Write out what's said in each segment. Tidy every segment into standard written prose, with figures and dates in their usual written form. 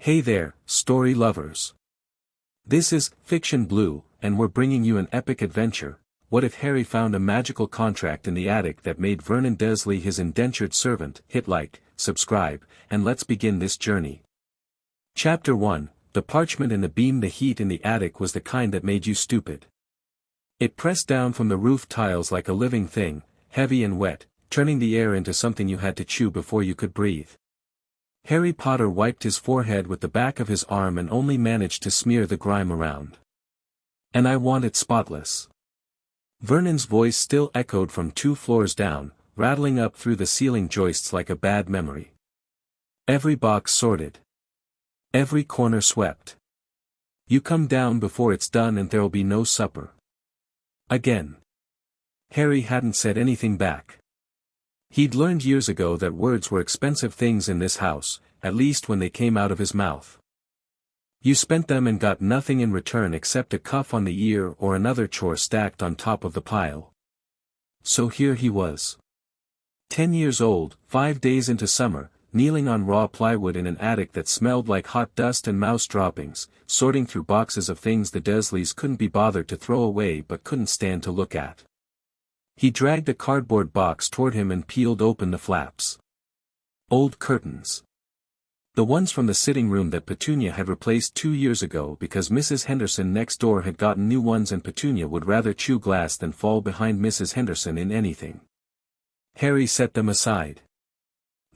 Hey there, story lovers. This is Fiction Blue, and we're bringing you an epic adventure. What if Harry found a magical contract in the attic that made Vernon Dursley his indentured servant? Hit like, subscribe, and let's begin this journey. Chapter 1, The Parchment in the Beam. The heat in the attic was the kind that made you stupid. It pressed down from the roof tiles like a living thing, heavy and wet, turning the air into something you had to chew before you could breathe. Harry Potter wiped his forehead with the back of his arm and only managed to smear the grime around. And I want it spotless. Vernon's voice still echoed from 2 floors down, rattling up through the ceiling joists like a bad memory. Every box sorted. Every corner swept. You come down before it's done and there'll be no supper. Again. Harry hadn't said anything back. He'd learned years ago that words were expensive things in this house, at least when they came out of his mouth. You spent them and got nothing in return except a cuff on the ear or another chore stacked on top of the pile. So here he was. 10 years old, 5 days into summer, kneeling on raw plywood in an attic that smelled like hot dust and mouse droppings, sorting through boxes of things the Dursleys couldn't be bothered to throw away but couldn't stand to look at. He dragged a cardboard box toward him and peeled open the flaps. Old curtains. The ones from the sitting room that Petunia had replaced 2 years ago because Mrs. Henderson next door had gotten new ones and Petunia would rather chew glass than fall behind Mrs. Henderson in anything. Harry set them aside.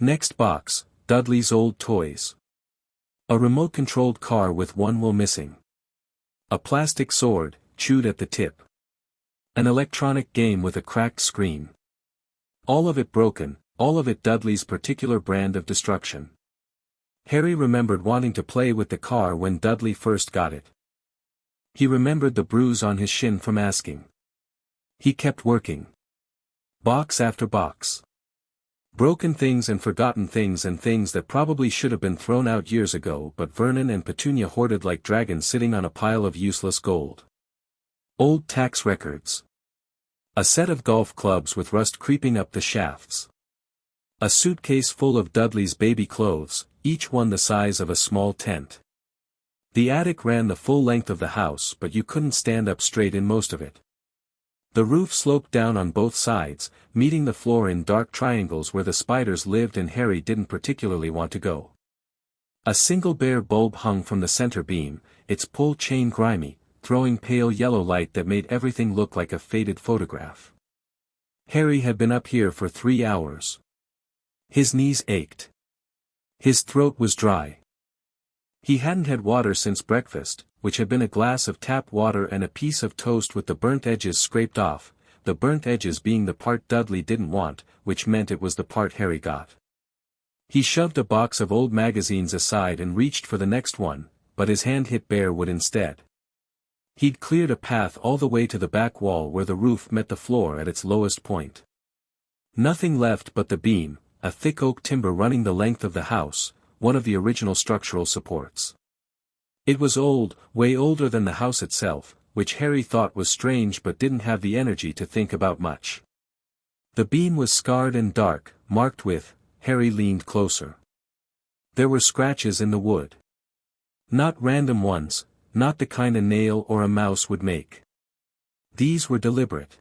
Next box, Dudley's old toys. A remote-controlled car with one wheel missing. A plastic sword, chewed at the tip. An electronic game with a cracked screen. All of it broken, all of it Dudley's particular brand of destruction. Harry remembered wanting to play with the car when Dudley first got it. He remembered the bruise on his shin from asking. He kept working. Box after box. Broken things and forgotten things and things that probably should have been thrown out years ago but Vernon and Petunia hoarded like dragons sitting on a pile of useless gold. Old tax records. A set of golf clubs with rust creeping up the shafts. A suitcase full of Dudley's baby clothes, each one the size of a small tent. The attic ran the full length of the house but you couldn't stand up straight in most of it. The roof sloped down on both sides, meeting the floor in dark triangles where the spiders lived and Harry didn't particularly want to go. A single bare bulb hung from the center beam, its pull chain grimy, throwing pale yellow light that made everything look like a faded photograph. Harry had been up here for 3 hours. His knees ached. His throat was dry. He hadn't had water since breakfast, which had been a glass of tap water and a piece of toast with the burnt edges scraped off, the burnt edges being the part Dudley didn't want, which meant it was the part Harry got. He shoved a box of old magazines aside and reached for the next one, but his hand hit bare wood instead. He'd cleared a path all the way to the back wall where the roof met the floor at its lowest point. Nothing left but the beam, a thick oak timber running the length of the house, one of the original structural supports. It was old, way older than the house itself, which Harry thought was strange but didn't have the energy to think about much. The beam was scarred and dark, marked with. Harry leaned closer. There were scratches in the wood. Not random ones, not the kind a nail or a mouse would make. These were deliberate.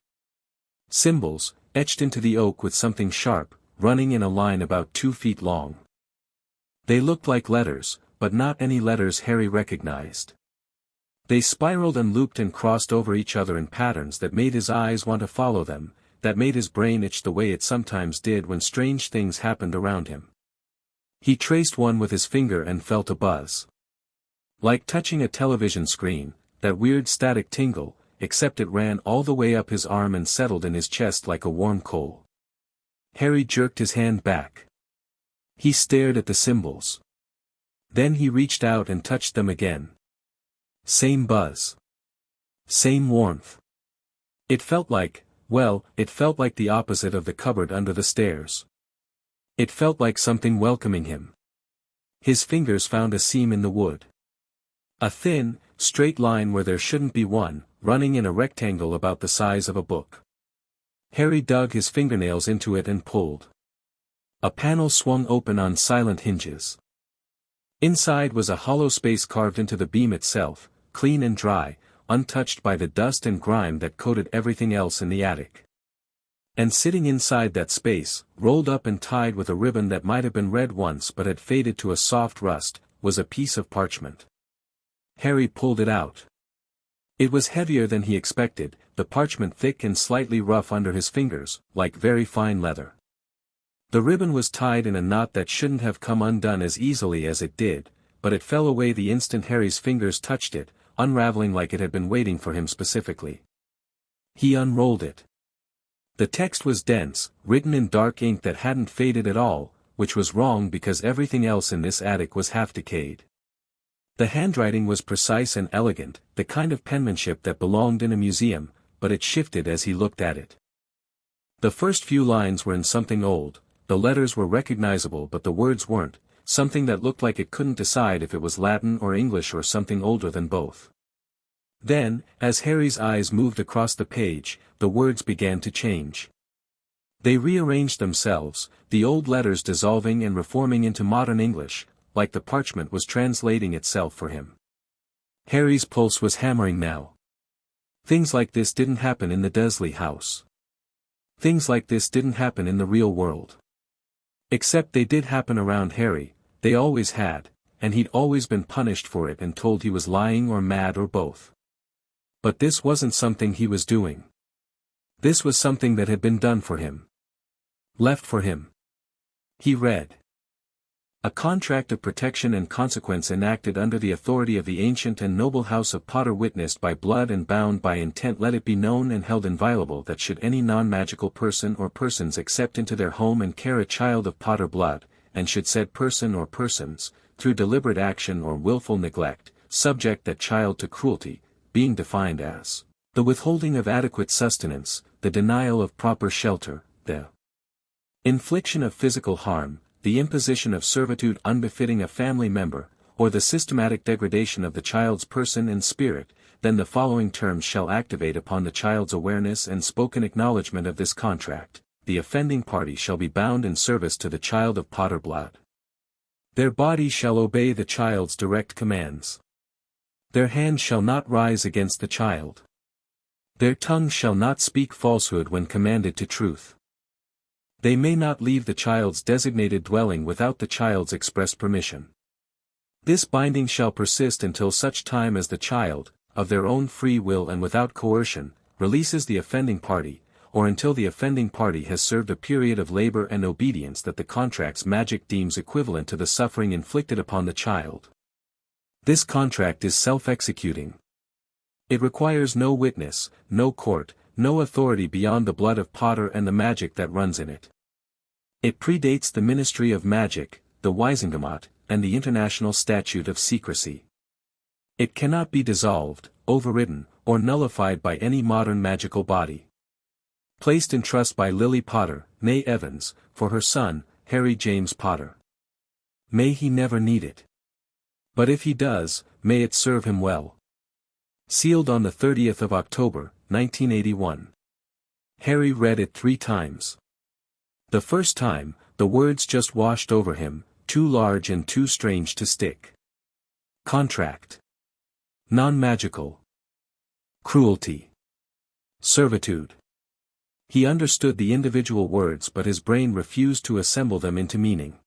Symbols, etched into the oak with something sharp, running in a line about 2 feet long. They looked like letters, but not any letters Harry recognized. They spiraled and looped and crossed over each other in patterns that made his eyes want to follow them, that made his brain itch the way it sometimes did when strange things happened around him. He traced one with his finger and felt a buzz. Like touching a television screen, that weird static tingle, except it ran all the way up his arm and settled in his chest like a warm coal. Harry jerked his hand back. He stared at the symbols. Then he reached out and touched them again. Same buzz. Same warmth. It felt like, well, it felt like the opposite of the cupboard under the stairs. It felt like something welcoming him. His fingers found a seam in the wood. A thin, straight line where there shouldn't be one, running in a rectangle about the size of a book. Harry dug his fingernails into it and pulled. A panel swung open on silent hinges. Inside was a hollow space carved into the beam itself, clean and dry, untouched by the dust and grime that coated everything else in the attic. And sitting inside that space, rolled up and tied with a ribbon that might have been red once but had faded to a soft rust, was a piece of parchment. Harry pulled it out. It was heavier than he expected, the parchment thick and slightly rough under his fingers, like very fine leather. The ribbon was tied in a knot that shouldn't have come undone as easily as it did, but it fell away the instant Harry's fingers touched it, unraveling like it had been waiting for him specifically. He unrolled it. The text was dense, written in dark ink that hadn't faded at all, which was wrong because everything else in this attic was half decayed. The handwriting was precise and elegant, the kind of penmanship that belonged in a museum, but it shifted as he looked at it. The first few lines were in something old, the letters were recognizable but the words weren't, something that looked like it couldn't decide if it was Latin or English or something older than both. Then, as Harry's eyes moved across the page, the words began to change. They rearranged themselves, the old letters dissolving and reforming into modern English, like the parchment was translating itself for him. Harry's pulse was hammering now. Things like this didn't happen in the Dursley house. Things like this didn't happen in the real world. Except they did happen around Harry, they always had, and he'd always been punished for it and told he was lying or mad or both. But this wasn't something he was doing. This was something that had been done for him. Left for him. He read. A contract of protection and consequence enacted under the authority of the ancient and noble house of Potter, witnessed by blood and bound by intent, let it be known and held inviolable that should any non-magical person or persons accept into their home and care a child of Potter blood, and should said person or persons, through deliberate action or willful neglect, subject that child to cruelty, being defined as the withholding of adequate sustenance, the denial of proper shelter, the infliction of physical harm, the imposition of servitude unbefitting a family member, or the systematic degradation of the child's person and spirit, then the following terms shall activate upon the child's awareness and spoken acknowledgement of this contract: the offending party shall be bound in service to the child of Potter blood. Their body shall obey the child's direct commands. Their hand shall not rise against the child. Their tongue shall not speak falsehood when commanded to truth. They may not leave the child's designated dwelling without the child's express permission. This binding shall persist until such time as the child, of their own free will and without coercion, releases the offending party, or until the offending party has served a period of labor and obedience that the contract's magic deems equivalent to the suffering inflicted upon the child. This contract is self-executing. It requires no witness, no court, no authority beyond the blood of Potter and the magic that runs in it. It predates the Ministry of Magic, the Wisingamat, and the International Statute of Secrecy. It cannot be dissolved, overridden, or nullified by any modern magical body. Placed in trust by Lily Potter, née Evans, for her son, Harry James Potter. May he never need it. But if he does, may it serve him well. Sealed on the 30th of October, 1981. Harry read it 3 times. The first time, the words just washed over him, too large and too strange to stick. Contract. Non-magical. Cruelty. Servitude. He understood the individual words but his brain refused to assemble them into meaning.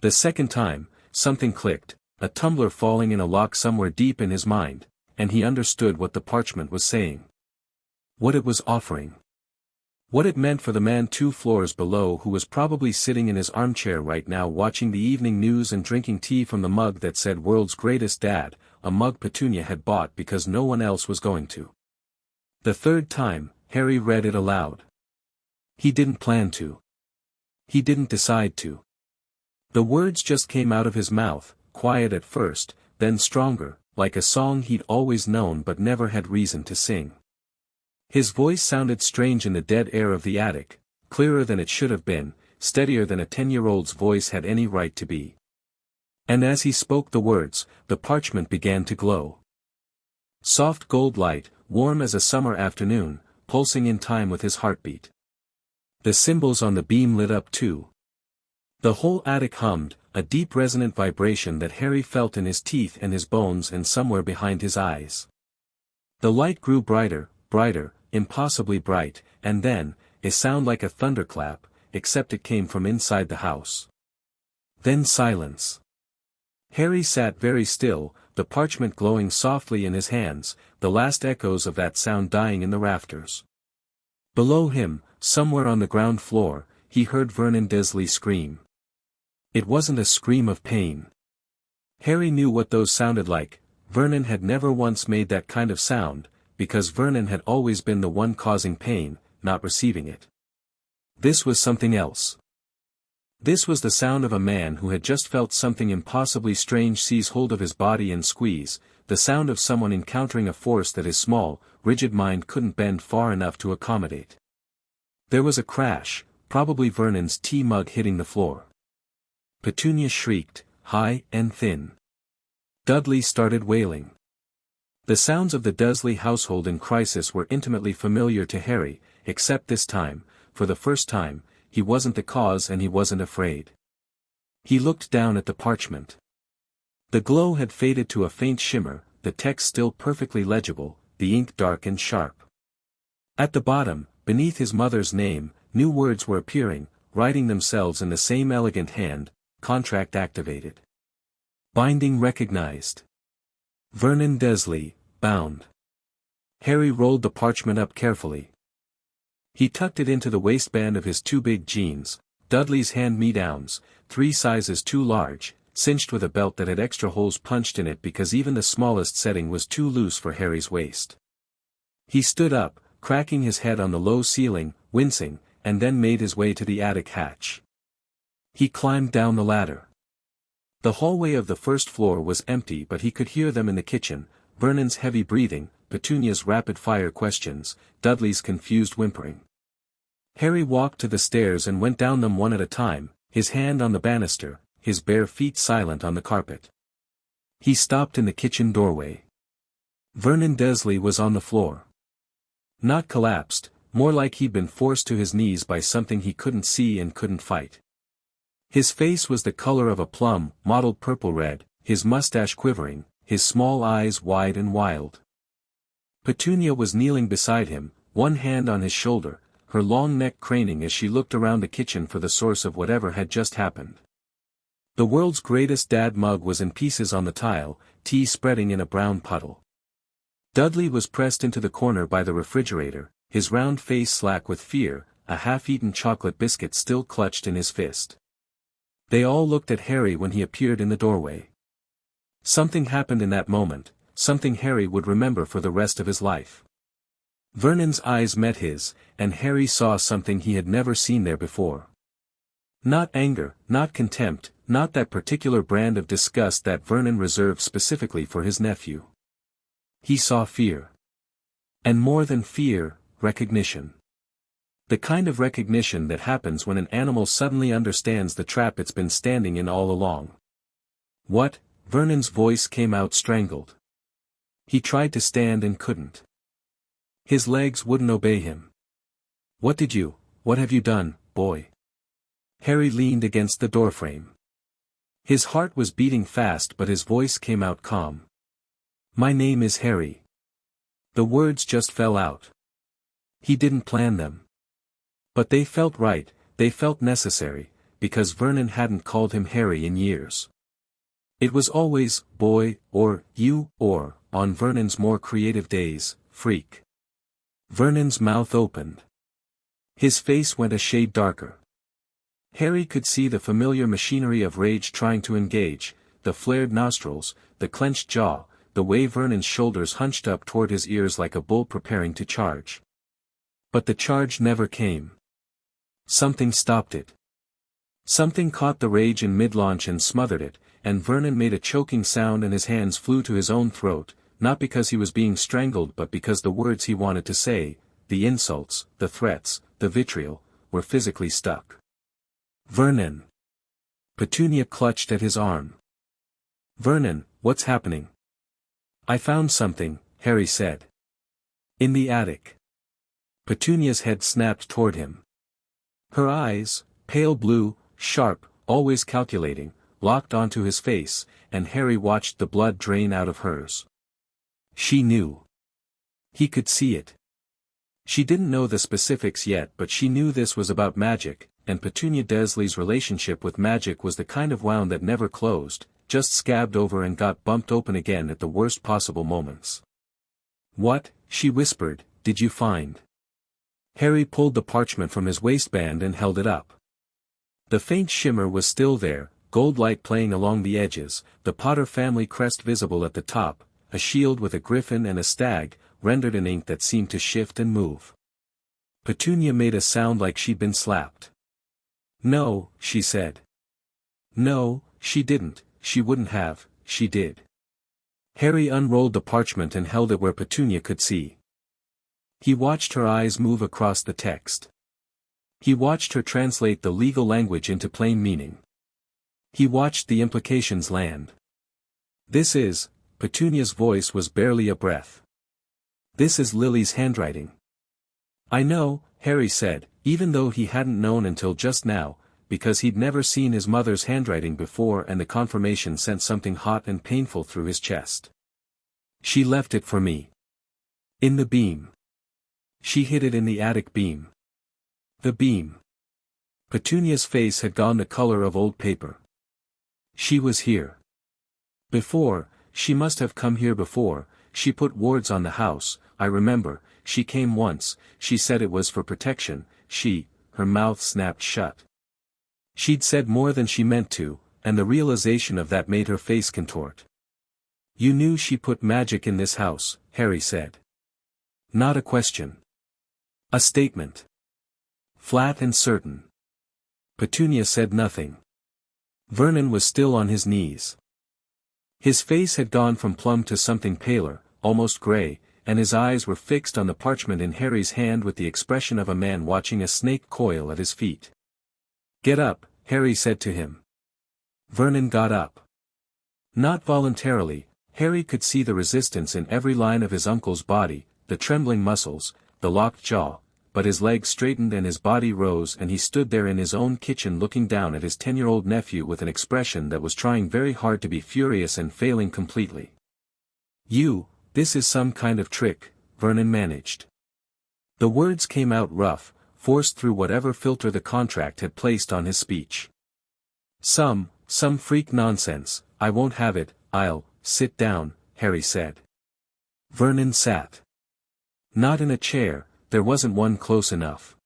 The second time, something clicked, a tumbler falling in a lock somewhere deep in his mind, and he understood what the parchment was saying. What it was offering. What it meant for the man 2 floors below who was probably sitting in his armchair right now watching the evening news and drinking tea from the mug that said "World's Greatest Dad," a mug Petunia had bought because no one else was going to. The third time, Harry read it aloud. He didn't plan to. He didn't decide to. The words just came out of his mouth, quiet at first, then stronger, like a song he'd always known but never had reason to sing. His voice sounded strange in the dead air of the attic, clearer than it should have been, steadier than a 10-year-old's voice had any right to be. And as he spoke the words, the parchment began to glow. Soft gold light, warm as a summer afternoon, pulsing in time with his heartbeat. The symbols on the beam lit up too. The whole attic hummed, a deep resonant vibration that Harry felt in his teeth and his bones and somewhere behind his eyes. The light grew brighter, brighter, impossibly bright, and then, a sound like a thunderclap, except it came from inside the house. Then silence. Harry sat very still, the parchment glowing softly in his hands, the last echoes of that sound dying in the rafters. Below him, somewhere on the ground floor, he heard Vernon Dursley scream. It wasn't a scream of pain. Harry knew what those sounded like. Vernon had never once made that kind of sound, because Vernon had always been the one causing pain, not receiving it. This was something else. This was the sound of a man who had just felt something impossibly strange seize hold of his body and squeeze, the sound of someone encountering a force that his small, rigid mind couldn't bend far enough to accommodate. There was a crash, probably Vernon's tea mug hitting the floor. Petunia shrieked, high and thin. Dudley started wailing. The sounds of the Dursley household in crisis were intimately familiar to Harry, except this time, for the first time, he wasn't the cause and he wasn't afraid. He looked down at the parchment. The glow had faded to a faint shimmer, the text still perfectly legible, the ink dark and sharp. At the bottom, beneath his mother's name, new words were appearing, writing themselves in the same elegant hand, contract activated. Binding recognized. Vernon Dursley, bound. Harry rolled the parchment up carefully. He tucked it into the waistband of his two big jeans, Dudley's hand-me-downs, 3 sizes too large, cinched with a belt that had extra holes punched in it because even the smallest setting was too loose for Harry's waist. He stood up, cracking his head on the low ceiling, wincing, and then made his way to the attic hatch. He climbed down the ladder. The hallway of the first floor was empty but he could hear them in the kitchen, Vernon's heavy breathing, Petunia's rapid-fire questions, Dudley's confused whimpering. Harry walked to the stairs and went down them one at a time, his hand on the banister, his bare feet silent on the carpet. He stopped in the kitchen doorway. Vernon Dursley was on the floor. Not collapsed, more like he'd been forced to his knees by something he couldn't see and couldn't fight. His face was the color of a plum, mottled purple-red, his mustache quivering, his small eyes wide and wild. Petunia was kneeling beside him, one hand on his shoulder, her long neck craning as she looked around the kitchen for the source of whatever had just happened. The world's greatest dad mug was in pieces on the tile, tea spreading in a brown puddle. Dudley was pressed into the corner by the refrigerator, his round face slack with fear, a half-eaten chocolate biscuit still clutched in his fist. They all looked at Harry when he appeared in the doorway. Something happened in that moment, something Harry would remember for the rest of his life. Vernon's eyes met his, and Harry saw something he had never seen there before. Not anger, not contempt, not that particular brand of disgust that Vernon reserved specifically for his nephew. He saw fear. And more than fear, recognition. The kind of recognition that happens when an animal suddenly understands the trap it's been standing in all along. What? Vernon's voice came out strangled. He tried to stand and couldn't. His legs wouldn't obey him. What have you done, boy? Harry leaned against the doorframe. His heart was beating fast but his voice came out calm. My name is Harry. The words just fell out. He didn't plan them. But they felt right, they felt necessary, because Vernon hadn't called him Harry in years. It was always, boy, or, you, or, on Vernon's more creative days, freak. Vernon's mouth opened. His face went a shade darker. Harry could see the familiar machinery of rage trying to engage, the flared nostrils, the clenched jaw, the way Vernon's shoulders hunched up toward his ears like a bull preparing to charge. But the charge never came. Something stopped it. Something caught the rage in mid-launch and smothered it, and Vernon made a choking sound and his hands flew to his own throat, not because he was being strangled but because the words he wanted to say, the insults, the threats, the vitriol, were physically stuck. Vernon. Petunia clutched at his arm. Vernon, what's happening? I found something, Harry said. In the attic. Petunia's head snapped toward him. Her eyes, pale blue, sharp, always calculating, locked onto his face, and Harry watched the blood drain out of hers. She knew. He could see it. She didn't know the specifics yet, but she knew this was about magic, and Petunia Dursley's relationship with magic was the kind of wound that never closed, just scabbed over and got bumped open again at the worst possible moments. "What," she whispered, "did you find?" Harry pulled the parchment from his waistband and held it up. The faint shimmer was still there, gold light playing along the edges, the Potter family crest visible at the top, a shield with a griffin and a stag, rendered in ink that seemed to shift and move. Petunia made a sound like she'd been slapped. "No," she said. "No, she didn't, she wouldn't have, she did." Harry unrolled the parchment and held it where Petunia could see. He watched her eyes move across the text. He watched her translate the legal language into plain meaning. He watched the implications land. "This is," Petunia's voice was barely a breath. "This is Lily's handwriting." "I know," Harry said, even though he hadn't known until just now, because he'd never seen his mother's handwriting before, and the confirmation sent something hot and painful through his chest. "She left it for me. In the beam. She hid it in the attic beam." The beam. Petunia's face had gone the color of old paper. "She was here. Before, she must have come here before, she put wards on the house, I remember, she came once, she said it was for protection, her mouth snapped shut. She'd said more than she meant to, and the realization of that made her face contort. "You knew she put magic in this house," Harry said. "Not a question. A statement. Flat and certain." Petunia said nothing. Vernon was still on his knees. His face had gone from plum to something paler, almost gray, and his eyes were fixed on the parchment in Harry's hand with the expression of a man watching a snake coil at his feet. "Get up," Harry said to him. Vernon got up. Not voluntarily, Harry could see the resistance in every line of his uncle's body, the trembling muscles, the locked jaw, but his legs straightened and his body rose, and he stood there in his own kitchen looking down at his 10-year-old nephew with an expression that was trying very hard to be furious and failing completely. This is some kind of trick," Vernon managed. The words came out rough, forced through whatever filter the contract had placed on his speech. Some freak nonsense, I won't have it, sit down," Harry said. Vernon sat. Not in a chair, there wasn't one close enough.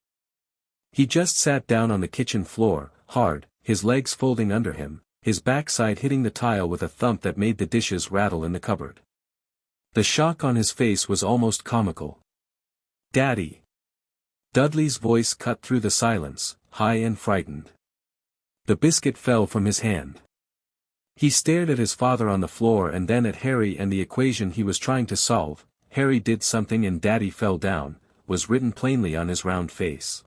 He just sat down on the kitchen floor, hard, his legs folding under him, his backside hitting the tile with a thump that made the dishes rattle in the cupboard. The shock on his face was almost comical. "Daddy!" Dudley's voice cut through the silence, high and frightened. The biscuit fell from his hand. He stared at his father on the floor and then at Harry and the equation he was trying to solve. Harry did something and Daddy fell down, was written plainly on his round face.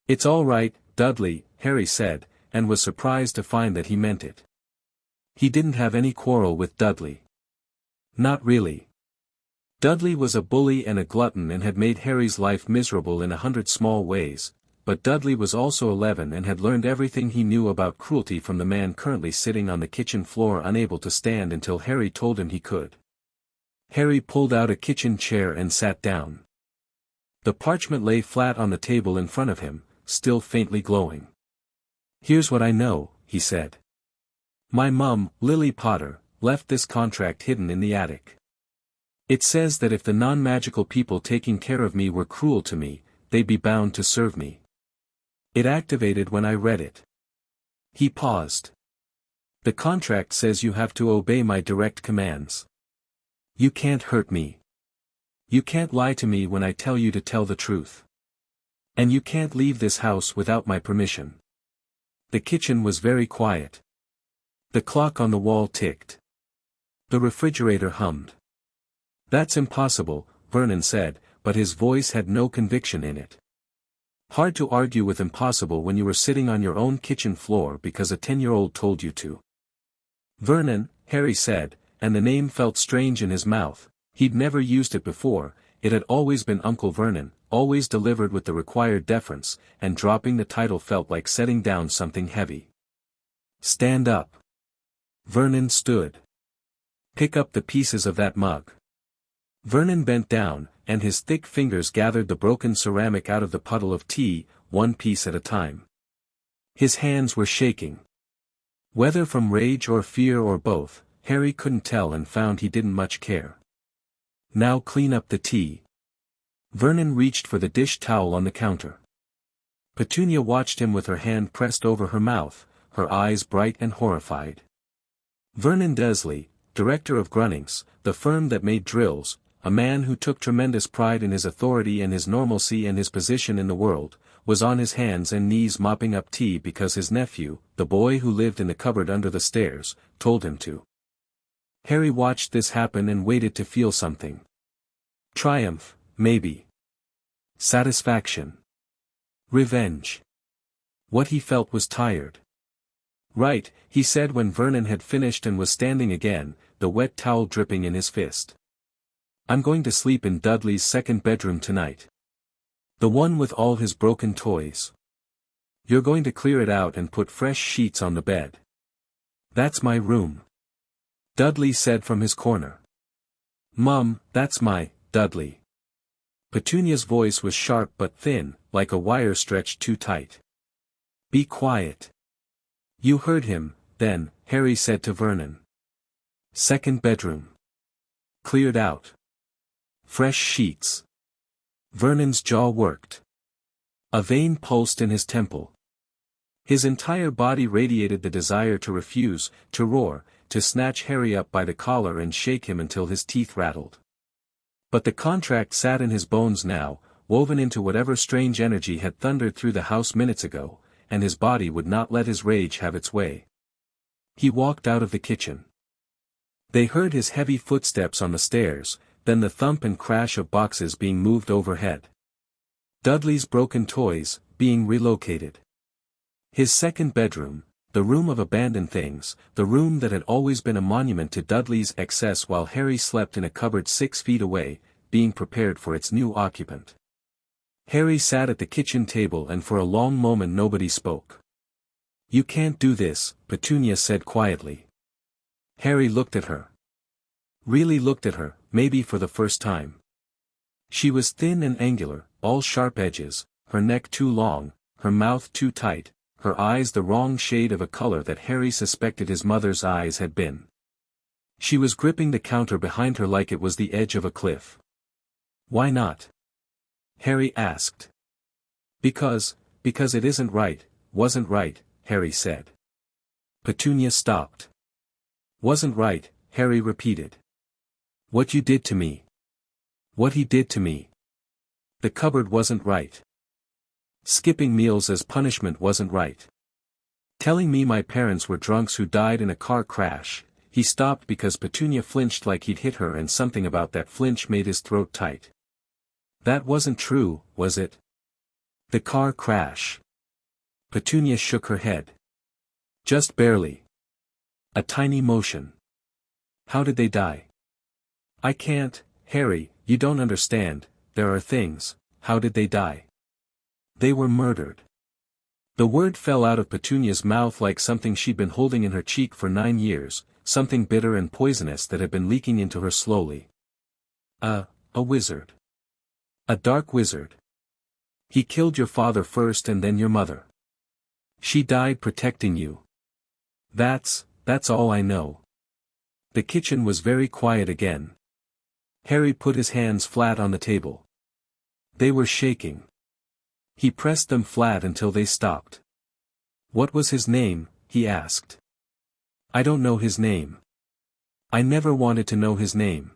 "It's all right, Dudley," Harry said, and was surprised to find that he meant it. He didn't have any quarrel with Dudley. Not really. Dudley was a bully and a glutton and had made Harry's life miserable in 100 small ways, but Dudley was also 11 and had learned everything he knew about cruelty from the man currently sitting on the kitchen floor unable to stand until Harry told him he could. Harry pulled out a kitchen chair and sat down. The parchment lay flat on the table in front of him, still faintly glowing. "Here's what I know," he said. "My mum, Lily Potter, left this contract hidden in the attic. It says that if the non-magical people taking care of me were cruel to me, they'd be bound to serve me. It activated when I read it." He paused. "The contract says you have to obey my direct commands. You can't hurt me. You can't lie to me when I tell you to tell the truth. And you can't leave this house without my permission." The kitchen was very quiet. The clock on the wall ticked. The refrigerator hummed. "That's impossible," Vernon said, but his voice had no conviction in it. "Hard to argue with impossible when you were sitting on your own kitchen floor because a 10-year-old told you to." "Vernon," Harry said, and the name felt strange in his mouth. He'd never used it before, it had always been Uncle Vernon, always delivered with the required deference, and dropping the title felt like setting down something heavy. Stand up. Vernon stood. Pick up the pieces of that mug. Vernon bent down, and his thick fingers gathered the broken ceramic out of the puddle of tea, one piece at a time. His hands were shaking. Whether from rage or fear or both, Harry couldn't tell and found he didn't much care. Now clean up the tea. Vernon reached for the dish towel on the counter. Petunia watched him with her hand pressed over her mouth, her eyes bright and horrified. Vernon Dursley, director of Grunnings, the firm that made drills, a man who took tremendous pride in his authority and his normalcy and his position in the world, was on his hands and knees mopping up tea because his nephew, the boy who lived in the cupboard under the stairs, told him to. Harry watched this happen and waited to feel something. Triumph, maybe. Satisfaction. Revenge. What he felt was tired. Right, he said when Vernon had finished and was standing again, the wet towel dripping in his fist. I'm going to sleep in Dudley's second bedroom tonight. The one with all his broken toys. You're going to clear it out and put fresh sheets on the bed. That's my room. Dudley said from his corner. Mum, that's my, Dudley. Petunia's voice was sharp but thin, like a wire stretched too tight. Be quiet. You heard him, then, Harry said to Vernon. Second bedroom. Cleared out. Fresh sheets. Vernon's jaw worked. A vein pulsed in his temple. His entire body radiated the desire to refuse, to roar, to snatch Harry up by the collar and shake him until his teeth rattled. But the contract sat in his bones now, woven into whatever strange energy had thundered through the house minutes ago, and his body would not let his rage have its way. He walked out of the kitchen. They heard his heavy footsteps on the stairs, then the thump and crash of boxes being moved overhead. Dudley's broken toys, being relocated. His second bedroom, the room of abandoned things, the room that had always been a monument to Dudley's excess while Harry slept in a cupboard 6 feet away, being prepared for its new occupant. Harry sat at the kitchen table and for a long moment nobody spoke. You can't do this, Petunia said quietly. Harry looked at her. Really looked at her, maybe for the first time. She was thin and angular, all sharp edges, her neck too long, her mouth too tight, her eyes the wrong shade of a color that Harry suspected his mother's eyes had been. She was gripping the counter behind her like it was the edge of a cliff. Why not? Harry asked. Because it isn't right, wasn't right, Harry said. Petunia stopped. Wasn't right, Harry repeated. What you did to me. What he did to me. The cupboard wasn't right. Skipping meals as punishment wasn't right. Telling me my parents were drunks who died in a car crash. He stopped because Petunia flinched like he'd hit her and something about that flinch made his throat tight. That wasn't true, was it? The car crash. Petunia shook her head. Just barely. A tiny motion. How did they die? I can't, Harry, you don't understand, there are things, how did they die? They were murdered. The word fell out of Petunia's mouth like something she'd been holding in her cheek for 9 years, something bitter and poisonous that had been leaking into her slowly. A wizard. A dark wizard. He killed your father first and then your mother. She died protecting you. That's all I know. The kitchen was very quiet again. Harry put his hands flat on the table. They were shaking. He pressed them flat until they stopped. What was his name, he asked. I don't know his name. I never wanted to know his name.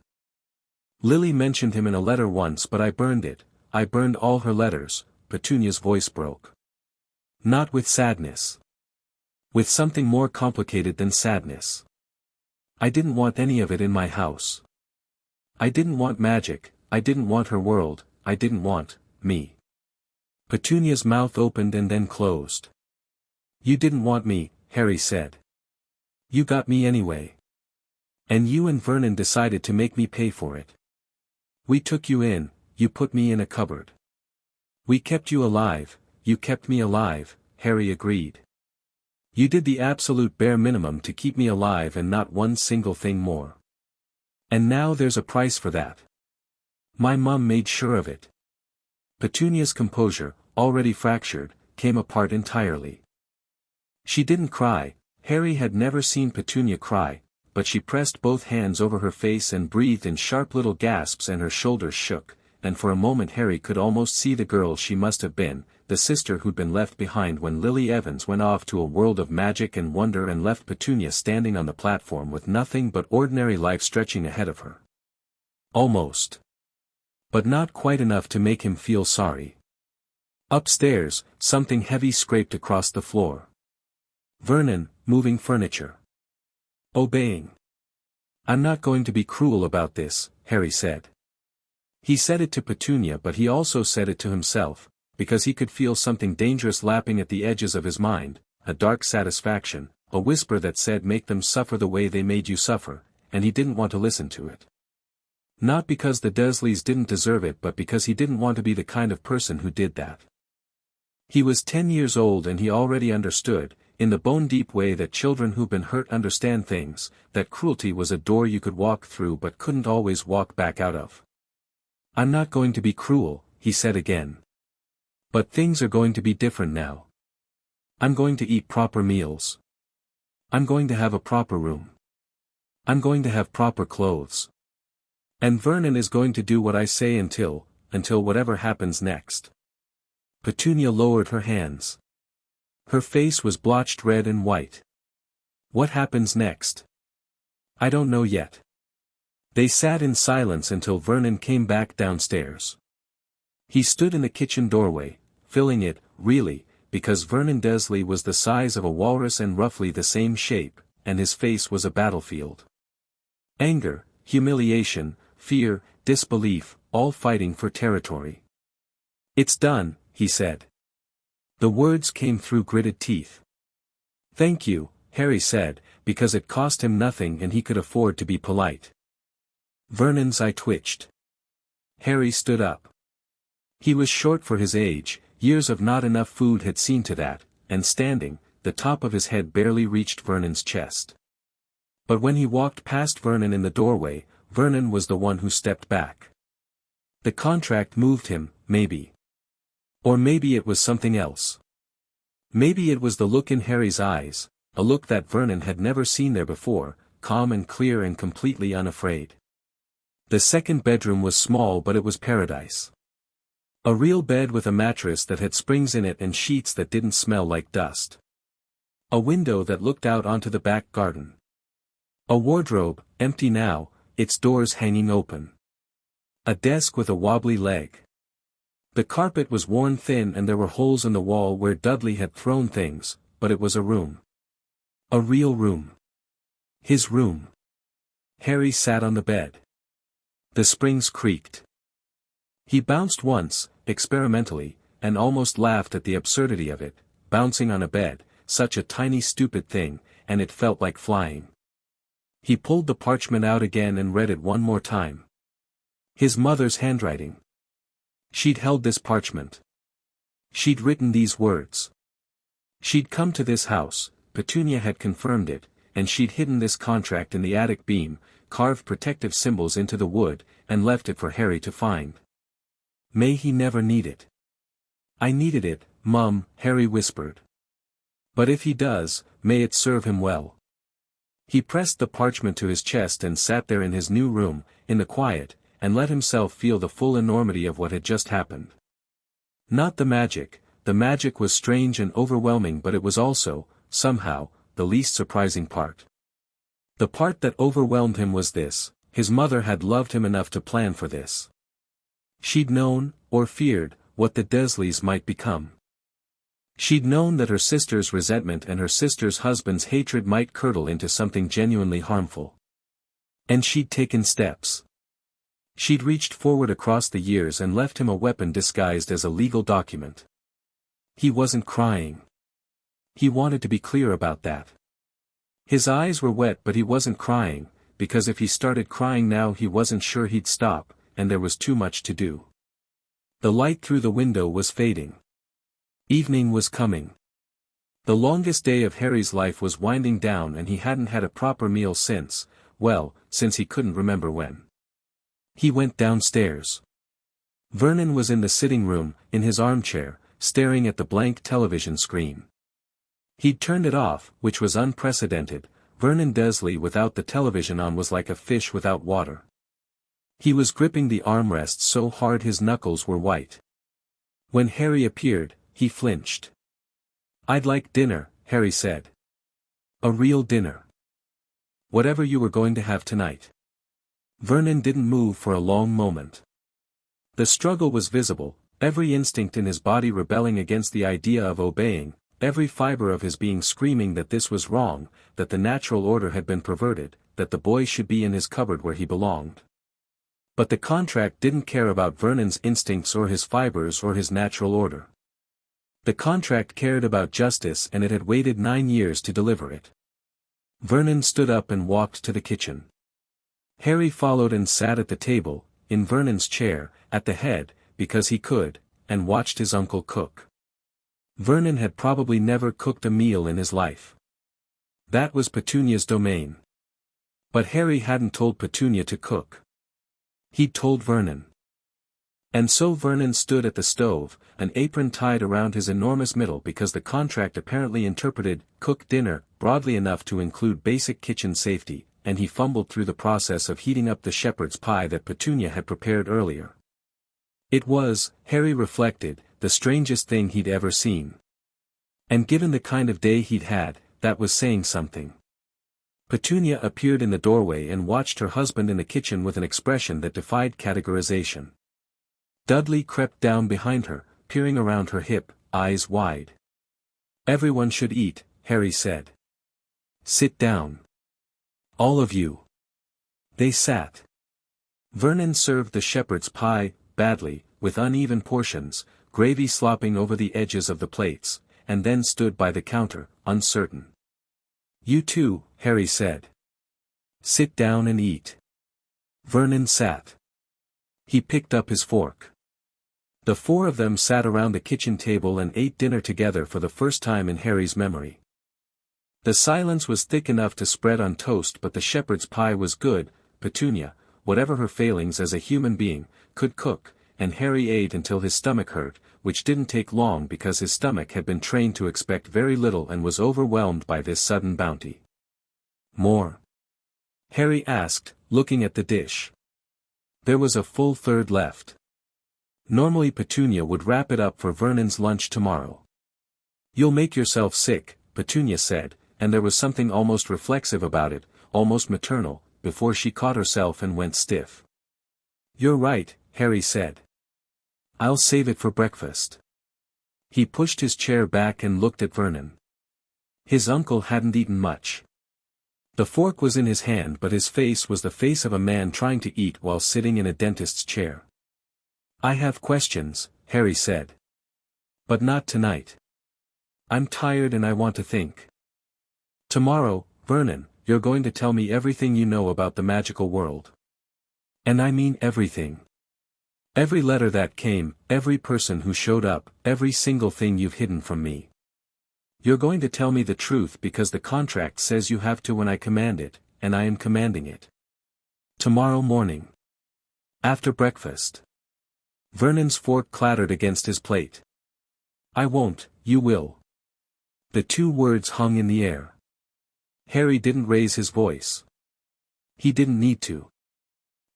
Lily mentioned him in a letter once but I burned it, I burned all her letters, Petunia's voice broke. Not with sadness. With something more complicated than sadness. I didn't want any of it in my house. I didn't want magic, I didn't want her world, I didn't want, me. Petunia's mouth opened and then closed. You didn't want me, Harry said. You got me anyway. And you and Vernon decided to make me pay for it. We took you in, you put me in a cupboard. We kept you alive, you kept me alive, Harry agreed. You did the absolute bare minimum to keep me alive and not one single thing more. And now there's a price for that. My mum made sure of it." Petunia's composure, already fractured, came apart entirely. She didn't cry. Harry had never seen Petunia cry, but she pressed both hands over her face and breathed in sharp little gasps, and her shoulders shook, and for a moment Harry could almost see the girl she must have been, the sister who'd been left behind when Lily Evans went off to a world of magic and wonder and left Petunia standing on the platform with nothing but ordinary life stretching ahead of her. Almost. But not quite enough to make him feel sorry. Upstairs, something heavy scraped across the floor. Vernon, moving furniture. Obeying. "I'm not going to be cruel about this," Harry said. He said it to Petunia, but he also said it to himself, because he could feel something dangerous lapping at the edges of his mind, a dark satisfaction, a whisper that said make them suffer the way they made you suffer, and he didn't want to listen to it. Not because the Dursleys didn't deserve it, but because he didn't want to be the kind of person who did that. He was 10 years old and he already understood, in the bone-deep way that children who've been hurt understand things, that cruelty was a door you could walk through but couldn't always walk back out of. "I'm not going to be cruel," he said again. "But things are going to be different now. I'm going to eat proper meals. I'm going to have a proper room. I'm going to have proper clothes. And Vernon is going to do what I say until whatever happens next." Petunia lowered her hands. Her face was blotched red and white. "What happens next?" "I don't know yet." They sat in silence until Vernon came back downstairs. He stood in the kitchen doorway, filling it, really, because Vernon Dursley was the size of a walrus and roughly the same shape, and his face was a battlefield. Anger, humiliation, fear, disbelief, all fighting for territory. "It's done," he said. The words came through gritted teeth. "Thank you," Harry said, because it cost him nothing and he could afford to be polite. Vernon's eye twitched. Harry stood up. He was short for his age, years of not enough food had seen to that, and standing, the top of his head barely reached Vernon's chest. But when he walked past Vernon in the doorway, Vernon was the one who stepped back. The contract moved him, maybe. Or maybe it was something else. Maybe it was the look in Harry's eyes, a look that Vernon had never seen there before, calm and clear and completely unafraid. The second bedroom was small, but it was paradise. A real bed with a mattress that had springs in it and sheets that didn't smell like dust. A window that looked out onto the back garden. A wardrobe, empty now, its doors hanging open. A desk with a wobbly leg. The carpet was worn thin and there were holes in the wall where Dudley had thrown things, but it was a room. A real room. His room. Harry sat on the bed. The springs creaked. He bounced once, experimentally, and almost laughed at the absurdity of it, bouncing on a bed, such a tiny stupid thing, and it felt like flying. He pulled the parchment out again and read it one more time. His mother's handwriting. She'd held this parchment. She'd written these words. She'd come to this house, Petunia had confirmed it, and she'd hidden this contract in the attic beam, carved protective symbols into the wood, and left it for Harry to find. May he never need it. "I needed it, Mum," Harry whispered. "But if he does, may it serve him well." He pressed the parchment to his chest and sat there in his new room, in the quiet, and let himself feel the full enormity of what had just happened. Not the magic was strange and overwhelming, but it was also, somehow, the least surprising part. The part that overwhelmed him was this: his mother had loved him enough to plan for this. She'd known, or feared, what the Dursleys might become. She'd known that her sister's resentment and her sister's husband's hatred might curdle into something genuinely harmful. And she'd taken steps. She'd reached forward across the years and left him a weapon disguised as a legal document. He wasn't crying. He wanted to be clear about that. His eyes were wet, but he wasn't crying, because if he started crying now he wasn't sure he'd stop, and there was too much to do. The light through the window was fading. Evening was coming. The longest day of Harry's life was winding down and he hadn't had a proper meal since, well, since he couldn't remember when. He went downstairs. Vernon was in the sitting room, in his armchair, staring at the blank television screen. He'd turned it off, which was unprecedented. Vernon Dursley without the television on was like a fish without water. He was gripping the armrests so hard his knuckles were white. When Harry appeared, he flinched. "I'd like dinner," Harry said. "A real dinner. Whatever you were going to have tonight." Vernon didn't move for a long moment. The struggle was visible, every instinct in his body rebelling against the idea of obeying, every fiber of his being screaming that this was wrong, that the natural order had been perverted, that the boy should be in his cupboard where he belonged. But the contract didn't care about Vernon's instincts or his fibers or his natural order. The contract cared about justice and it had waited 9 years to deliver it. Vernon stood up and walked to the kitchen. Harry followed and sat at the table, in Vernon's chair, at the head, because he could, and watched his uncle cook. Vernon had probably never cooked a meal in his life. That was Petunia's domain. But Harry hadn't told Petunia to cook. He'd told Vernon. And so Vernon stood at the stove, an apron tied around his enormous middle because the contract apparently interpreted "cook dinner" broadly enough to include basic kitchen safety, and he fumbled through the process of heating up the shepherd's pie that Petunia had prepared earlier. It was, Harry reflected, the strangest thing he'd ever seen. And given the kind of day he'd had, that was saying something. Petunia appeared in the doorway and watched her husband in the kitchen with an expression that defied categorization. Dudley crept down behind her, peering around her hip, eyes wide. "Everyone should eat," Harry said. "Sit down. All of you." They sat. Vernon served the shepherd's pie, badly, with uneven portions, gravy slopping over the edges of the plates, and then stood by the counter, uncertain. "You too," Harry said. "Sit down and eat." Vernon sat. He picked up his fork. The four of them sat around the kitchen table and ate dinner together for the first time in Harry's memory. The silence was thick enough to spread on toast, but the shepherd's pie was good. Petunia, whatever her failings as a human being, could cook, and Harry ate until his stomach hurt, which didn't take long because his stomach had been trained to expect very little and was overwhelmed by this sudden bounty. "More?" Harry asked, looking at the dish. There was a full third left. Normally Petunia would wrap it up for Vernon's lunch tomorrow. "You'll make yourself sick," Petunia said, and there was something almost reflexive about it, almost maternal, before she caught herself and went stiff. "You're right," Harry said. "I'll save it for breakfast." He pushed his chair back and looked at Vernon. His uncle hadn't eaten much. The fork was in his hand but his face was the face of a man trying to eat while sitting in a dentist's chair. "I have questions," Harry said. "But not tonight. I'm tired and I want to think. Tomorrow, Vernon, you're going to tell me everything you know about the magical world. And I mean everything. Every letter that came, every person who showed up, every single thing you've hidden from me. You're going to tell me the truth because the contract says you have to when I command it, and I am commanding it. Tomorrow morning. After breakfast." Vernon's fork clattered against his plate. "I won't, you will." The two words hung in the air. Harry didn't raise his voice. He didn't need to.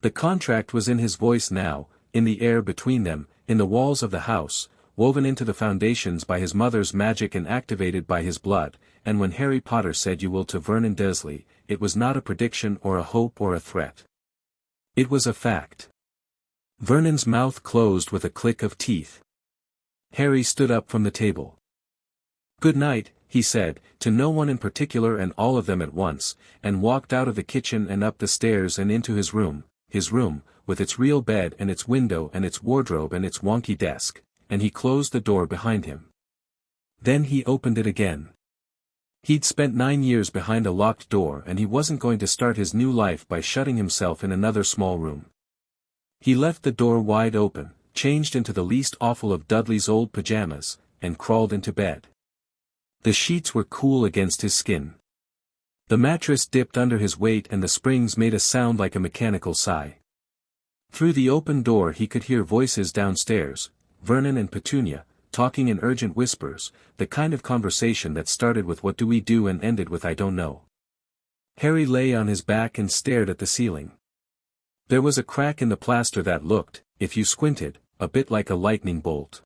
The contract was in his voice now, in the air between them, in the walls of the house, woven into the foundations by his mother's magic and activated by his blood, and when Harry Potter said "you will" to Vernon Dursley, it was not a prediction or a hope or a threat. It was a fact. Vernon's mouth closed with a click of teeth. Harry stood up from the table. "Good night," he said, to no one in particular and all of them at once, and walked out of the kitchen and up the stairs and into his room, with its real bed and its window and its wardrobe and its wonky desk, and he closed the door behind him. Then he opened it again. He'd spent 9 years behind a locked door and he wasn't going to start his new life by shutting himself in another small room. He left the door wide open, changed into the least awful of Dudley's old pajamas, and crawled into bed. The sheets were cool against his skin. The mattress dipped under his weight and the springs made a sound like a mechanical sigh. Through the open door he could hear voices downstairs, Vernon and Petunia, talking in urgent whispers, the kind of conversation that started with "what do we do" and ended with "I don't know." Harry lay on his back and stared at the ceiling. There was a crack in the plaster that looked, if you squinted, a bit like a lightning bolt.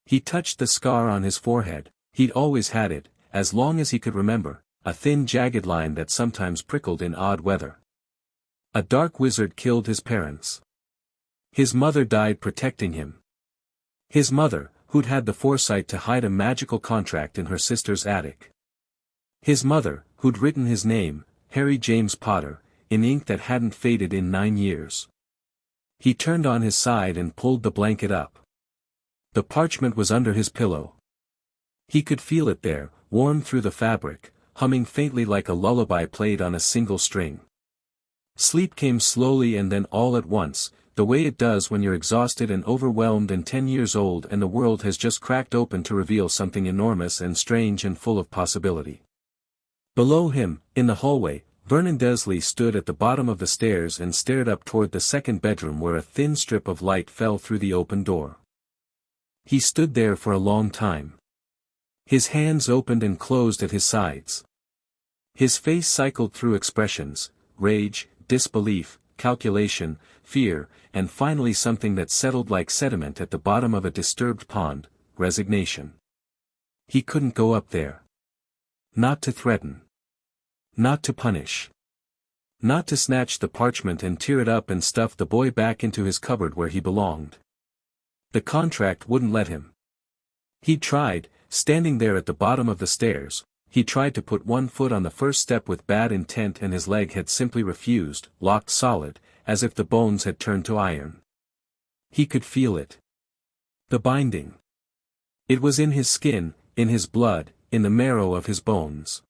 He touched the scar on his forehead. He'd always had it, as long as he could remember, a thin jagged line that sometimes prickled in odd weather. A dark wizard killed his parents. His mother died protecting him. His mother, who'd had the foresight to hide a magical contract in her sister's attic. His mother, who'd written his name, Harry James Potter, in ink that hadn't faded in 9 years. He turned on his side and pulled the blanket up. The parchment was under his pillow. He could feel it there, warm through the fabric, humming faintly like a lullaby played on a single string. Sleep came slowly and then all at once, the way it does when you're exhausted and overwhelmed and 10 years old and the world has just cracked open to reveal something enormous and strange and full of possibility. Below him, in the hallway, Vernon Dursley stood at the bottom of the stairs and stared up toward the second bedroom where a thin strip of light fell through the open door. He stood there for a long time. His hands opened and closed at his sides. His face cycled through expressions, rage, disbelief, calculation, fear, and finally something that settled like sediment at the bottom of a disturbed pond, resignation. He couldn't go up there. Not to threaten. Not to punish. Not to snatch the parchment and tear it up and stuff the boy back into his cupboard where he belonged. The contract wouldn't let him. He tried, standing there at the bottom of the stairs. He tried to put one foot on the first step with bad intent and his leg had simply refused, locked solid, as if the bones had turned to iron. He could feel it. The binding. It was in his skin, in his blood, in the marrow of his bones.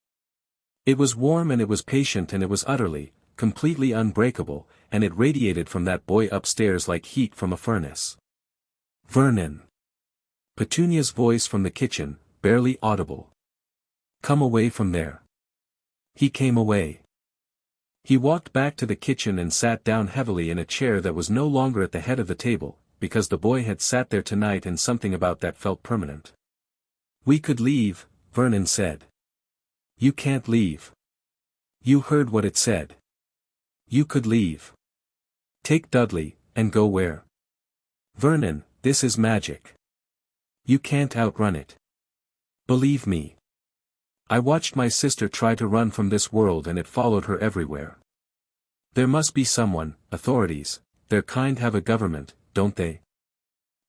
It was warm and it was patient and it was utterly, completely unbreakable, and it radiated from that boy upstairs like heat from a furnace. Vernon. Petunia's voice from the kitchen, barely audible. Come away from there. He came away. He walked back to the kitchen and sat down heavily in a chair that was no longer at the head of the table, because the boy had sat there tonight and something about that felt permanent. We could leave, Vernon said. You can't leave. You heard what it said. You could leave. Take Dudley, and go where? Vernon, this is magic. You can't outrun it. Believe me. I watched my sister try to run from this world and it followed her everywhere. There must be someone, authorities, their kind have a government, don't they?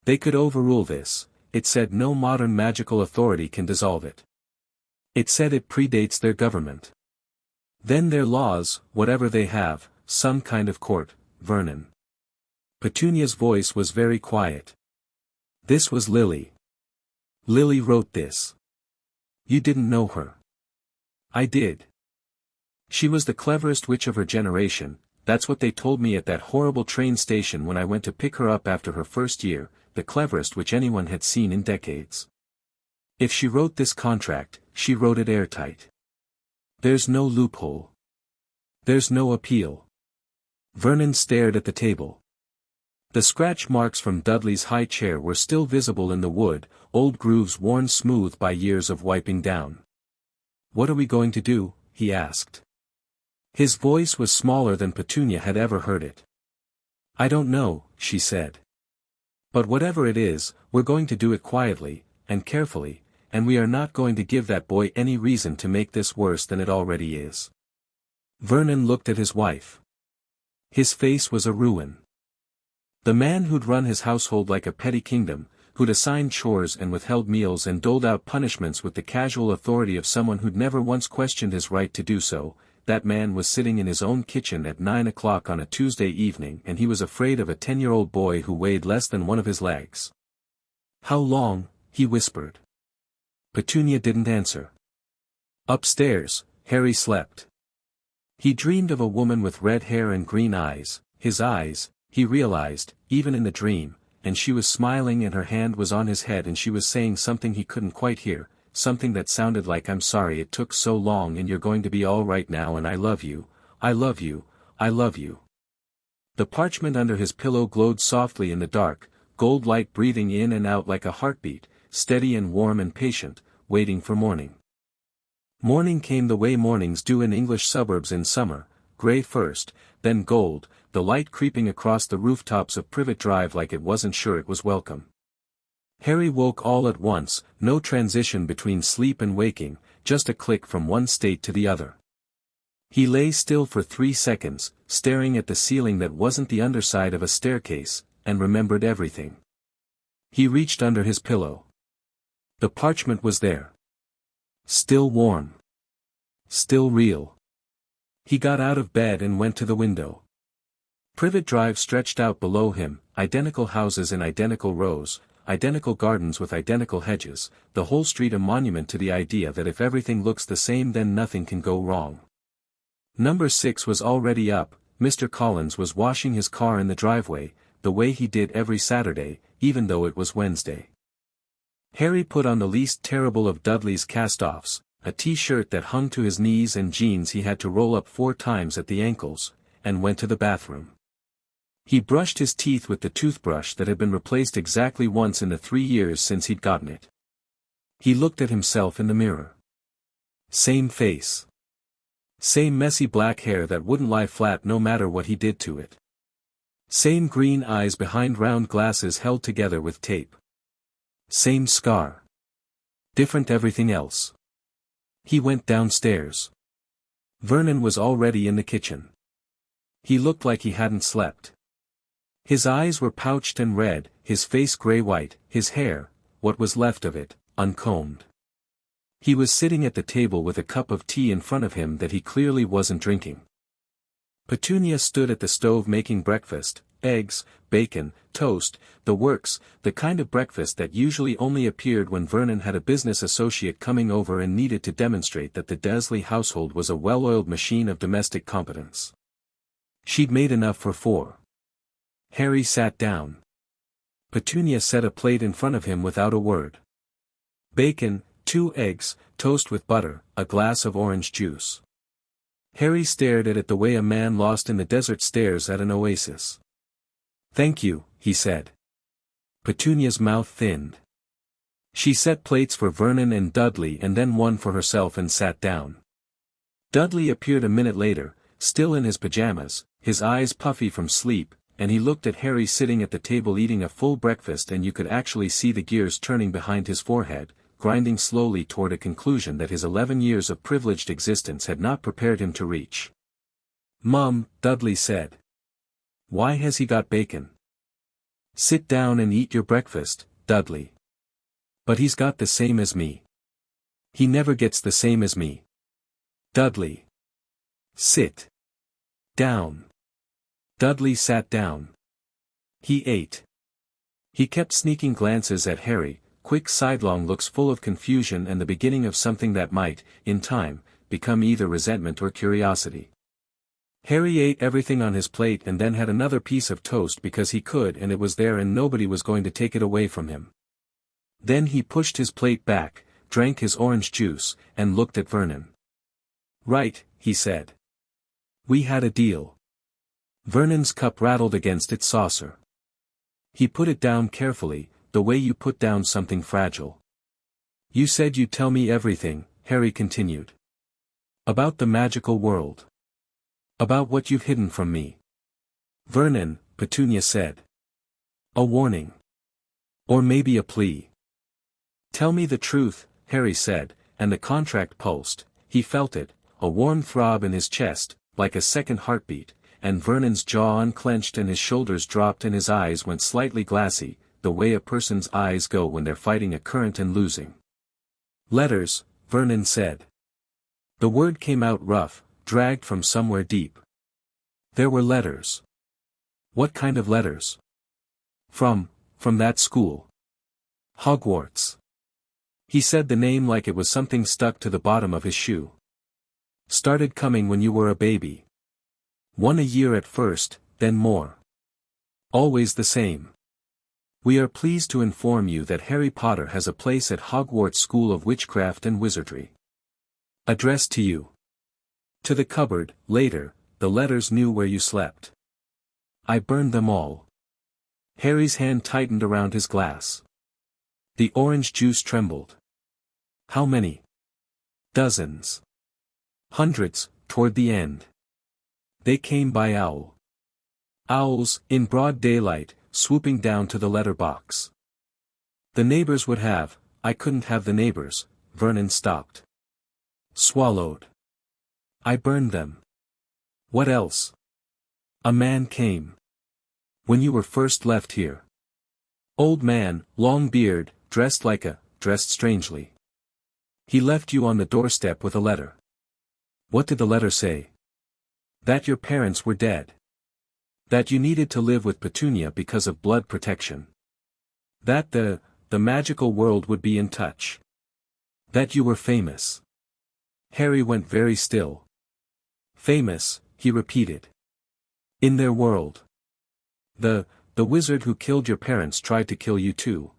They could overrule this. It said no modern magical authority can dissolve it. It said it predates their government. Then their laws, whatever they have, some kind of court, Vernon. Petunia's voice was very quiet. This was Lily. Lily wrote this. You didn't know her. I did. She was the cleverest witch of her generation, that's what they told me at that horrible train station when I went to pick her up after her first year, the cleverest witch anyone had seen in decades. If she wrote this contract, she wrote it airtight. There's no loophole. There's no appeal. Vernon stared at the table. The scratch marks from Dudley's high chair were still visible in the wood, old grooves worn smooth by years of wiping down. What are we going to do? He asked. His voice was smaller than Petunia had ever heard it. I don't know, she said. But whatever it is, we're going to do it quietly, and carefully, and we are not going to give that boy any reason to make this worse than it already is. Vernon looked at his wife. His face was a ruin. The man who'd run his household like a petty kingdom, who'd assigned chores and withheld meals and doled out punishments with the casual authority of someone who'd never once questioned his right to do so, that man was sitting in his own kitchen at 9 o'clock on a Tuesday evening and he was afraid of a 10-year-old boy who weighed less than one of his legs. How long? He whispered. Petunia didn't answer. Upstairs, Harry slept. He dreamed of a woman with red hair and green eyes, his eyes, he realized, even in the dream, and she was smiling and her hand was on his head and she was saying something he couldn't quite hear, something that sounded like "I'm sorry it took so long and you're going to be all right now and I love you, I love you, I love you." The parchment under his pillow glowed softly in the dark, gold light breathing in and out like a heartbeat, steady and warm and patient, waiting for morning. Morning came the way mornings do in English suburbs in summer, grey first, then gold, the light creeping across the rooftops of Privet Drive like it wasn't sure it was welcome. Harry woke all at once, no transition between sleep and waking, just a click from one state to the other. He lay still for 3 seconds, staring at the ceiling that wasn't the underside of a staircase, and remembered everything. He reached under his pillow. The parchment was there. Still warm. Still real. He got out of bed and went to the window. Privet Drive stretched out below him, identical houses in identical rows, identical gardens with identical hedges, the whole street a monument to the idea that if everything looks the same then nothing can go wrong. Number 6 was already up. Mr. Collins was washing his car in the driveway, the way he did every Saturday, even though it was Wednesday. Harry put on the least terrible of Dudley's cast-offs, a t-shirt that hung to his knees and jeans he had to roll up 4 times at the ankles, and went to the bathroom. He brushed his teeth with the toothbrush that had been replaced exactly once in the 3 years since he'd gotten it. He looked at himself in the mirror. Same face. Same messy black hair that wouldn't lie flat no matter what he did to it. Same green eyes behind round glasses held together with tape. Same scar. Different everything else. He went downstairs. Vernon was already in the kitchen. He looked like he hadn't slept. His eyes were pouched and red, his face grey-white, his hair, what was left of it, uncombed. He was sitting at the table with a cup of tea in front of him that he clearly wasn't drinking. Petunia stood at the stove making breakfast, eggs, bacon, toast, the works, the kind of breakfast that usually only appeared when Vernon had a business associate coming over and needed to demonstrate that the Dursley household was a well-oiled machine of domestic competence. She'd made enough for 4. Harry sat down. Petunia set a plate in front of him without a word. Bacon, 2 eggs, toast with butter, a glass of orange juice. Harry stared at it the way a man lost in the desert stares at an oasis. "Thank you," he said. Petunia's mouth thinned. She set plates for Vernon and Dudley and then one for herself and sat down. Dudley appeared a minute later, still in his pajamas, his eyes puffy from sleep, and he looked at Harry sitting at the table eating a full breakfast and you could actually see the gears turning behind his forehead, grinding slowly toward a conclusion that his 11 years of privileged existence had not prepared him to reach. "Mum," Dudley said. "Why has he got bacon?" "Sit down and eat your breakfast, Dudley." "But he's got the same as me." "He never gets the same as me." "Dudley. Sit down." Dudley sat down. He ate. He kept sneaking glances at Harry, quick sidelong looks full of confusion and the beginning of something that might, in time, become either resentment or curiosity. Harry ate everything on his plate and then had another piece of toast because he could and it was there and nobody was going to take it away from him. Then he pushed his plate back, drank his orange juice, and looked at Vernon. "Right," he said. "We had a deal." Vernon's cup rattled against its saucer. He put it down carefully, the way you put down something fragile. "You said you'd tell me everything," Harry continued. "About the magical world. About what you've hidden from me." "Vernon," Petunia said. "A warning. Or maybe a plea." "Tell me the truth," Harry said, and the contract pulsed. He felt it, a warm throb in his chest, like a second heartbeat, and Vernon's jaw unclenched and his shoulders dropped and his eyes went slightly glassy, the way a person's eyes go when they're fighting a current and losing. "Letters," Vernon said. The word came out rough, dragged from somewhere deep. "There were letters." "What kind of letters?" From that school. Hogwarts." He said the name like it was something stuck to the bottom of his shoe. "Started coming when you were a baby. 1 a year at first, then more. Always the same. We are pleased to inform you that Harry Potter has a place at Hogwarts School of Witchcraft and Wizardry. Addressed to you. To the cupboard, later, the letters knew where you slept. I burned them all. Harry's hand tightened around his glass. The orange juice trembled. How many? Dozens. Hundreds, toward the end. They came by owl. Owls, in broad daylight, swooping down to the letter box. The neighbors would have, I couldn't have the neighbors, Vernon stopped. Swallowed. I burned them. What else? A man came. When you were first left here. Old man, long beard, dressed strangely. He left you on the doorstep with a letter. What did the letter say? That your parents were dead. That you needed to live with Petunia because of blood protection. That the magical world would be in touch. That you were famous. Harry went very still. Famous, he repeated. In their world. The wizard who killed your parents tried to kill you too.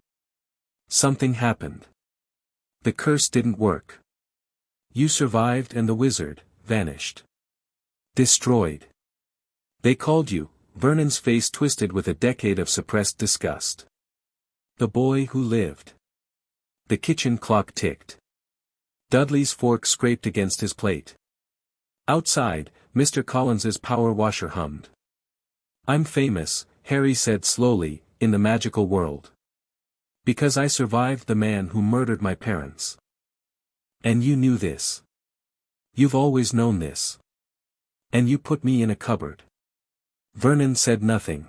Something happened. The curse didn't work. You survived and the wizard vanished. Destroyed. They called you, Vernon's face twisted with a decade of suppressed disgust. The boy who lived. The kitchen clock ticked. Dudley's fork scraped against his plate. Outside, Mr. Collins's power washer hummed. I'm famous, Harry said slowly, in the magical world. Because I survived the man who murdered my parents. And you knew this. You've always known this. And you put me in a cupboard. Vernon said nothing.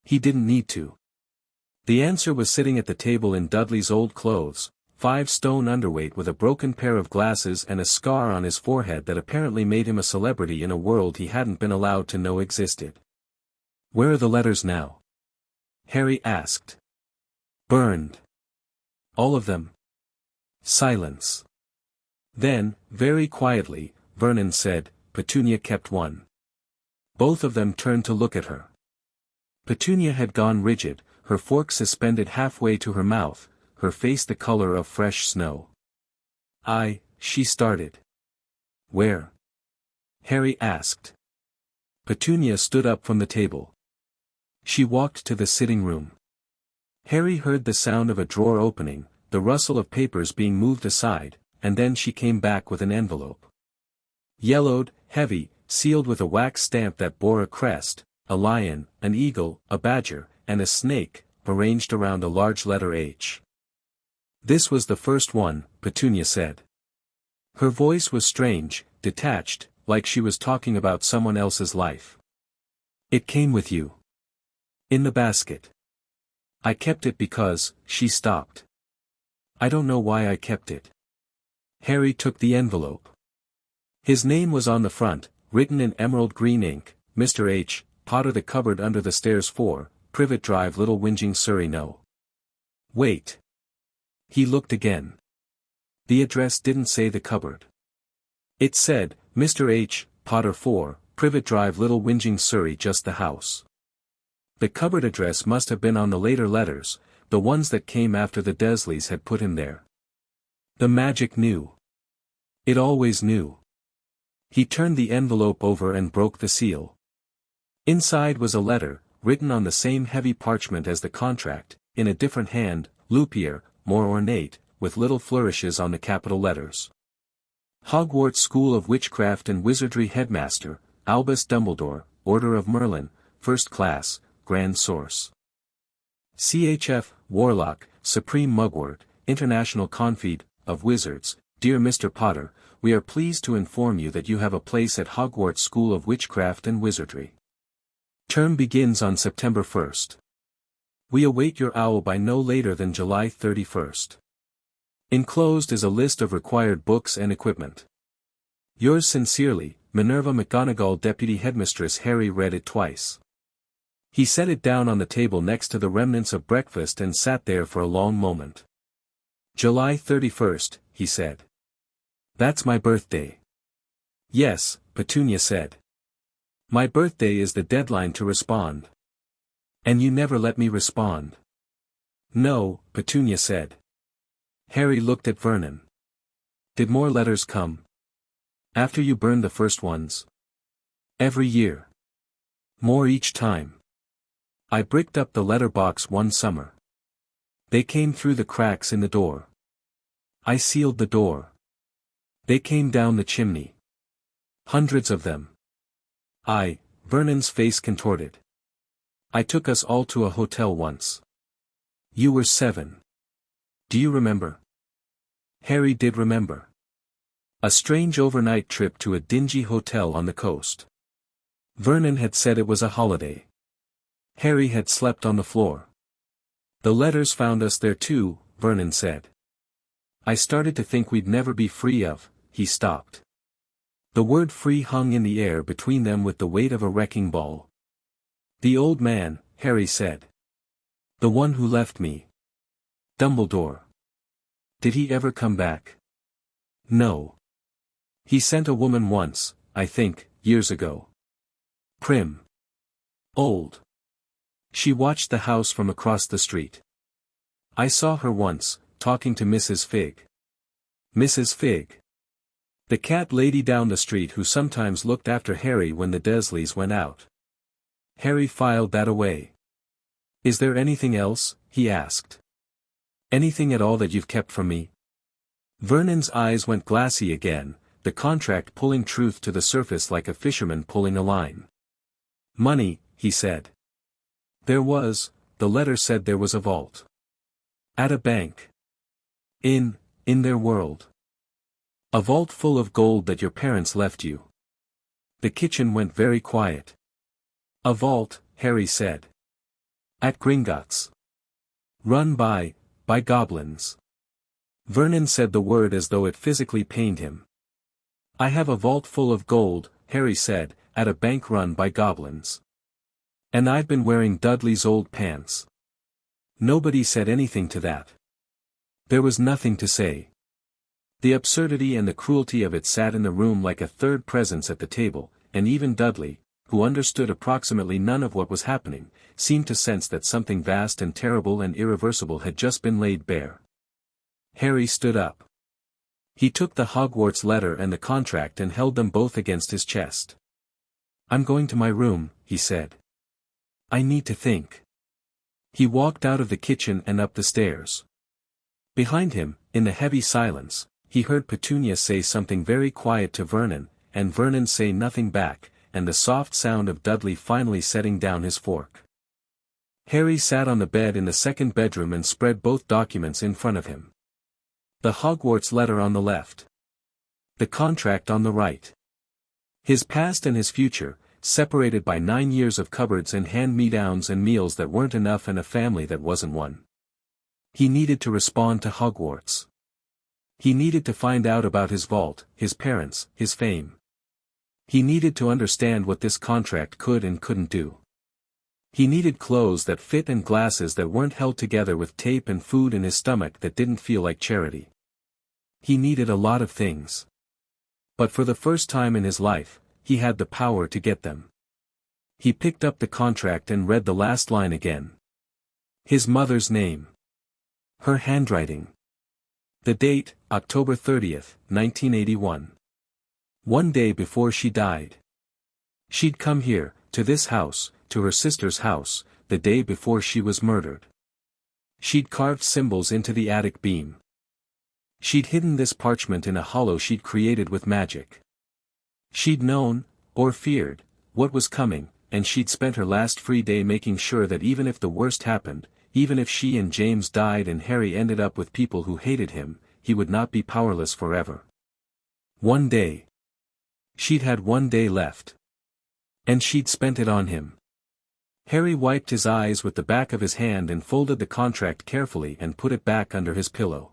He didn't need to. The answer was sitting at the table in Dudley's old clothes, 5 stone underweight with a broken pair of glasses and a scar on his forehead that apparently made him a celebrity in a world he hadn't been allowed to know existed. Where are the letters now? Harry asked. Burned. All of them. Silence. Then, very quietly, Vernon said, Petunia kept one. Both of them turned to look at her. Petunia had gone rigid, her fork suspended halfway to her mouth, her face the color of fresh snow. She started. Where? Harry asked. Petunia stood up from the table. She walked to the sitting room. Harry heard the sound of a drawer opening, the rustle of papers being moved aside, and then she came back with an envelope. Yellowed, heavy, sealed with a wax stamp that bore a crest, a lion, an eagle, a badger, and a snake, arranged around a large letter H. This was the first one, Petunia said. Her voice was strange, detached, like she was talking about someone else's life. It came with you. In the basket. I kept it because, she stopped. I don't know why I kept it. Harry took the envelope. His name was on the front, written in emerald green ink, Mr. H. Potter, the cupboard under the stairs 4, Privet Drive, Little Whinging, Surrey. No. Wait. He looked again. The address didn't say the cupboard. It said, Mr. H. Potter 4, Privet Drive, Little Whinging, Surrey, just the house. The cupboard address must have been on the later letters, the ones that came after the Dursleys had put him there. The magic knew. It always knew. He turned the envelope over and broke the seal. Inside was a letter, written on the same heavy parchment as the contract, in a different hand, loopier, more ornate, with little flourishes on the capital letters. Hogwarts School of Witchcraft and Wizardry Headmaster, Albus Dumbledore, Order of Merlin, First Class, Grand Source. CHF, Warlock, Supreme Mugwort, International Confeed, of Wizards, Dear Mr. Potter, we are pleased to inform you that you have a place at Hogwarts School of Witchcraft and Wizardry. Term begins on September 1st. We await your owl by no later than July 31st. Enclosed is a list of required books and equipment. Yours sincerely, Minerva McGonagall. Deputy Headmistress. Harry read it twice. He set it down on the table next to the remnants of breakfast and sat there for a long moment. July 31st, he said. That's my birthday. Yes, Petunia said. My birthday is the deadline to respond. And you never let me respond. No, Petunia said. Harry looked at Vernon. Did more letters come? After you burned the first ones? Every year. More each time. I bricked up the letter box one summer. They came through the cracks in the door. I sealed the door. They came down the chimney. Hundreds of them. Vernon's face contorted. I took us all to a hotel once. You were 7. Do you remember? Harry did remember. A strange overnight trip to a dingy hotel on the coast. Vernon had said it was a holiday. Harry had slept on the floor. The letters found us there too, Vernon said. I started to think we'd never be free of, he stopped. The word free hung in the air between them with the weight of a wrecking ball. The old man, Harry said. The one who left me. Dumbledore. Did he ever come back? No. He sent a woman once, I think, years ago. Prim. Old. She watched the house from across the street. I saw her once, talking to Mrs. Figg. Mrs. Figg. The cat lady down the street who sometimes looked after Harry when the Dursleys went out. Harry filed that away. Is there anything else, he asked. Anything at all that you've kept from me? Vernon's eyes went glassy again, the contract pulling truth to the surface like a fisherman pulling a line. Money, he said. There was, the letter said there was a vault. At a bank. In their world. A vault full of gold that your parents left you. The kitchen went very quiet. A vault, Harry said. At Gringotts. Run by goblins. Vernon said the word as though it physically pained him. I have a vault full of gold, Harry said, at a bank run by goblins. And I've been wearing Dudley's old pants. Nobody said anything to that. There was nothing to say. The absurdity and the cruelty of it sat in the room like a third presence at the table, and even Dudley, who understood approximately none of what was happening, seemed to sense that something vast and terrible and irreversible had just been laid bare. Harry stood up. He took the Hogwarts letter and the contract and held them both against his chest. I'm going to my room, he said. I need to think. He walked out of the kitchen and up the stairs. Behind him, in the heavy silence, he heard Petunia say something very quiet to Vernon, and Vernon say nothing back, and the soft sound of Dudley finally setting down his fork. Harry sat on the bed in the second bedroom and spread both documents in front of him. The Hogwarts letter on the left. The contract on the right. His past and his future, separated by 9 years of cupboards and hand-me-downs and meals that weren't enough and a family that wasn't one. He needed to respond to Hogwarts. He needed to find out about his vault, his parents, his fame. He needed to understand what this contract could and couldn't do. He needed clothes that fit and glasses that weren't held together with tape and food in his stomach that didn't feel like charity. He needed a lot of things. But for the first time in his life, he had the power to get them. He picked up the contract and read the last line again. His mother's name. Her handwriting. The date, October 30th, 1981. One day before she died. She'd come here, to this house, to her sister's house, the day before she was murdered. She'd carved symbols into the attic beam. She'd hidden this parchment in a hollow she'd created with magic. She'd known, or feared, what was coming, and she'd spent her last free day making sure that even if the worst happened, even if she and James died and Harry ended up with people who hated him, he would not be powerless forever. One day. She'd had 1 day left. And she'd spent it on him. Harry wiped his eyes with the back of his hand and folded the contract carefully and put it back under his pillow.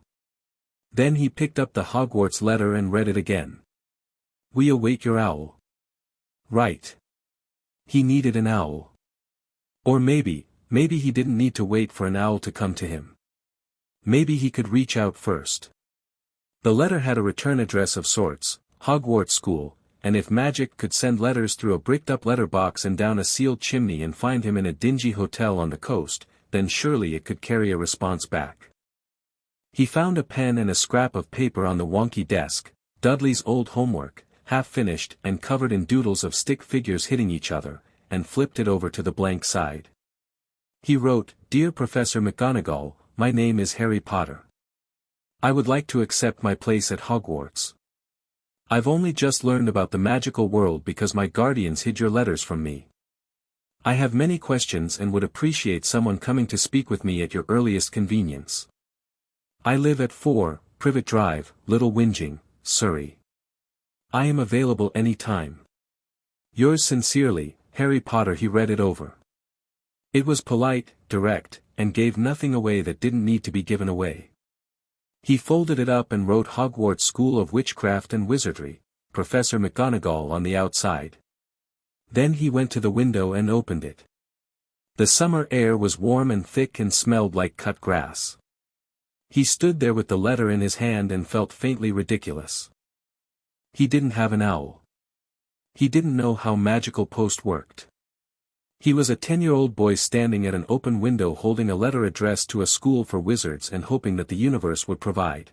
Then he picked up the Hogwarts letter and read it again. We await your owl. Right. He needed an owl. Or maybe he didn't need to wait for an owl to come to him. Maybe he could reach out first. The letter had a return address of sorts, Hogwarts School, and if magic could send letters through a bricked-up letter box and down a sealed chimney and find him in a dingy hotel on the coast, then surely it could carry a response back. He found a pen and a scrap of paper on the wonky desk, Dudley's old homework, half finished and covered in doodles of stick figures hitting each other, and flipped it over to the blank side. He wrote, "Dear Professor McGonagall, my name is Harry Potter. I would like to accept my place at Hogwarts. I've only just learned about the magical world because my guardians hid your letters from me. I have many questions and would appreciate someone coming to speak with me at your earliest convenience. I live at 4, Privet Drive, Little Whinging, Surrey. I am available any time. Yours sincerely, Harry Potter." He read it over. It was polite, direct, and gave nothing away that didn't need to be given away. He folded it up and wrote Hogwarts School of Witchcraft and Wizardry, Professor McGonagall on the outside. Then he went to the window and opened it. The summer air was warm and thick and smelled like cut grass. He stood there with the letter in his hand and felt faintly ridiculous. He didn't have an owl. He didn't know how magical post worked. He was a 10-year-old boy standing at an open window holding a letter addressed to a school for wizards and hoping that the universe would provide.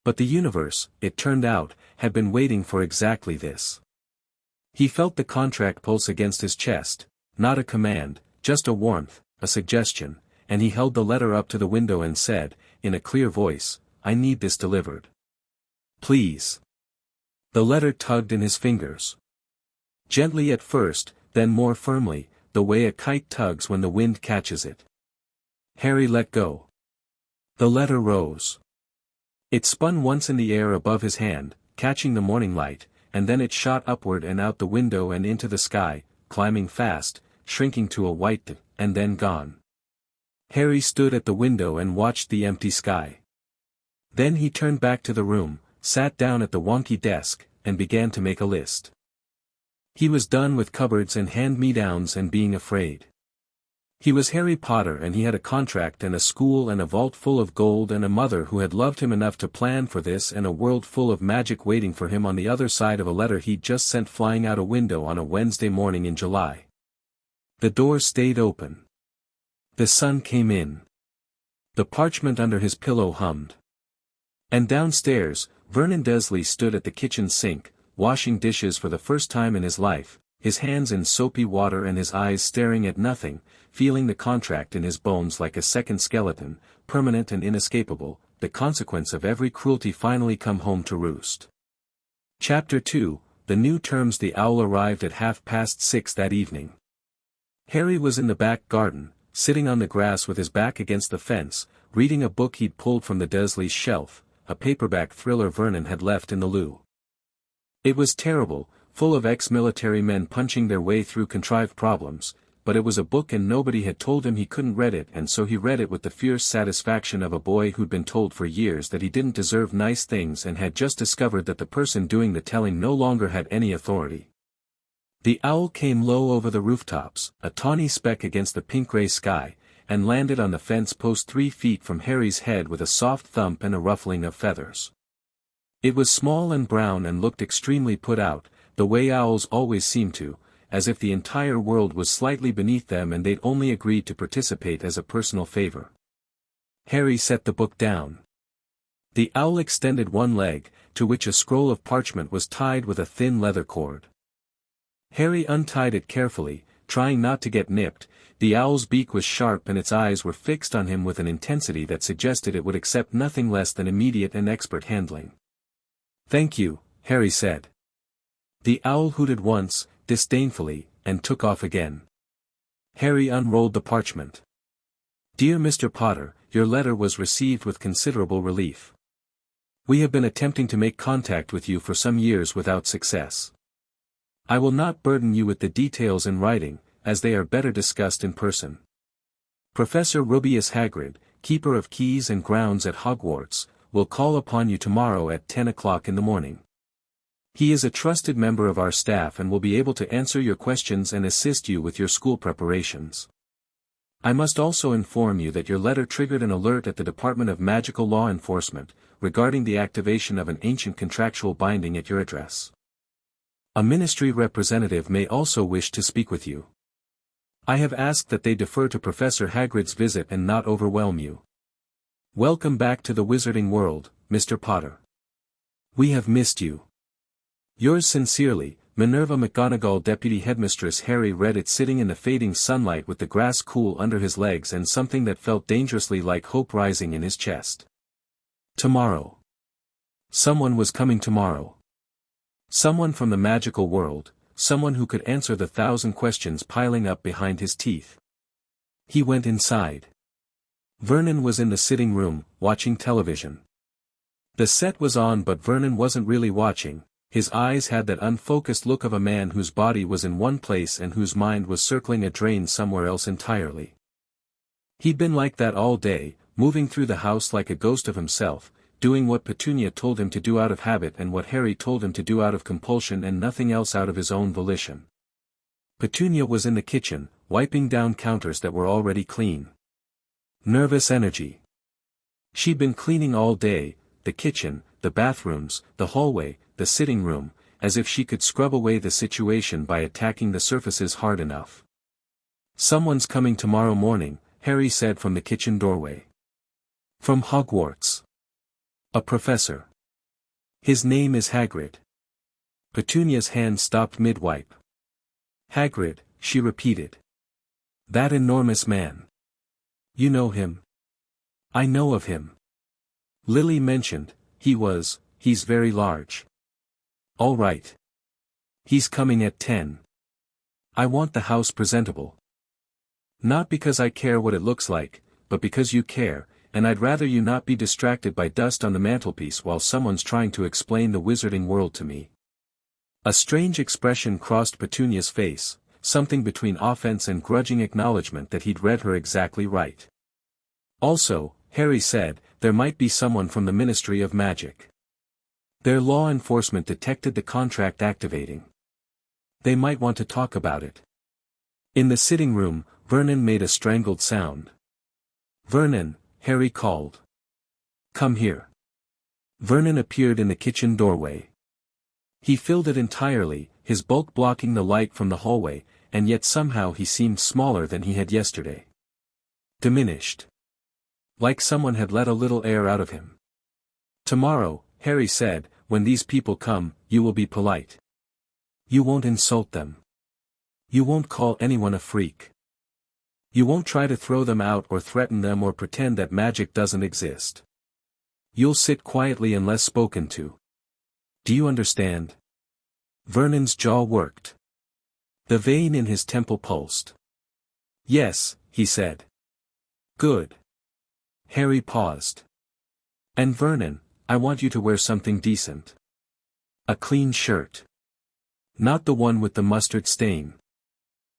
But the universe, it turned out, had been waiting for exactly this. He felt the contract pulse against his chest, not a command, just a warmth, a suggestion, and he held the letter up to the window and said, in a clear voice, "I need this delivered. Please." The letter tugged in his fingers. Gently at first, then more firmly, the way a kite tugs when the wind catches it. Harry let go. The letter rose. It spun once in the air above his hand, catching the morning light, and then it shot upward and out the window and into the sky, climbing fast, shrinking to a white dot, and then gone. Harry stood at the window and watched the empty sky. Then he turned back to the room, sat down at the wonky desk, and began to make a list. He was done with cupboards and hand-me-downs and being afraid. He was Harry Potter and he had a contract and a school and a vault full of gold and a mother who had loved him enough to plan for this and a world full of magic waiting for him on the other side of a letter he'd just sent flying out a window on a Wednesday morning in July. The door stayed open. The sun came in. The parchment under his pillow hummed. And downstairs, Vernon Dursley stood at the kitchen sink, washing dishes for the first time in his life, his hands in soapy water and his eyes staring at nothing, feeling the contract in his bones like a second skeleton, permanent and inescapable, the consequence of every cruelty finally come home to roost. Chapter 2, The New Terms. The owl arrived at 6:30 that evening. Harry was in the back garden, sitting on the grass with his back against the fence, reading a book he'd pulled from the Dursleys' shelf, a paperback thriller Vernon had left in the loo. It was terrible, full of ex-military men punching their way through contrived problems, but it was a book and nobody had told him he couldn't read it, and so he read it with the fierce satisfaction of a boy who'd been told for years that he didn't deserve nice things and had just discovered that the person doing the telling no longer had any authority. The owl came low over the rooftops, a tawny speck against the pink-gray sky, and landed on the fence post 3 feet from Harry's head with a soft thump and a ruffling of feathers. It was small and brown and looked extremely put out, the way owls always seem to, as if the entire world was slightly beneath them and they'd only agreed to participate as a personal favor. Harry set the book down. The owl extended one leg, to which a scroll of parchment was tied with a thin leather cord. Harry untied it carefully, trying not to get nipped. The owl's beak was sharp and its eyes were fixed on him with an intensity that suggested it would accept nothing less than immediate and expert handling. "Thank you," Harry said. The owl hooted once, disdainfully, and took off again. Harry unrolled the parchment. "Dear Mr. Potter, your letter was received with considerable relief. We have been attempting to make contact with you for some years without success. I will not burden you with the details in writing, as they are better discussed in person. Professor Rubeus Hagrid, Keeper of Keys and Grounds at Hogwarts, will call upon you tomorrow at 10 o'clock in the morning. He is a trusted member of our staff and will be able to answer your questions and assist you with your school preparations. I must also inform you that your letter triggered an alert at the Department of Magical Law Enforcement, regarding the activation of an ancient contractual binding at your address. A ministry representative may also wish to speak with you. I have asked that they defer to Professor Hagrid's visit and not overwhelm you. Welcome back to the wizarding world, Mr. Potter. We have missed you. Yours sincerely, Minerva McGonagall. Deputy Headmistress Harry read it sitting in the fading sunlight with the grass cool under his legs and something that felt dangerously like hope rising in his chest. Tomorrow. Someone was coming tomorrow. Someone from the magical world, someone who could answer the 1,000 questions piling up behind his teeth. He went inside. Vernon was in the sitting room, watching television. The set was on but Vernon wasn't really watching. His eyes had that unfocused look of a man whose body was in one place and whose mind was circling a drain somewhere else entirely. He'd been like that all day, moving through the house like a ghost of himself, doing what Petunia told him to do out of habit and what Harry told him to do out of compulsion and nothing else out of his own volition. Petunia was in the kitchen, wiping down counters that were already clean. Nervous energy. She'd been cleaning all day, the kitchen, the bathrooms, the hallway, the sitting room, as if she could scrub away the situation by attacking the surfaces hard enough. Someone's coming tomorrow morning, Harry said from the kitchen doorway. From Hogwarts. A professor. His name is Hagrid. Petunia's hand stopped mid-wipe. Hagrid, she repeated. That enormous man. You know him? I know of him. Lily mentioned, he's very large. All right. He's coming at 10. I want the house presentable. Not because I care what it looks like, but because you care, and I'd rather you not be distracted by dust on the mantelpiece while someone's trying to explain the wizarding world to me. A strange expression crossed Petunia's face, something between offense and grudging acknowledgement that he'd read her exactly right. Also, Harry said, there might be someone from the Ministry of Magic. Their law enforcement detected the contract activating. They might want to talk about it. In the sitting room, Vernon made a strangled sound. Vernon, Harry called. Come here. Vernon appeared in the kitchen doorway. He filled it entirely, his bulk blocking the light from the hallway, and yet somehow he seemed smaller than he had yesterday. Diminished. Like someone had let a little air out of him. Tomorrow, Harry said, when these people come, you will be polite. You won't insult them. You won't call anyone a freak. You won't try to throw them out or threaten them or pretend that magic doesn't exist. You'll sit quietly unless spoken to. Do you understand? Vernon's jaw worked. The vein in his temple pulsed. Yes, he said. Good. Harry paused. And Vernon, I want you to wear something decent. A clean shirt. Not the one with the mustard stain.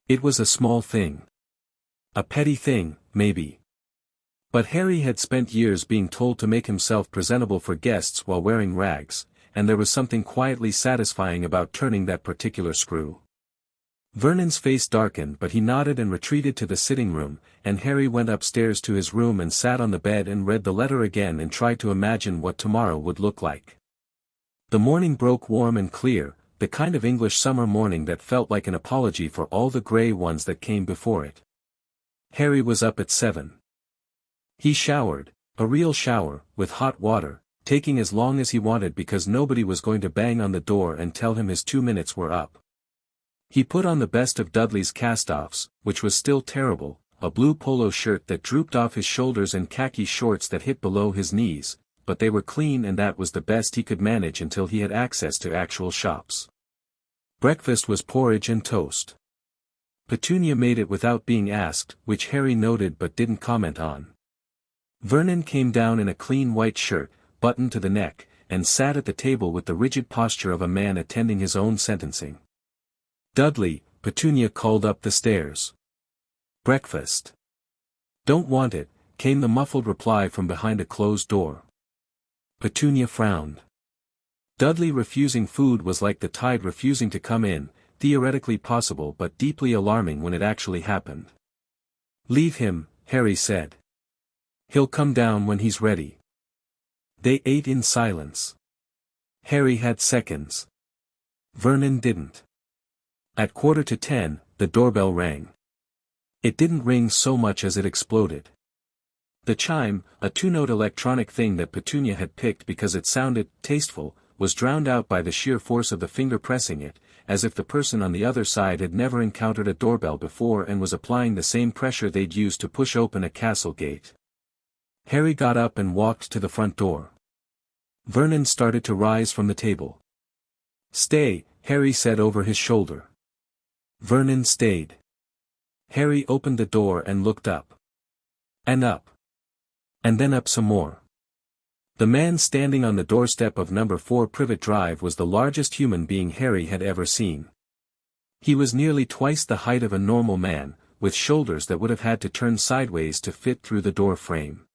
It was a small thing. A petty thing, maybe. But Harry had spent years being told to make himself presentable for guests while wearing rags, and there was something quietly satisfying about turning that particular screw. Vernon's face darkened but he nodded and retreated to the sitting room, and Harry went upstairs to his room and sat on the bed and read the letter again and tried to imagine what tomorrow would look like. The morning broke warm and clear, the kind of English summer morning that felt like an apology for all the grey ones that came before it. Harry was up at 7. He showered, a real shower, with hot water, taking as long as he wanted because nobody was going to bang on the door and tell him his 2 minutes were up. He put on the best of Dudley's cast-offs, which was still terrible, a blue polo shirt that drooped off his shoulders and khaki shorts that hit below his knees, but they were clean and that was the best he could manage until he had access to actual shops. Breakfast was porridge and toast. Petunia made it without being asked, which Harry noted but didn't comment on. Vernon came down in a clean white shirt, buttoned to the neck, and sat at the table with the rigid posture of a man attending his own sentencing. Dudley, Petunia called up the stairs. Breakfast. Don't want it, came the muffled reply from behind a closed door. Petunia frowned. Dudley refusing food was like the tide refusing to come in, theoretically possible but deeply alarming when it actually happened. Leave him, Harry said. He'll come down when he's ready. They ate in silence. Harry had seconds. Vernon didn't. At 9:45, the doorbell rang. It didn't ring so much as it exploded. The chime, a two-note electronic thing that Petunia had picked because it sounded tasteful, was drowned out by the sheer force of the finger pressing it, as if the person on the other side had never encountered a doorbell before and was applying the same pressure they'd used to push open a castle gate. Harry got up and walked to the front door. Vernon started to rise from the table. "Stay," Harry said over his shoulder. Vernon stayed. Harry opened the door and looked up. And up. And then up some more. The man standing on the doorstep of number 4 Privet Drive was the largest human being Harry had ever seen. He was nearly twice the height of a normal man, with shoulders that would have had to turn sideways to fit through the door frame.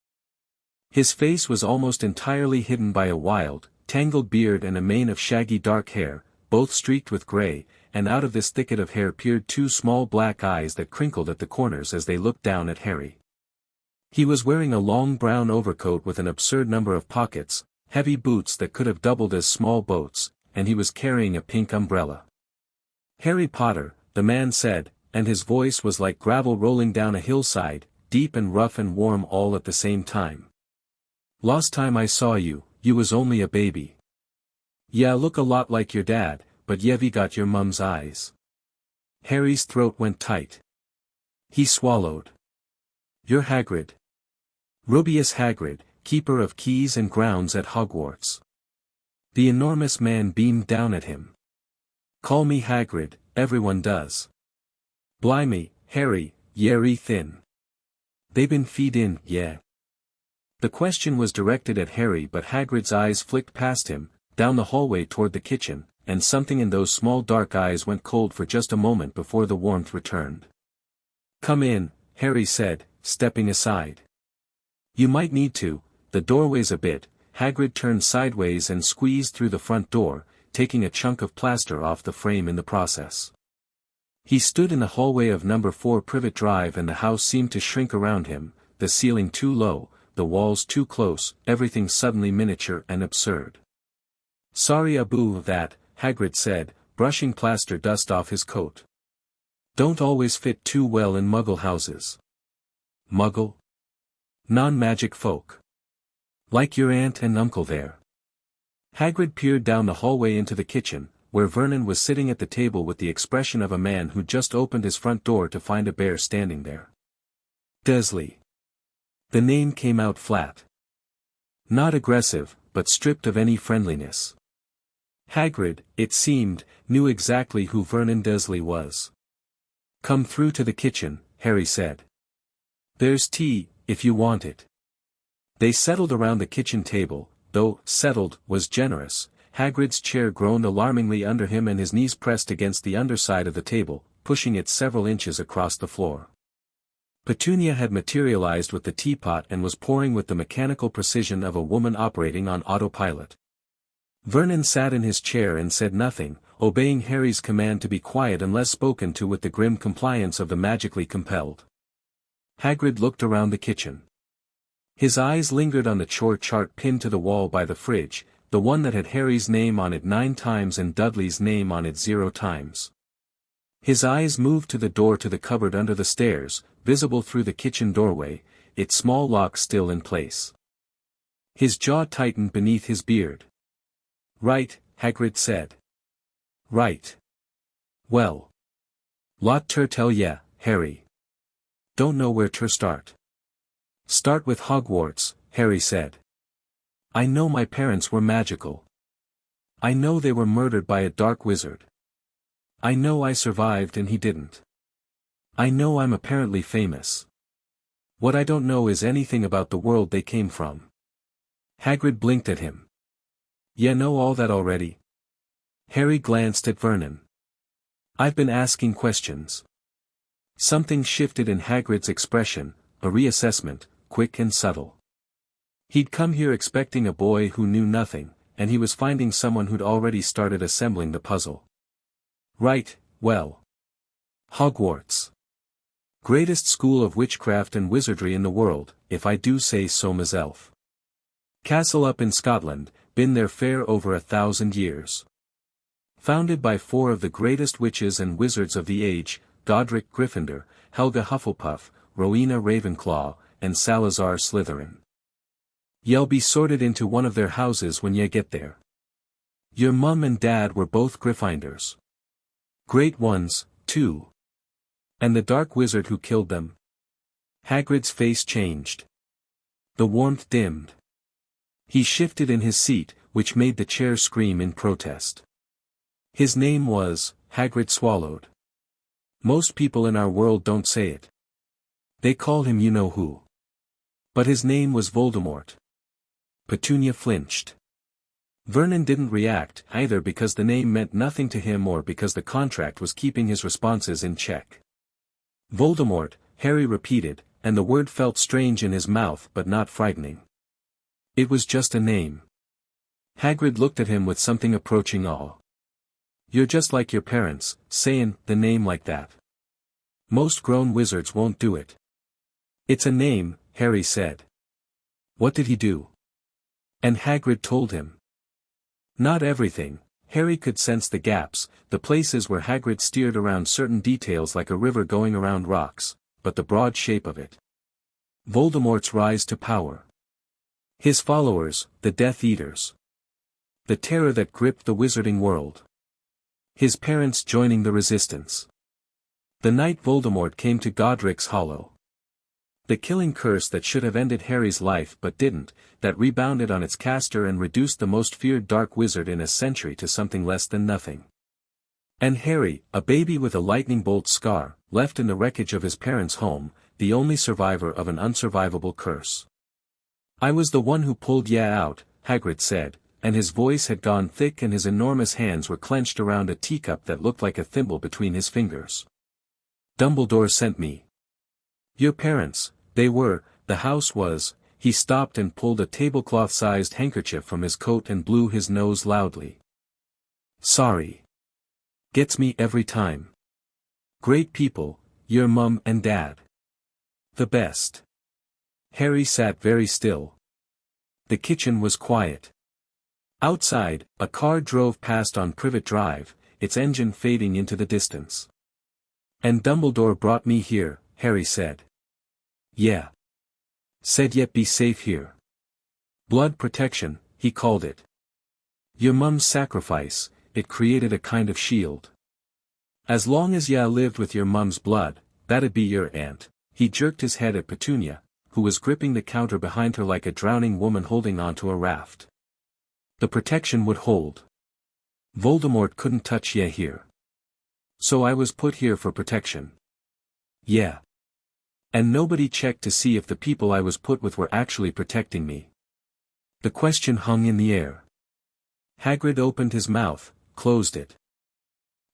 His face was almost entirely hidden by a wild, tangled beard and a mane of shaggy dark hair, both streaked with gray, and out of this thicket of hair peered 2 small black eyes that crinkled at the corners as they looked down at Harry. He was wearing a long brown overcoat with an absurd number of pockets, heavy boots that could have doubled as small boats, and he was carrying a pink umbrella. "Harry Potter," the man said, and his voice was like gravel rolling down a hillside, deep and rough and warm all at the same time. "Last time I saw you, you was only a baby. Yeah, look a lot like your dad, but you've got your mum's eyes." Harry's throat went tight. He swallowed. "You're Hagrid. Rubeus Hagrid, keeper of keys and grounds at Hogwarts." The enormous man beamed down at him. "Call me Hagrid, everyone does." "Blimey, Harry, you're thin. They been feed in, yeah." The question was directed at Harry, but Hagrid's eyes flicked past him, down the hallway toward the kitchen, and something in those small dark eyes went cold for just a moment before the warmth returned. "Come in," Harry said, stepping aside. "You might need to, the doorway's a bit." Hagrid turned sideways and squeezed through the front door, taking a chunk of plaster off the frame in the process. He stood in the hallway of number 4 Privet Drive and the house seemed to shrink around him, the ceiling too low, the walls too close, everything suddenly miniature and absurd. "Sorry about that," Hagrid said, brushing plaster dust off his coat. "Don't always fit too well in Muggle houses." "Muggle? Non-magic folk. Like your aunt and uncle there." Hagrid peered down the hallway into the kitchen, where Vernon was sitting at the table with the expression of a man who just opened his front door to find a bear standing there. Dursley. The name came out flat. Not aggressive, but stripped of any friendliness. Hagrid, it seemed, knew exactly who Vernon Dursley was. "Come through to the kitchen," Harry said. "There's tea, if you want it." They settled around the kitchen table, though "settled" was generous. Hagrid's chair groaned alarmingly under him and his knees pressed against the underside of the table, pushing it several inches across the floor. Petunia had materialized with the teapot and was pouring with the mechanical precision of a woman operating on autopilot. Vernon sat in his chair and said nothing, obeying Harry's command to be quiet unless spoken to with the grim compliance of the magically compelled. Hagrid looked around the kitchen. His eyes lingered on the chore chart pinned to the wall by the fridge, the one that had Harry's name on it 9 times and Dudley's name on it 0 times. His eyes moved to the door to the cupboard under the stairs, visible through the kitchen doorway, its small lock still in place. His jaw tightened beneath his beard. "Right," Hagrid said. "Right. Well. Lot ter tell ya, Harry. Don't know where ter start." "Start with Hogwarts," Harry said. "I know my parents were magical. I know they were murdered by a dark wizard. I know I survived and he didn't. I know I'm apparently famous. What I don't know is anything about the world they came from." Hagrid blinked at him. "Ya know all that already?" Harry glanced at Vernon. "I've been asking questions." Something shifted in Hagrid's expression, a reassessment, quick and subtle. He'd come here expecting a boy who knew nothing, and he was finding someone who'd already started assembling the puzzle. "Right, well. Hogwarts. Greatest school of witchcraft and wizardry in the world, if I do say so myself. Castle up in Scotland, been there fair over 1,000 years. Founded by 4 of the greatest witches and wizards of the age, Godric Gryffindor, Helga Hufflepuff, Rowena Ravenclaw, and Salazar Slytherin. You'll be sorted into one of their houses when you get there. Your mum and dad were both Gryffindors. Great ones, too. And the dark wizard who killed them? Hagrid's face changed. The warmth dimmed. He shifted in his seat, which made the chair scream in protest. His name was, Hagrid swallowed. Most people in our world don't say it. They call him you-know-who. But his name was Voldemort. Petunia flinched. Vernon didn't react, either because the name meant nothing to him or because the contract was keeping his responses in check. Voldemort, Harry repeated, and the word felt strange in his mouth but not frightening. It was just a name. Hagrid looked at him with something approaching awe. You're just like your parents, saying the name like that. Most grown wizards won't do it. It's a name, Harry said. What did he do? And Hagrid told him. Not everything. Harry could sense the gaps, the places where Hagrid steered around certain details like a river going around rocks, but the broad shape of it. Voldemort's rise to power. His followers, the Death Eaters. The terror that gripped the wizarding world. His parents joining the resistance. The night Voldemort came to Godric's Hollow. The killing curse that should have ended Harry's life but didn't, that rebounded on its caster and reduced the most feared dark wizard in a century to something less than nothing. And Harry, a baby with a lightning bolt scar, left in the wreckage of his parents' home, the only survivor of an unsurvivable curse. I was the one who pulled ya out, Hagrid said, and his voice had gone thick and his enormous hands were clenched around a teacup that looked like a thimble between his fingers. Dumbledore sent me. Your parents, they were, the house was. He stopped and pulled a tablecloth-sized handkerchief from his coat and blew his nose loudly. Sorry. Gets me every time. Great people, your mum and dad. The best. Harry sat very still. The kitchen was quiet. Outside, a car drove past on Privet Drive, its engine fading into the distance. And Dumbledore brought me here, Harry said. Yeah. Said yet be safe here. Blood protection, he called it. Your mum's sacrifice, it created a kind of shield. As long as ya lived with your mum's blood, that'd be your aunt. He jerked his head at Petunia, who was gripping the counter behind her like a drowning woman holding onto a raft. The protection would hold. Voldemort couldn't touch ya here. So I was put here for protection. Yeah. And nobody checked to see if the people I was put with were actually protecting me. The question hung in the air. Hagrid opened his mouth, closed it.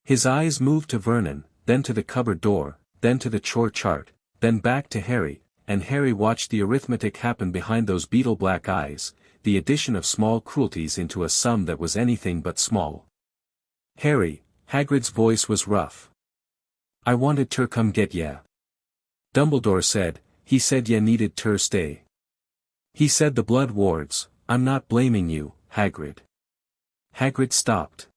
His eyes moved to Vernon, then to the cupboard door, then to the chore chart, then back to Harry, and Harry watched the arithmetic happen behind those beetle-black eyes, the addition of small cruelties into a sum that was anything but small. Harry, Hagrid's voice was rough. I wanted ter come get ya. Dumbledore said, he said ya needed ter stay. He said the blood wards, I'm not blaming you, Hagrid. Hagrid stopped.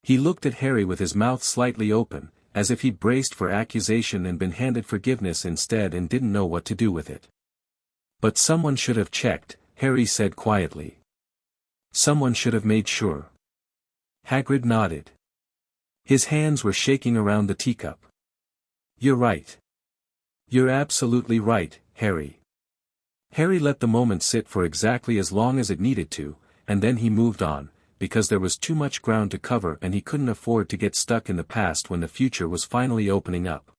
He looked at Harry with his mouth slightly open, as if he'd braced for accusation and been handed forgiveness instead and didn't know what to do with it. But someone should have checked, Harry said quietly. Someone should have made sure. Hagrid nodded. His hands were shaking around the teacup. You're right. You're absolutely right, Harry. Harry let the moment sit for exactly as long as it needed to, and then he moved on, because there was too much ground to cover and he couldn't afford to get stuck in the past when the future was finally opening up.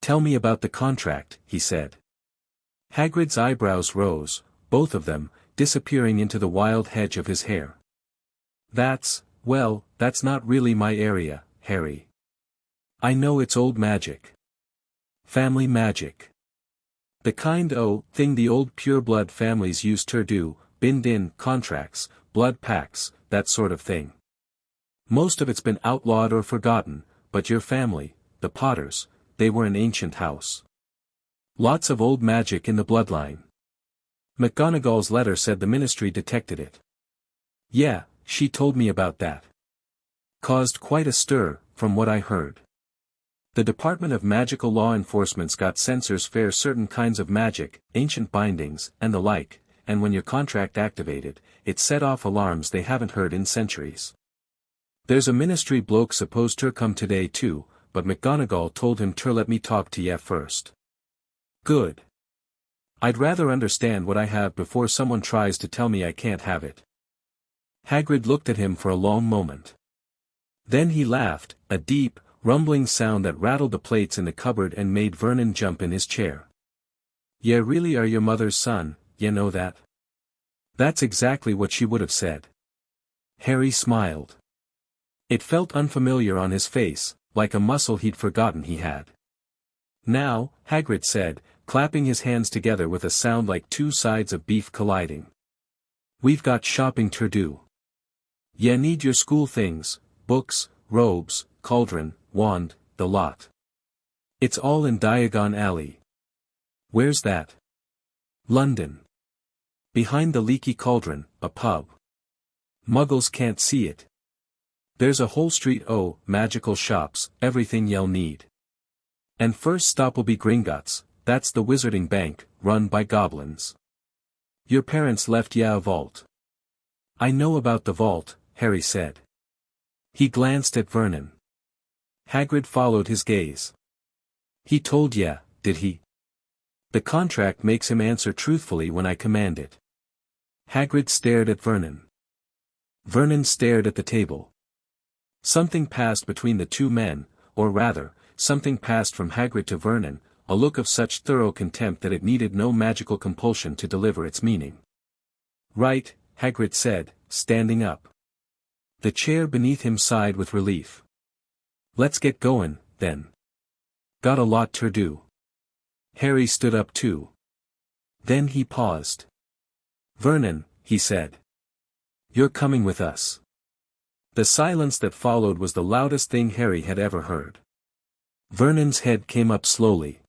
Tell me about the contract, he said. Hagrid's eyebrows rose, both of them, disappearing into the wild hedge of his hair. That's not really my area, Harry. I know it's old magic. Family magic. The kind thing the old pure-blood families used to do, binned-in contracts, blood pacts, that sort of thing. Most of it's been outlawed or forgotten, but your family, the Potters, they were an ancient house. Lots of old magic in the bloodline. McGonagall's letter said the Ministry detected it. Yeah, she told me about that. Caused quite a stir, from what I heard. The Department of Magical Law Enforcement's got censors for certain kinds of magic, ancient bindings, and the like, and when your contract activated, it set off alarms they haven't heard in centuries. There's a ministry bloke supposed to come today too, but McGonagall told him to let me talk to ye first. Good. I'd rather understand what I have before someone tries to tell me I can't have it. Hagrid looked at him for a long moment. Then he laughed, a deep, rumbling sound that rattled the plates in the cupboard and made Vernon jump in his chair. Ye really are your mother's son, ye know that? That's exactly what she would have said. Harry smiled. It felt unfamiliar on his face, like a muscle he'd forgotten he had. Now, Hagrid said, clapping his hands together with a sound like two sides of beef colliding. We've got shopping to do. Ye need your school things, books, robes, cauldron, wand, the lot. It's all in Diagon Alley. Where's that? London. Behind the Leaky Cauldron, a pub. Muggles can't see it. There's a whole street o' magical shops, everything ye'll need. And first stop'll be Gringotts, that's the Wizarding Bank, run by goblins. Your parents left ye a vault. I know about the vault, Harry said. He glanced at Vernon. Hagrid followed his gaze. He told ye, did he? The contract makes him answer truthfully when I command it. Hagrid stared at Vernon. Vernon stared at the table. Something passed between the two men, or rather, something passed from Hagrid to Vernon, a look of such thorough contempt that it needed no magical compulsion to deliver its meaning. Right, Hagrid said, standing up. The chair beneath him sighed with relief. Let's get going, then. Got a lot to do. Harry stood up too. Then he paused. Vernon, he said. You're coming with us. The silence that followed was the loudest thing Harry had ever heard. Vernon's head came up slowly.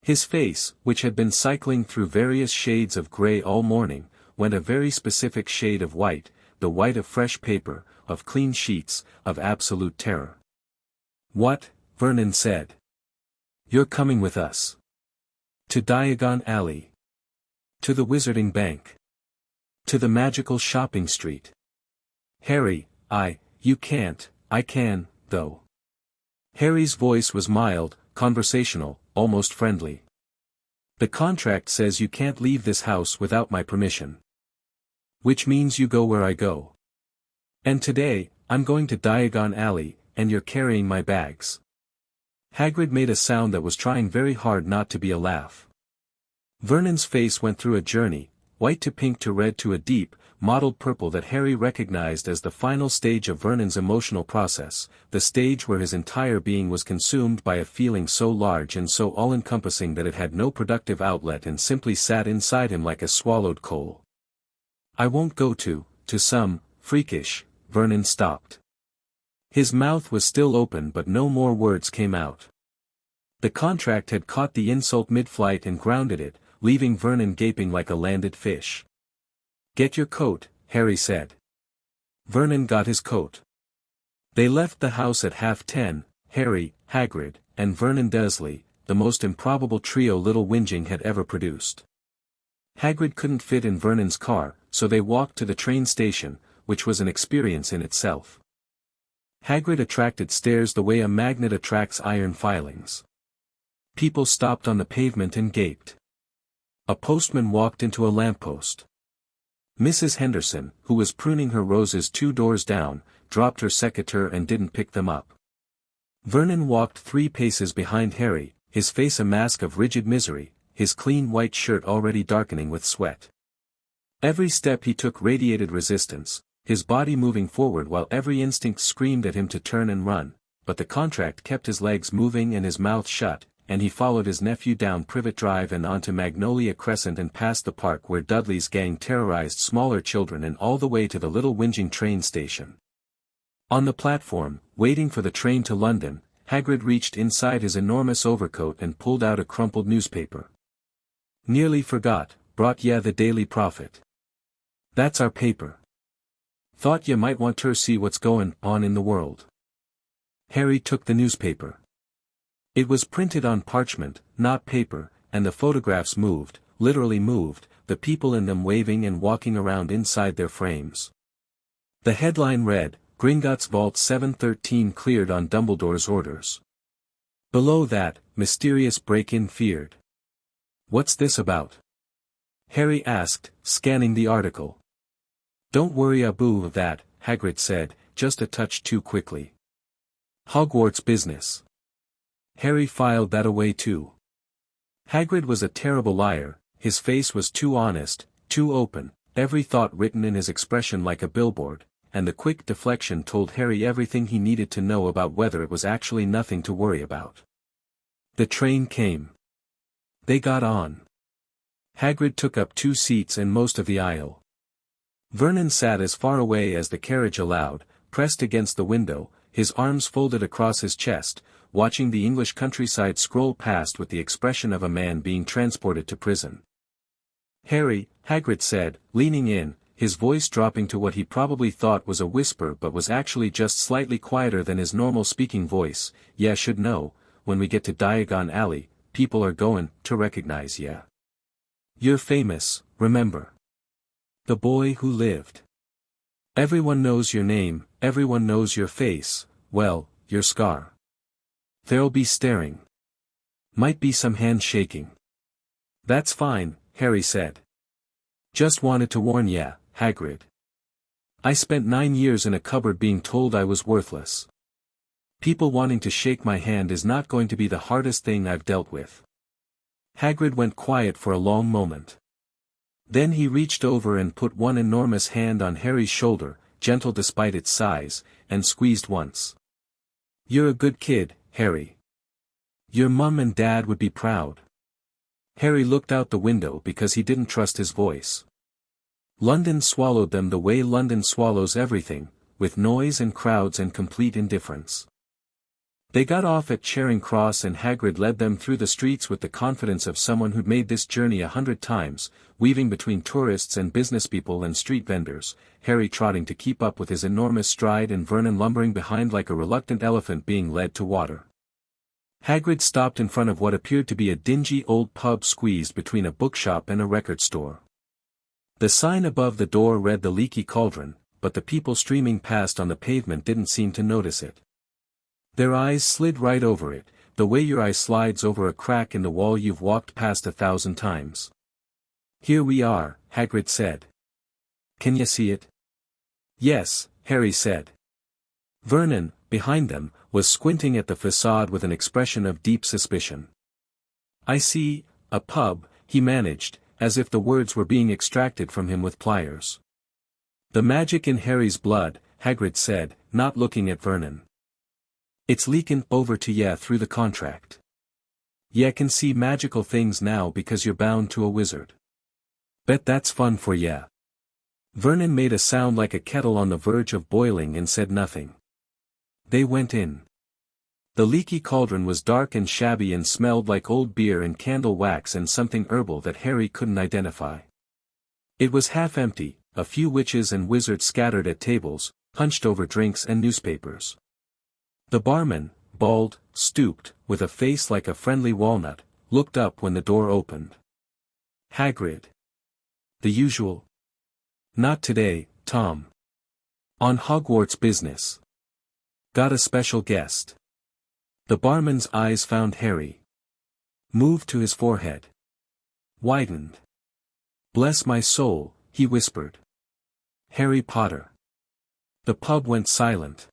His face, which had been cycling through various shades of grey all morning, went a very specific shade of white, the white of fresh paper, of clean sheets, of absolute terror. What? Vernon said. You're coming with us. To Diagon Alley. To the Wizarding Bank. To the magical shopping street. Harry, you can't, I can, though. Harry's voice was mild, conversational, almost friendly. The contract says you can't leave this house without my permission. Which means you go where I go. And today, I'm going to Diagon Alley, and you're carrying my bags. Hagrid made a sound that was trying very hard not to be a laugh. Vernon's face went through a journey, white to pink to red to a deep, mottled purple that Harry recognized as the final stage of Vernon's emotional process, the stage where his entire being was consumed by a feeling so large and so all-encompassing that it had no productive outlet and simply sat inside him like a swallowed coal. I won't go to some, freakish, Vernon stopped. His mouth was still open but no more words came out. The contract had caught the insult mid-flight and grounded it, leaving Vernon gaping like a landed fish. Get your coat, Harry said. Vernon got his coat. They left the house at 10:30, Harry, Hagrid, and Vernon Dursley, the most improbable trio little whinging had ever produced. Hagrid couldn't fit in Vernon's car, so they walked to the train station, which was an experience in itself. Hagrid attracted stares the way a magnet attracts iron filings. People stopped on the pavement and gaped. A postman walked into a lamppost. Mrs. Henderson, who was pruning her roses 2 doors down, dropped her secateurs and didn't pick them up. Vernon walked 3 paces behind Harry, his face a mask of rigid misery, his clean white shirt already darkening with sweat. Every step he took radiated resistance, his body moving forward while every instinct screamed at him to turn and run, but the contract kept his legs moving and his mouth shut, and he followed his nephew down Privet Drive and onto Magnolia Crescent and past the park where Dudley's gang terrorized smaller children and all the way to the little whinging train station. On the platform, waiting for the train to London, Hagrid reached inside his enormous overcoat and pulled out a crumpled newspaper. Nearly forgot, brought ye the Daily Prophet. That's our paper. Thought ye might want ter see what's goin' on in the world. Harry took the newspaper. It was printed on parchment, not paper, and the photographs moved, literally moved, the people in them waving and walking around inside their frames. The headline read, Gringotts Vault 713 cleared on Dumbledore's orders. Below that, mysterious break-in feared. What's this about? Harry asked, scanning the article. Don't worry of that, Hagrid said, just a touch too quickly. Hogwarts business. Harry filed that away too. Hagrid was a terrible liar, his face was too honest, too open, every thought written in his expression like a billboard, and the quick deflection told Harry everything he needed to know about whether it was actually nothing to worry about. The train came. They got on. Hagrid took up 2 seats and most of the aisle. Vernon sat as far away as the carriage allowed, pressed against the window, his arms folded across his chest, watching the English countryside scroll past with the expression of a man being transported to prison. Harry, Hagrid said, leaning in, his voice dropping to what he probably thought was a whisper but was actually just slightly quieter than his normal speaking voice, "Ya should know, when we get to Diagon Alley, people are goin' to recognize ya. You're famous, remember. The boy who lived. Everyone knows your name, everyone knows your face, well, your scar. There'll be staring. Might be some handshaking." "That's fine," Harry said. "Just wanted to warn ya, Hagrid. I spent 9 years in a cupboard being told I was worthless. People wanting to shake my hand is not going to be the hardest thing I've dealt with." Hagrid went quiet for a long moment. Then he reached over and put one enormous hand on Harry's shoulder, gentle despite its size, and squeezed once. "You're a good kid, Harry. Your mum and dad would be proud." Harry looked out the window because he didn't trust his voice. London swallowed them the way London swallows everything, with noise and crowds and complete indifference. They got off at Charing Cross and Hagrid led them through the streets with the confidence of someone who'd made this journey 100 times, weaving between tourists and businesspeople and street vendors, Harry trotting to keep up with his enormous stride and Vernon lumbering behind like a reluctant elephant being led to water. Hagrid stopped in front of what appeared to be a dingy old pub squeezed between a bookshop and a record store. The sign above the door read The Leaky Cauldron, but the people streaming past on the pavement didn't seem to notice it. Their eyes slid right over it, the way your eye slides over a crack in the wall you've walked past 1,000 times. "Here we are," Hagrid said. "Can you see it?" "Yes," Harry said. Vernon, behind them, was squinting at the facade with an expression of deep suspicion. "I see, a pub," he managed, as if the words were being extracted from him with pliers. "The magic in Harry's blood," Hagrid said, not looking at Vernon. "It's leakin' over to ya through the contract. Ya can see magical things now because you're bound to a wizard. Bet that's fun for ya." Vernon made a sound like a kettle on the verge of boiling and said nothing. They went in. The Leaky Cauldron was dark and shabby and smelled like old beer and candle wax and something herbal that Harry couldn't identify. It was half empty, a few witches and wizards scattered at tables, hunched over drinks and newspapers. The barman, bald, stooped, with a face like a friendly walnut, looked up when the door opened. "Hagrid. The usual?" "Not today, Tom. On Hogwarts business. Got a special guest." The barman's eyes found Harry. Moved to his forehead. Widened. "Bless my soul," he whispered. "Harry Potter." The pub went silent.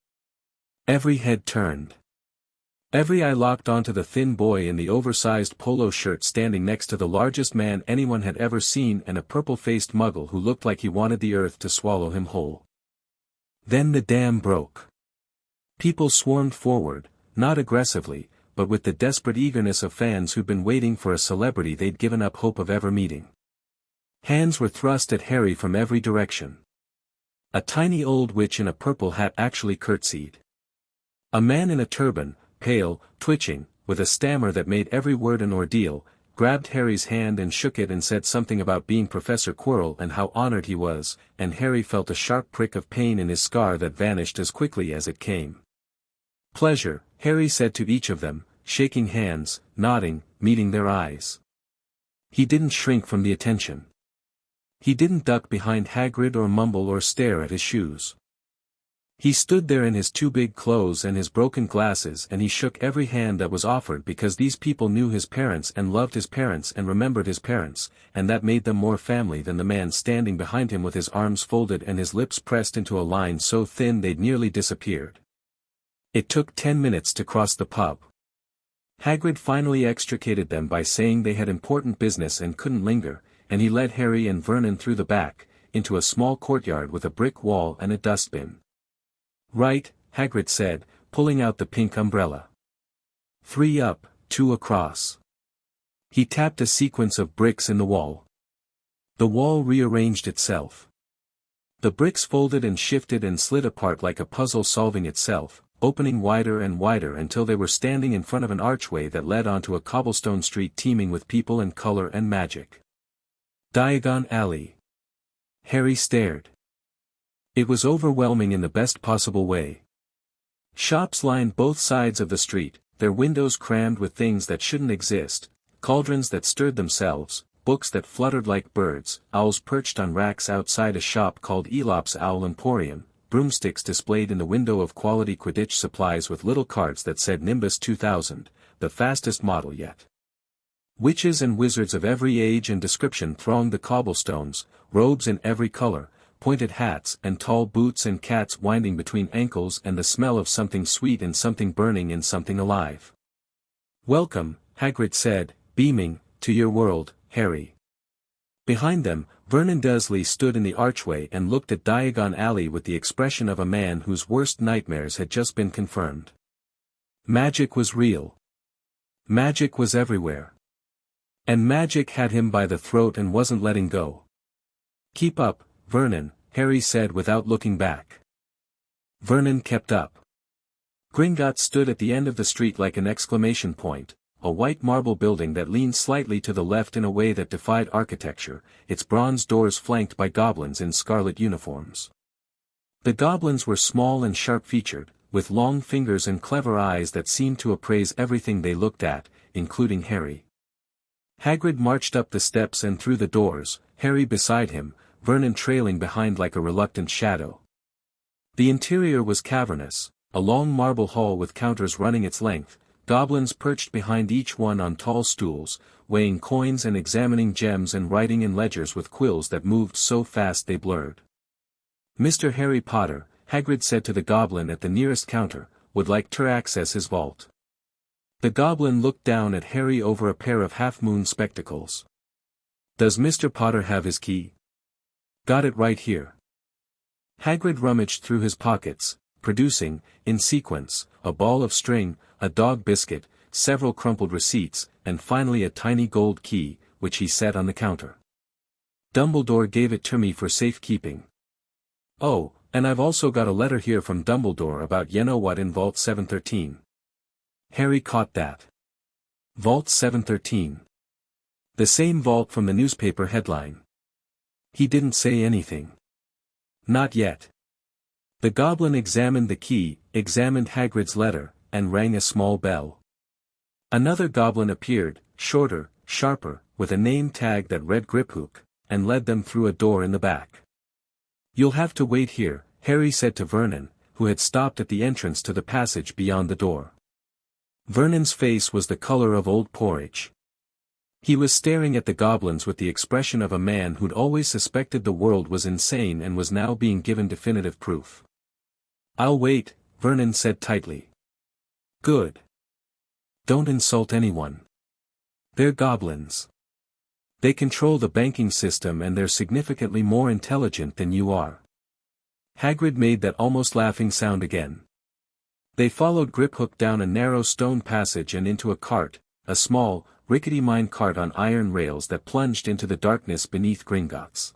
Every head turned. Every eye locked onto the thin boy in the oversized polo shirt standing next to the largest man anyone had ever seen and a purple-faced muggle who looked like he wanted the earth to swallow him whole. Then the dam broke. People swarmed forward, not aggressively, but with the desperate eagerness of fans who'd been waiting for a celebrity they'd given up hope of ever meeting. Hands were thrust at Harry from every direction. A tiny old witch in a purple hat actually curtsied. A man in a turban, pale, twitching, with a stammer that made every word an ordeal, grabbed Harry's hand and shook it and said something about being Professor Quirrell and how honored he was, and Harry felt a sharp prick of pain in his scar that vanished as quickly as it came. "Pleasure," Harry said to each of them, shaking hands, nodding, meeting their eyes. He didn't shrink from the attention. He didn't duck behind Hagrid or mumble or stare at his shoes. He stood there in his too big clothes and his broken glasses, and he shook every hand that was offered because these people knew his parents and loved his parents and remembered his parents, and that made them more family than the man standing behind him with his arms folded and his lips pressed into a line so thin they'd nearly disappeared. It took 10 minutes to cross the pub. Hagrid finally extricated them by saying they had important business and couldn't linger, and he led Harry and Vernon through the back, into a small courtyard with a brick wall and a dustbin. "Right," Hagrid said, pulling out the pink umbrella. "3 up, 2 across." He tapped a sequence of bricks in the wall. The wall rearranged itself. The bricks folded and shifted and slid apart like a puzzle solving itself, opening wider and wider until they were standing in front of an archway that led onto a cobblestone street teeming with people and color and magic. Diagon Alley. Harry stared. It was overwhelming in the best possible way. Shops lined both sides of the street, their windows crammed with things that shouldn't exist, cauldrons that stirred themselves, books that fluttered like birds, owls perched on racks outside a shop called Elop's Owl Emporium, broomsticks displayed in the window of quality Quidditch supplies with little cards that said Nimbus 2000, the fastest model yet. Witches and wizards of every age and description thronged the cobblestones, robes in every color, pointed hats and tall boots and cats winding between ankles and the smell of something sweet and something burning and something alive. "Welcome," Hagrid said, beaming, "to your world, Harry." Behind them, Vernon Dursley stood in the archway and looked at Diagon Alley with the expression of a man whose worst nightmares had just been confirmed. Magic was real. Magic was everywhere. And magic had him by the throat and wasn't letting go. "Keep up, Vernon," Harry said without looking back. Vernon kept up. Gringotts stood at the end of the street like an exclamation point, a white marble building that leaned slightly to the left in a way that defied architecture, its bronze doors flanked by goblins in scarlet uniforms. The goblins were small and sharp-featured, with long fingers and clever eyes that seemed to appraise everything they looked at, including Harry. Hagrid marched up the steps and through the doors, Harry beside him, Vernon trailing behind like a reluctant shadow. The interior was cavernous, a long marble hall with counters running its length, goblins perched behind each one on tall stools, weighing coins and examining gems and writing in ledgers with quills that moved so fast they blurred. "Mr. Harry Potter," Hagrid said to the goblin at the nearest counter, "would like to access his vault." The goblin looked down at Harry over a pair of half-moon spectacles. "Does Mr. Potter have his key?" "Got it right here." Hagrid rummaged through his pockets, producing, in sequence, a ball of string, a dog biscuit, several crumpled receipts, and finally a tiny gold key, which he set on the counter. "Dumbledore gave it to me for safekeeping. Oh, and I've also got a letter here from Dumbledore about you-know-what in Vault 713. Harry caught that. Vault 713. The same vault from the newspaper headline. He didn't say anything. Not yet. The goblin examined the key, examined Hagrid's letter, and rang a small bell. Another goblin appeared, shorter, sharper, with a name tag that read Griphook, and led them through a door in the back. "You'll have to wait here," Harry said to Vernon, who had stopped at the entrance to the passage beyond the door. Vernon's face was the color of old porridge. He was staring at the goblins with the expression of a man who'd always suspected the world was insane and was now being given definitive proof. "I'll wait," Vernon said tightly. "Good. Don't insult anyone. They're goblins. They control the banking system and they're significantly more intelligent than you are." Hagrid made that almost laughing sound again. They followed Griphook down a narrow stone passage and into a cart, a small, rickety mine cart on iron rails that plunged into the darkness beneath Gringotts.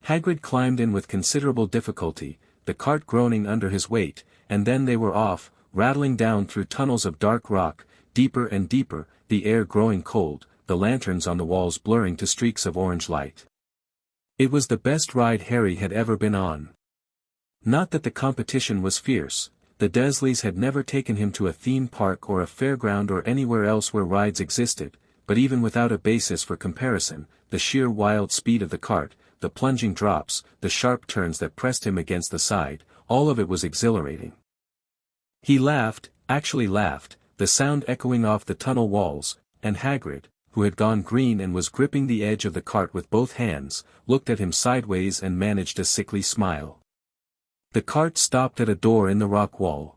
Hagrid climbed in with considerable difficulty, the cart groaning under his weight, and then they were off, rattling down through tunnels of dark rock, deeper and deeper, the air growing cold, the lanterns on the walls blurring to streaks of orange light. It was the best ride Harry had ever been on. Not that the competition was fierce, The Dursleys had never taken him to a theme park or a fairground or anywhere else where rides existed, but even without a basis for comparison, the sheer wild speed of the cart, the plunging drops, the sharp turns that pressed him against the side, all of it was exhilarating. He laughed, actually laughed, the sound echoing off the tunnel walls, and Hagrid, who had gone green and was gripping the edge of the cart with both hands, looked at him sideways and managed a sickly smile. The cart stopped at a door in the rock wall.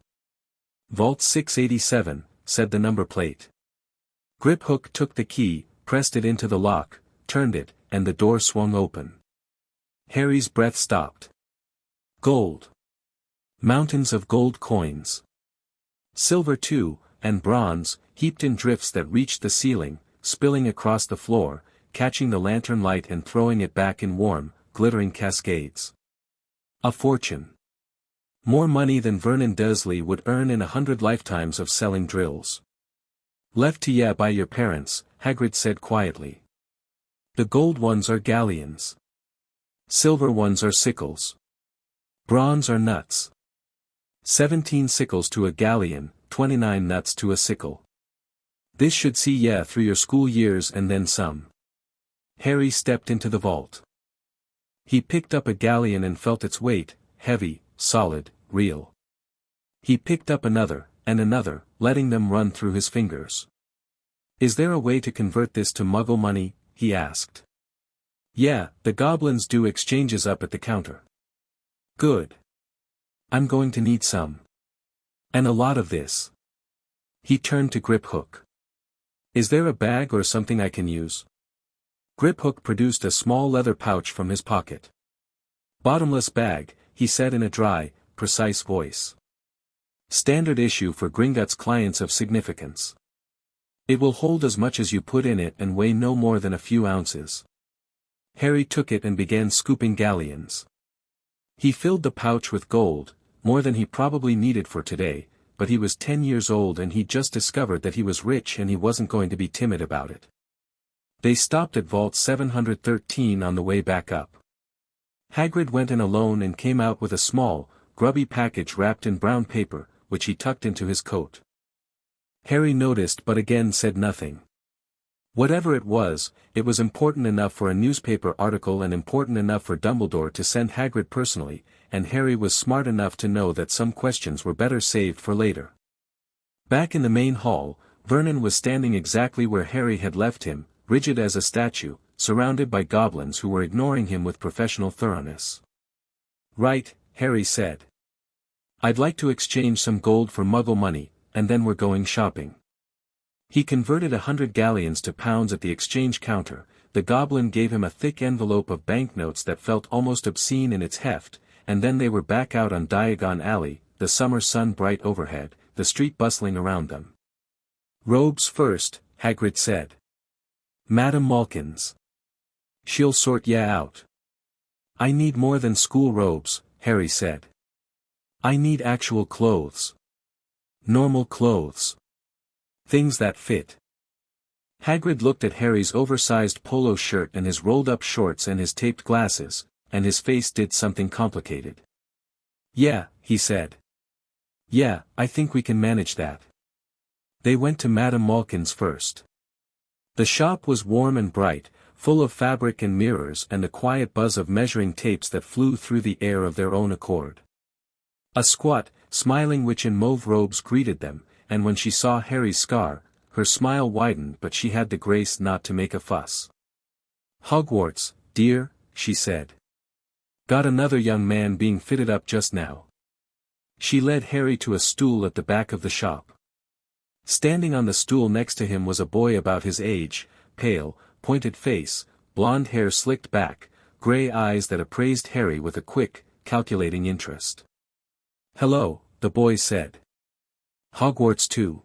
"Vault 687, said the number plate. Griphook took the key, pressed it into the lock, turned it, and the door swung open. Harry's breath stopped. Gold. Mountains of gold coins. Silver too, and bronze, heaped in drifts that reached the ceiling, spilling across the floor, catching the lantern light and throwing it back in warm, glittering cascades. A fortune. More money than Vernon Dursley would earn in 100 lifetimes of selling drills. Left to ya by your parents, Hagrid said quietly. The gold ones are galleons. Silver ones are sickles. Bronze are nuts. 17 sickles to a galleon, 29 nuts to a sickle. This should see ya through your school years and then some. Harry stepped into the vault. He picked up a galleon and felt its weight, heavy, solid, real. He picked up another, and another, letting them run through his fingers. Is there a way to convert this to Muggle money? He asked. Yeah, the goblins do exchanges up at the counter. Good. I'm going to need some. And a lot of this. He turned to Griphook. Is there a bag or something I can use? Griphook produced a small leather pouch from his pocket. Bottomless bag, he said in a dry, precise voice. Standard issue for Gringotts clients of significance. It will hold as much as you put in it and weigh no more than a few ounces. Harry took it and began scooping galleons. He filled the pouch with gold, more than he probably needed for today, but he was 10 years old and he'd just discovered that he was rich and he wasn't going to be timid about it. They stopped at Vault 713 on the way back up. Hagrid went in alone and came out with a small, grubby package wrapped in brown paper, which he tucked into his coat. Harry noticed but again said nothing. Whatever it was important enough for a newspaper article and important enough for Dumbledore to send Hagrid personally, and Harry was smart enough to know that some questions were better saved for later. Back in the main hall, Vernon was standing exactly where Harry had left him, rigid as a statue, surrounded by goblins who were ignoring him with professional thoroughness. Right, Harry said. I'd like to exchange some gold for Muggle money, and then we're going shopping. He converted 100 galleons to pounds at the exchange counter. The goblin gave him a thick envelope of banknotes that felt almost obscene in its heft, and then they were back out on Diagon Alley, the summer sun bright overhead, the street bustling around them. Robes first, Hagrid said. Madame Malkin's. She'll sort ya out. I need more than school robes, Harry said. I need actual clothes. Normal clothes. Things that fit. Hagrid looked at Harry's oversized polo shirt and his rolled-up shorts and his taped glasses, and his face did something complicated. Yeah, he said. Yeah, I think we can manage that. They went to Madame Malkin's first. The shop was warm and bright, full of fabric and mirrors and the quiet buzz of measuring tapes that flew through the air of their own accord. A squat, smiling witch in mauve robes greeted them, and when she saw Harry's scar, her smile widened but she had the grace not to make a fuss. Hogwarts, dear, she said. Got another young man being fitted up just now. She led Harry to a stool at the back of the shop. Standing on the stool next to him was a boy about his age, pale, pointed face, blonde hair slicked back, grey eyes that appraised Harry with a quick, calculating interest. Hello, the boy said. Hogwarts too?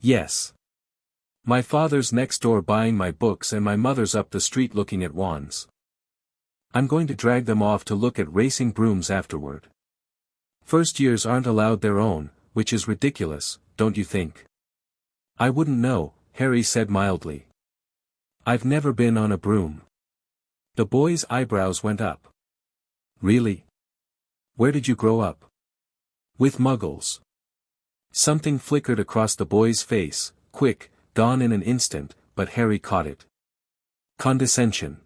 Yes. My father's next door buying my books and my mother's up the street looking at wands. I'm going to drag them off to look at racing brooms afterward. First years aren't allowed their own, which is ridiculous, don't you think? I wouldn't know, Harry said mildly. I've never been on a broom. The boy's eyebrows went up. Really? Where did you grow up? With muggles. Something flickered across the boy's face, quick, gone in an instant, but Harry caught it. Condescension.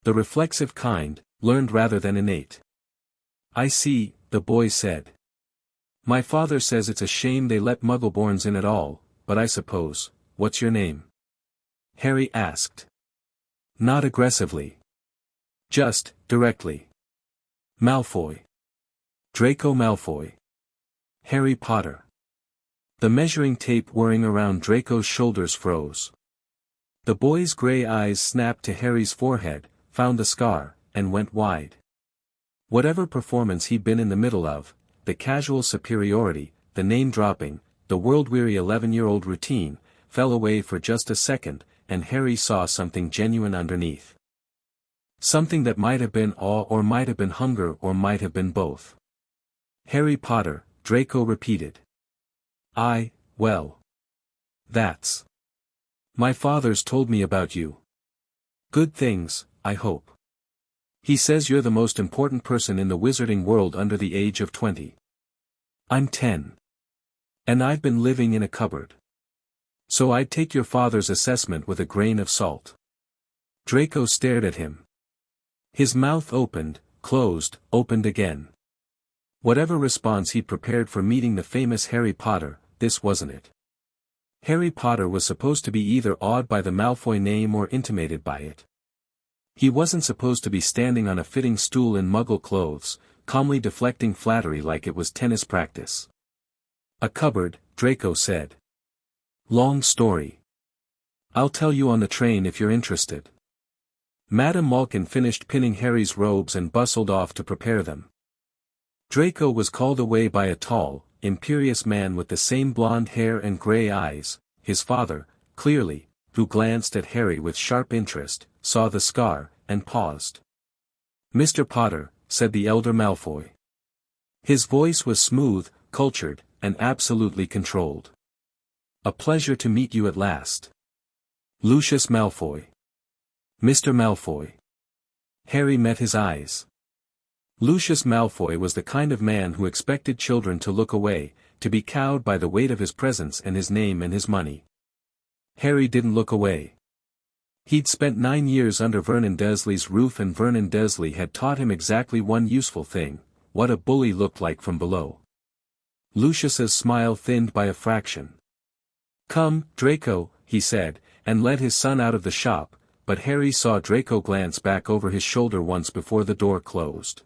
The reflexive kind, learned rather than innate. I see, the boy said. My father says it's a shame they let muggleborns in at all, but I suppose, what's your name? Harry asked. Not aggressively. Just, directly. Malfoy. Draco Malfoy. Harry Potter. The measuring tape whirring around Draco's shoulders froze. The boy's grey eyes snapped to Harry's forehead, found the scar, and went wide. Whatever performance he'd been in the middle of, the casual superiority, the name-dropping, the world-weary 11-year-old routine, fell away for just a second, and Harry saw something genuine underneath. Something that might have been awe or might have been hunger or might have been both. Harry Potter, Draco repeated. Well. That's. My father's told me about you. Good things, I hope. He says you're the most important person in the wizarding world under the age of 20. I'm 10. And I've been living in a cupboard. So I'd take your father's assessment with a grain of salt. Draco stared at him. His mouth opened, closed, opened again. Whatever response he'd prepared for meeting the famous Harry Potter, this wasn't it. Harry Potter was supposed to be either awed by the Malfoy name or intimidated by it. He wasn't supposed to be standing on a fitting stool in muggle clothes, calmly deflecting flattery like it was tennis practice. A cupboard, Draco said. Long story. I'll tell you on the train if you're interested. Madame Malkin finished pinning Harry's robes and bustled off to prepare them. Draco was called away by a tall, imperious man with the same blonde hair and grey eyes, his father, clearly, who glanced at Harry with sharp interest, saw the scar, and paused. Mr. Potter, said the elder Malfoy. His voice was smooth, cultured, and absolutely controlled. A pleasure to meet you at last. Lucius Malfoy. Mr. Malfoy. Harry met his eyes. Lucius Malfoy was the kind of man who expected children to look away, to be cowed by the weight of his presence and his name and his money. Harry didn't look away. He'd spent 9 years under Vernon Dursley's roof, and Vernon Dursley had taught him exactly one useful thing: what a bully looked like from below. Lucius's smile thinned by a fraction. Come, Draco, he said, and led his son out of the shop, but Harry saw Draco glance back over his shoulder once before the door closed.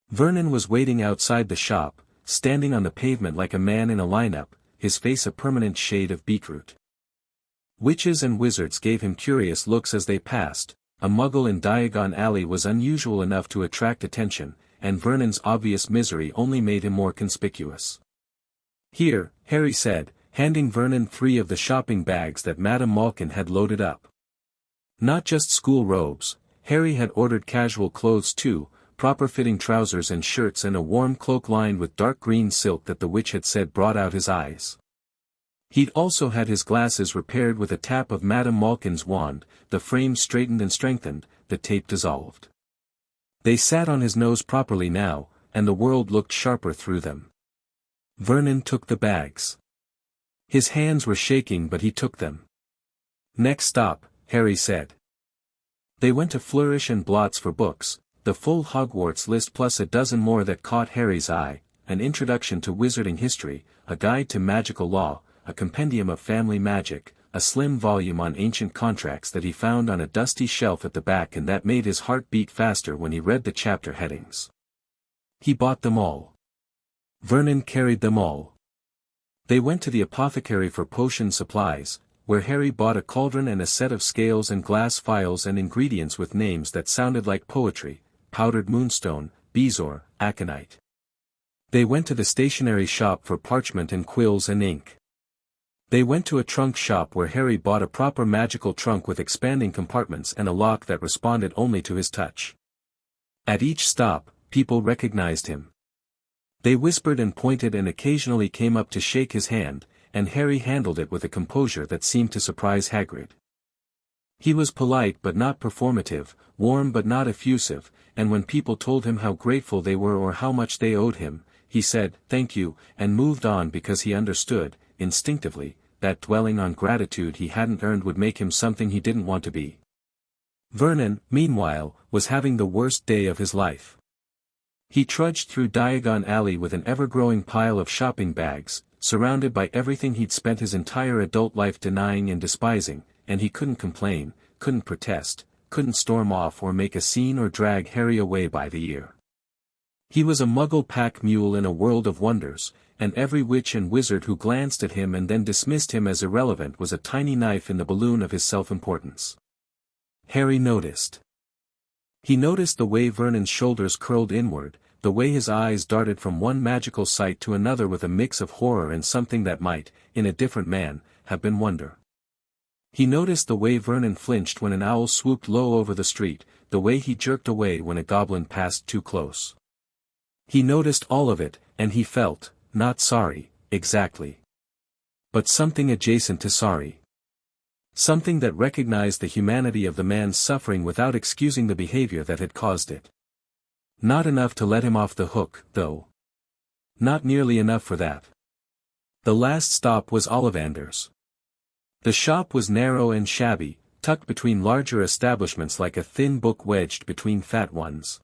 Vernon was waiting outside the shop, standing on the pavement like a man in a lineup, his face a permanent shade of beetroot. Witches and wizards gave him curious looks as they passed. A muggle in Diagon Alley was unusual enough to attract attention, and Vernon's obvious misery only made him more conspicuous. Here, Harry said, handing Vernon 3 of the shopping bags that Madame Malkin had loaded up. Not just school robes, Harry had ordered casual clothes too, proper-fitting trousers and shirts and a warm cloak lined with dark green silk that the witch had said brought out his eyes. He'd also had his glasses repaired with a tap of Madame Malkin's wand, the frame straightened and strengthened, the tape dissolved. They sat on his nose properly now, and the world looked sharper through them. Vernon took the bags. His hands were shaking, but he took them. Next stop, Harry said. They went to Flourish and Blots for books, the full Hogwarts list plus a dozen more that caught Harry's eye: an introduction to wizarding history, a guide to magical law, a compendium of family magic, a slim volume on ancient contracts that he found on a dusty shelf at the back and that made his heart beat faster when he read the chapter headings. He bought them all. Vernon carried them all. They went to the apothecary for potion supplies, where Harry bought a cauldron and a set of scales and glass phials and ingredients with names that sounded like poetry: powdered moonstone, bezoar, aconite. They went to the stationery shop for parchment and quills and ink. They went to a trunk shop where Harry bought a proper magical trunk with expanding compartments and a lock that responded only to his touch. At each stop, people recognized him. They whispered and pointed and occasionally came up to shake his hand, and Harry handled it with a composure that seemed to surprise Hagrid. He was polite but not performative, warm but not effusive, and when people told him how grateful they were or how much they owed him, he said, "Thank you," and moved on because he understood, instinctively, that dwelling on gratitude he hadn't earned would make him something he didn't want to be. Vernon, meanwhile, was having the worst day of his life. He trudged through Diagon Alley with an ever-growing pile of shopping bags, surrounded by everything he'd spent his entire adult life denying and despising, and he couldn't complain, couldn't protest, couldn't storm off or make a scene or drag Harry away by the ear. He was a Muggle pack mule in a world of wonders, and every witch and wizard who glanced at him and then dismissed him as irrelevant was a tiny knife in the balloon of his self-importance. Harry noticed. He noticed the way Vernon's shoulders curled inward, the way his eyes darted from one magical sight to another with a mix of horror and something that might, in a different man, have been wonder. He noticed the way Vernon flinched when an owl swooped low over the street, the way he jerked away when a goblin passed too close. He noticed all of it, and he felt, not sorry, exactly. But something adjacent to sorry. Something that recognized the humanity of the man's suffering without excusing the behavior that had caused it. Not enough to let him off the hook, though. Not nearly enough for that. The last stop was Ollivander's. The shop was narrow and shabby, tucked between larger establishments like a thin book wedged between fat ones.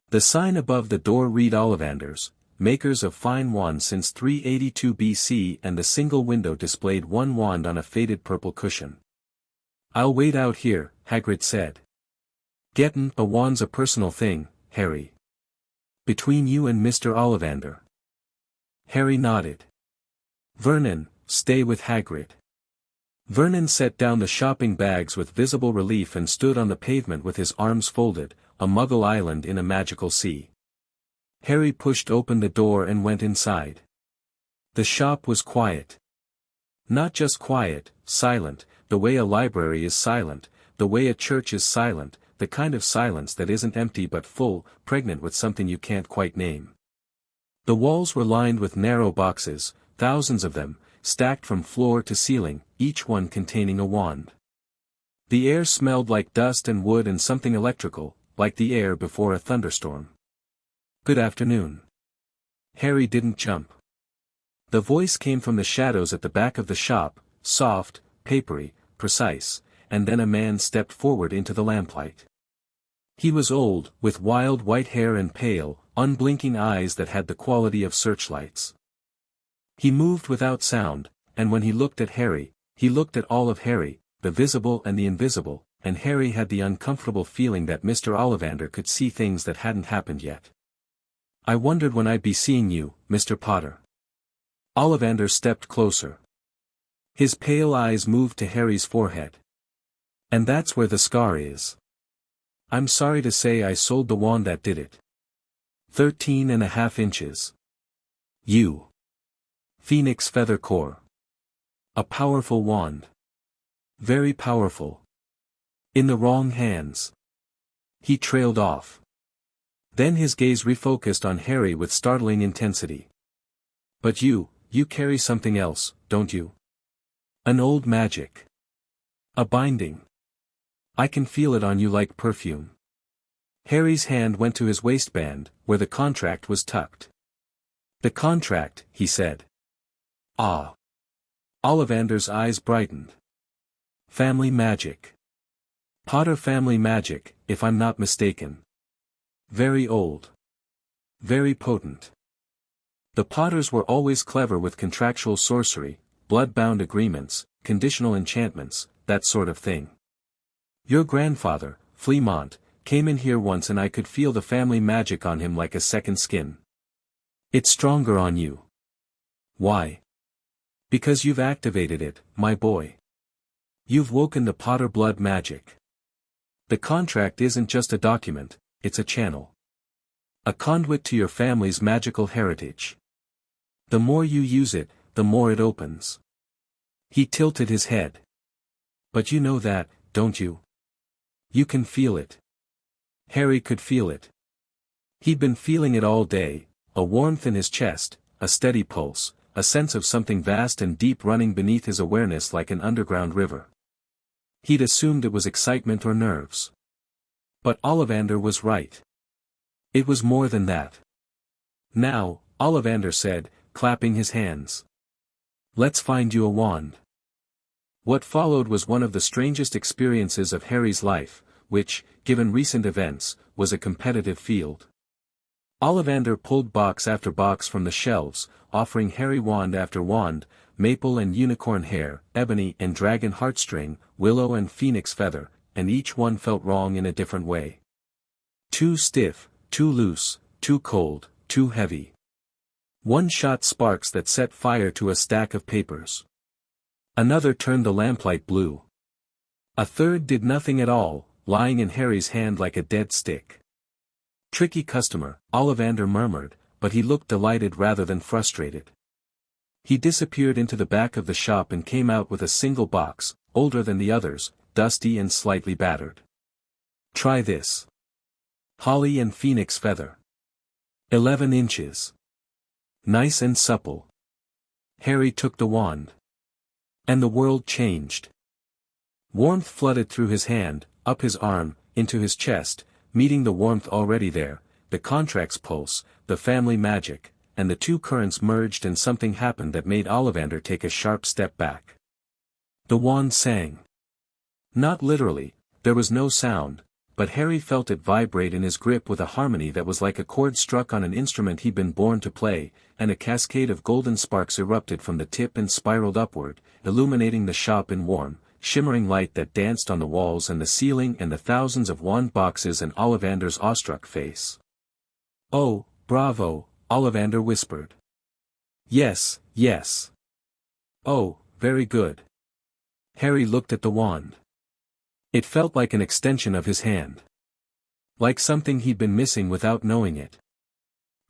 The sign above the door read Ollivander's, makers of fine wands since 382 BC, and the single window displayed one wand on a faded purple cushion. "I'll wait out here," Hagrid said. "Gettin' a wand's a personal thing, Harry. Between you and Mr. Ollivander." Harry nodded. "Vernon, stay with Hagrid." Vernon set down the shopping bags with visible relief and stood on the pavement with his arms folded, a Muggle island in a magical sea. Harry pushed open the door and went inside. The shop was quiet. Not just quiet, silent, the way a library is silent, the way a church is silent, the kind of silence that isn't empty but full, pregnant with something you can't quite name. The walls were lined with narrow boxes, thousands of them, stacked from floor to ceiling, each one containing a wand. The air smelled like dust and wood and something electrical, like the air before a thunderstorm. "Good afternoon." Harry didn't jump. The voice came from the shadows at the back of the shop, soft, papery, precise, and then a man stepped forward into the lamplight. He was old, with wild white hair and pale, unblinking eyes that had the quality of searchlights. He moved without sound, and when he looked at Harry, he looked at all of Harry, the visible and the invisible, and Harry had the uncomfortable feeling that Mr. Ollivander could see things that hadn't happened yet. "I wondered when I'd be seeing you, Mr. Potter." Ollivander stepped closer. His pale eyes moved to Harry's forehead. "And that's where the scar is. I'm sorry to say I sold the wand that did it. 13.5 inches. You. Phoenix Feather Core. A powerful wand. Very powerful. In the wrong hands." He trailed off. Then his gaze refocused on Harry with startling intensity. "But you carry something else, don't you? An old magic. A binding. I can feel it on you like perfume." Harry's hand went to his waistband, where the contract was tucked. "The contract," he said. "Ah." Ollivander's eyes brightened. "Family magic. Potter family magic, if I'm not mistaken. Very old. Very potent. The Potters were always clever with contractual sorcery, blood-bound agreements, conditional enchantments, that sort of thing. Your grandfather, Fleamont, came in here once and I could feel the family magic on him like a second skin. It's stronger on you. Why? Because you've activated it, my boy. You've woken the Potter blood magic. The contract isn't just a document, it's a channel. A conduit to your family's magical heritage. The more you use it, the more it opens." He tilted his head. "But you know that, don't you? You can feel it." Harry could feel it. He'd been feeling it all day, a warmth in his chest, a steady pulse, a sense of something vast and deep running beneath his awareness like an underground river. He'd assumed it was excitement or nerves. But Ollivander was right. It was more than that. Now, Ollivander said, clapping his hands. Let's find you a wand. What followed was one of the strangest experiences of Harry's life, which, given recent events, was a competitive field. Ollivander pulled box after box from the shelves, offering Harry wand after wand, maple and unicorn hair, ebony and dragon heartstring, willow and phoenix feather, and each one felt wrong in a different way. Too stiff, too loose, too cold, too heavy. One shot sparks that set fire to a stack of papers. Another turned the lamplight blue. A third did nothing at all, lying in Harry's hand like a dead stick. Tricky customer, Ollivander murmured, but he looked delighted rather than frustrated. He disappeared into the back of the shop and came out with a single box, older than the others, dusty and slightly battered. Try this. Holly and phoenix feather. 11 inches. Nice and supple. Harry took the wand. And the world changed. Warmth flooded through his hand, up his arm, into his chest, meeting the warmth already there, the contract's pulse, the family magic, and the two currents merged and something happened that made Ollivander take a sharp step back. The wand sang. Not literally, there was no sound, but Harry felt it vibrate in his grip with a harmony that was like a chord struck on an instrument he'd been born to play, and a cascade of golden sparks erupted from the tip and spiraled upward, illuminating the shop in warm, shimmering light that danced on the walls and the ceiling and the thousands of wand boxes and Ollivander's awestruck face. "Oh, bravo," Ollivander whispered. "Yes, yes." "Oh, very good." Harry looked at the wand. It felt like an extension of his hand. Like something he'd been missing without knowing it.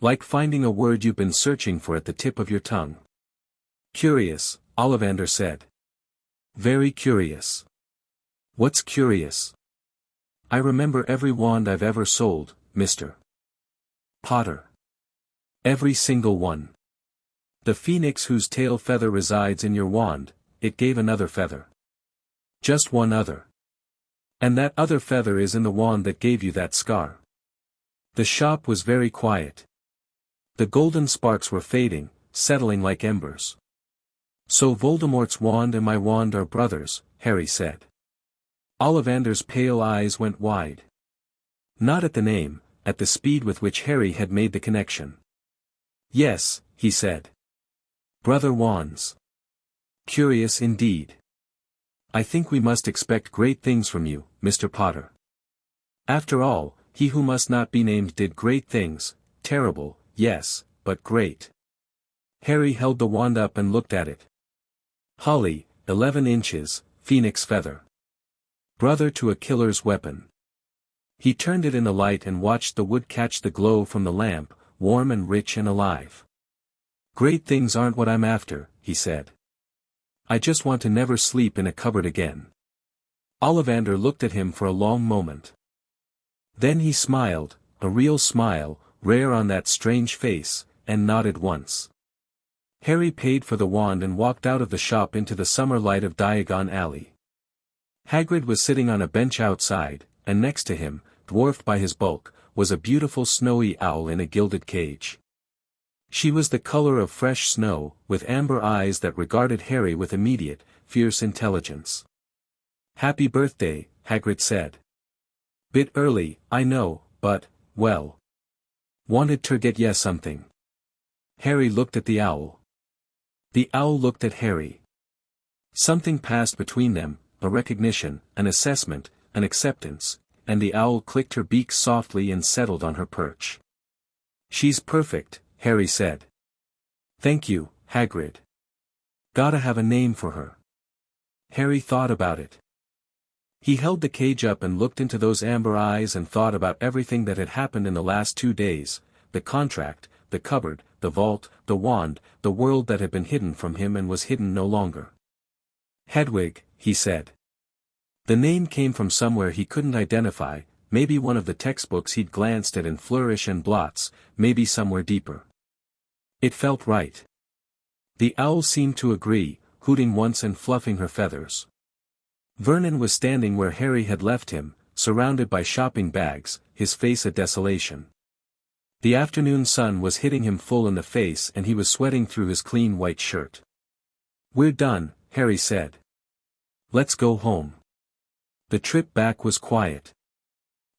Like finding a word you've been searching for at the tip of your tongue. "Curious," Ollivander said. "Very curious." "What's curious?" "I remember every wand I've ever sold, Mr. Potter. Every single one. The phoenix whose tail feather resides in your wand, it gave another feather. Just one other. And that other feather is in the wand that gave you that scar." The shop was very quiet. The golden sparks were fading, settling like embers. "So Voldemort's wand and my wand are brothers," Harry said. Ollivander's pale eyes went wide. Not at the name, at the speed with which Harry had made the connection. "Yes," he said. "Brother wands. Curious indeed. I think we must expect great things from you, Mr. Potter. After all, he who must not be named did great things, terrible, yes, but great." Harry held the wand up and looked at it. Holly, 11 inches, phoenix feather. Brother to a killer's weapon. He turned it in the light and watched the wood catch the glow from the lamp, warm and rich and alive. "Great things aren't what I'm after," he said. "I just want to never sleep in a cupboard again." Ollivander looked at him for a long moment. Then he smiled, a real smile, rare on that strange face, and nodded once. Harry paid for the wand and walked out of the shop into the summer light of Diagon Alley. Hagrid was sitting on a bench outside, and next to him, dwarfed by his bulk, was a beautiful snowy owl in a gilded cage. She was the color of fresh snow, with amber eyes that regarded Harry with immediate, fierce intelligence. "Happy birthday," Hagrid said. "Bit early, I know, but, well. Wanted ter get ya something." Harry looked at the owl. The owl looked at Harry. Something passed between them, a recognition, an assessment, an acceptance, and the owl clicked her beak softly and settled on her perch. "She's perfect," Harry said. "Thank you, Hagrid. Gotta have a name for her." Harry thought about it. He held the cage up and looked into those amber eyes and thought about everything that had happened in the last 2 days, the contract, the cupboard, the vault, the wand, the world that had been hidden from him and was hidden no longer. "Hedwig," he said. The name came from somewhere he couldn't identify, maybe one of the textbooks he'd glanced at in flourish and blots, maybe somewhere deeper. It felt right. The owl seemed to agree, hooting once and fluffing her feathers. Vernon was standing where Harry had left him, surrounded by shopping bags, his face a desolation. The afternoon sun was hitting him full in the face and he was sweating through his clean white shirt. "We're done," Harry said. "Let's go home." The trip back was quiet.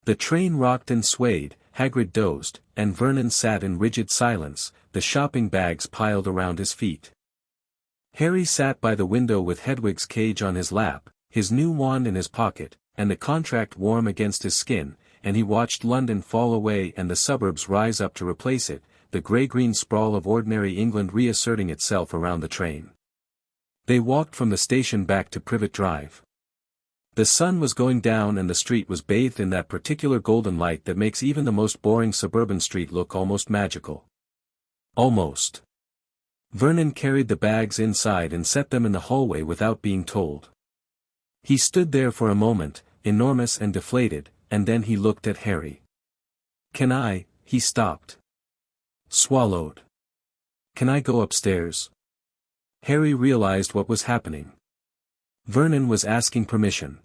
The train rocked and swayed, Hagrid dozed, and Vernon sat in rigid silence, the shopping bags piled around his feet. Harry sat by the window with Hedwig's cage on his lap, his new wand in his pocket, and the contract warm against his skin, and he watched London fall away and the suburbs rise up to replace it, the grey-green sprawl of ordinary England reasserting itself around the train. They walked from the station back to Privet Drive. The sun was going down and the street was bathed in that particular golden light that makes even the most boring suburban street look almost magical. Almost. Vernon carried the bags inside and set them in the hallway without being told. He stood there for a moment, enormous and deflated, and then he looked at Harry. "Can I?" He stopped. Swallowed. "Can I go upstairs?" Harry realized what was happening. Vernon was asking permission.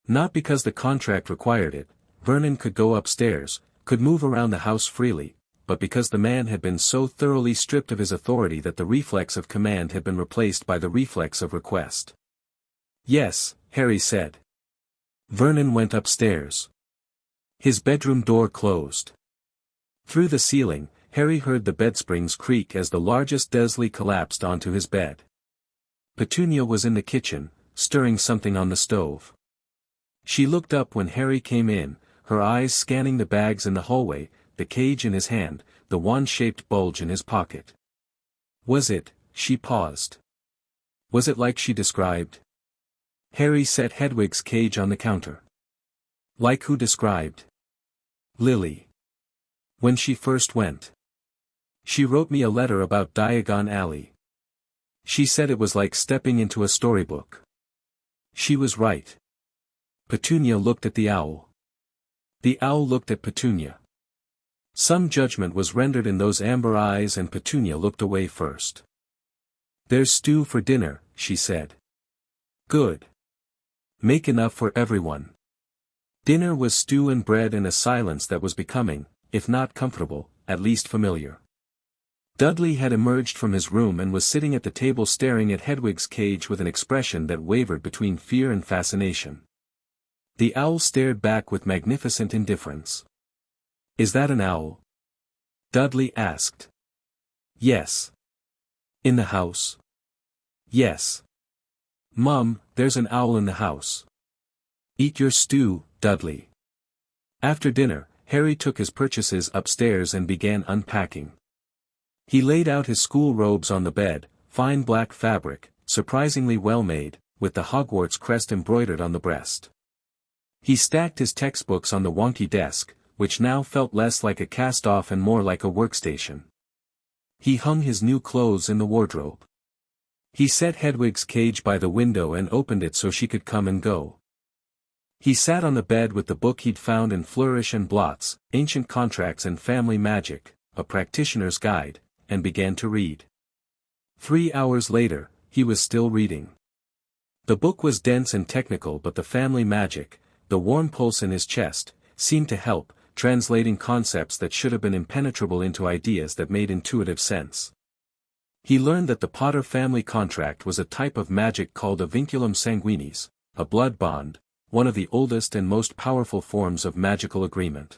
Not because the contract required it, Vernon could go upstairs, could move around the house freely, but because the man had been so thoroughly stripped of his authority that the reflex of command had been replaced by the reflex of request. "Yes," Harry said. Vernon went upstairs. His bedroom door closed. Through the ceiling, Harry heard the bedsprings creak as the largest Dursley collapsed onto his bed. Petunia was in the kitchen, stirring something on the stove. She looked up when Harry came in, her eyes scanning the bags in the hallway, the cage in his hand, the wand-shaped bulge in his pocket. Was it? She paused. Was it like she described? Harry set Hedwig's cage on the counter. Like who described? Lily. When she first went. She wrote me a letter about Diagon Alley. She said it was like stepping into a storybook. She was right. Petunia looked at the owl. The owl looked at Petunia. Some judgment was rendered in those amber eyes and Petunia looked away first. "There's stew for dinner," she said. "Good. Make enough for everyone." Dinner was stew and bread in a silence that was becoming, if not comfortable, at least familiar. Dudley had emerged from his room and was sitting at the table staring at Hedwig's cage with an expression that wavered between fear and fascination. The owl stared back with magnificent indifference. "Is that an owl?" Dudley asked. "Yes." "In the house?" "Yes." "Mum, there's an owl in the house." "Eat your stew, Dudley." After dinner, Harry took his purchases upstairs and began unpacking. He laid out his school robes on the bed, fine black fabric, surprisingly well made, with the Hogwarts crest embroidered on the breast. He stacked his textbooks on the wonky desk, which now felt less like a cast-off and more like a workstation. He hung his new clothes in the wardrobe. He set Hedwig's cage by the window and opened it so she could come and go. He sat on the bed with the book he'd found in Flourish and Blots, Ancient Contracts and Family Magic, a Practitioner's Guide, and began to read. 3 hours later, he was still reading. The book was dense and technical but the family magic, the warm pulse in his chest, seemed to help, translating concepts that should have been impenetrable into ideas that made intuitive sense. He learned that the Potter family contract was a type of magic called a vinculum sanguinis, a blood bond, one of the oldest and most powerful forms of magical agreement.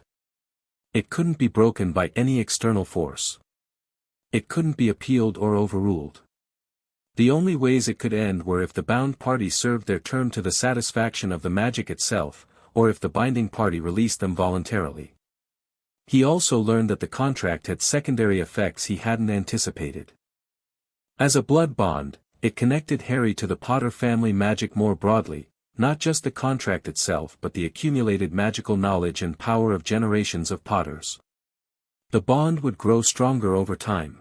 It couldn't be broken by any external force. It couldn't be appealed or overruled. The only ways it could end were if the bound party served their term to the satisfaction of the magic itself, or if the binding party released them voluntarily. He also learned that the contract had secondary effects he hadn't anticipated. As a blood bond, it connected Harry to the Potter family magic more broadly, not just the contract itself but the accumulated magical knowledge and power of generations of Potters. The bond would grow stronger over time.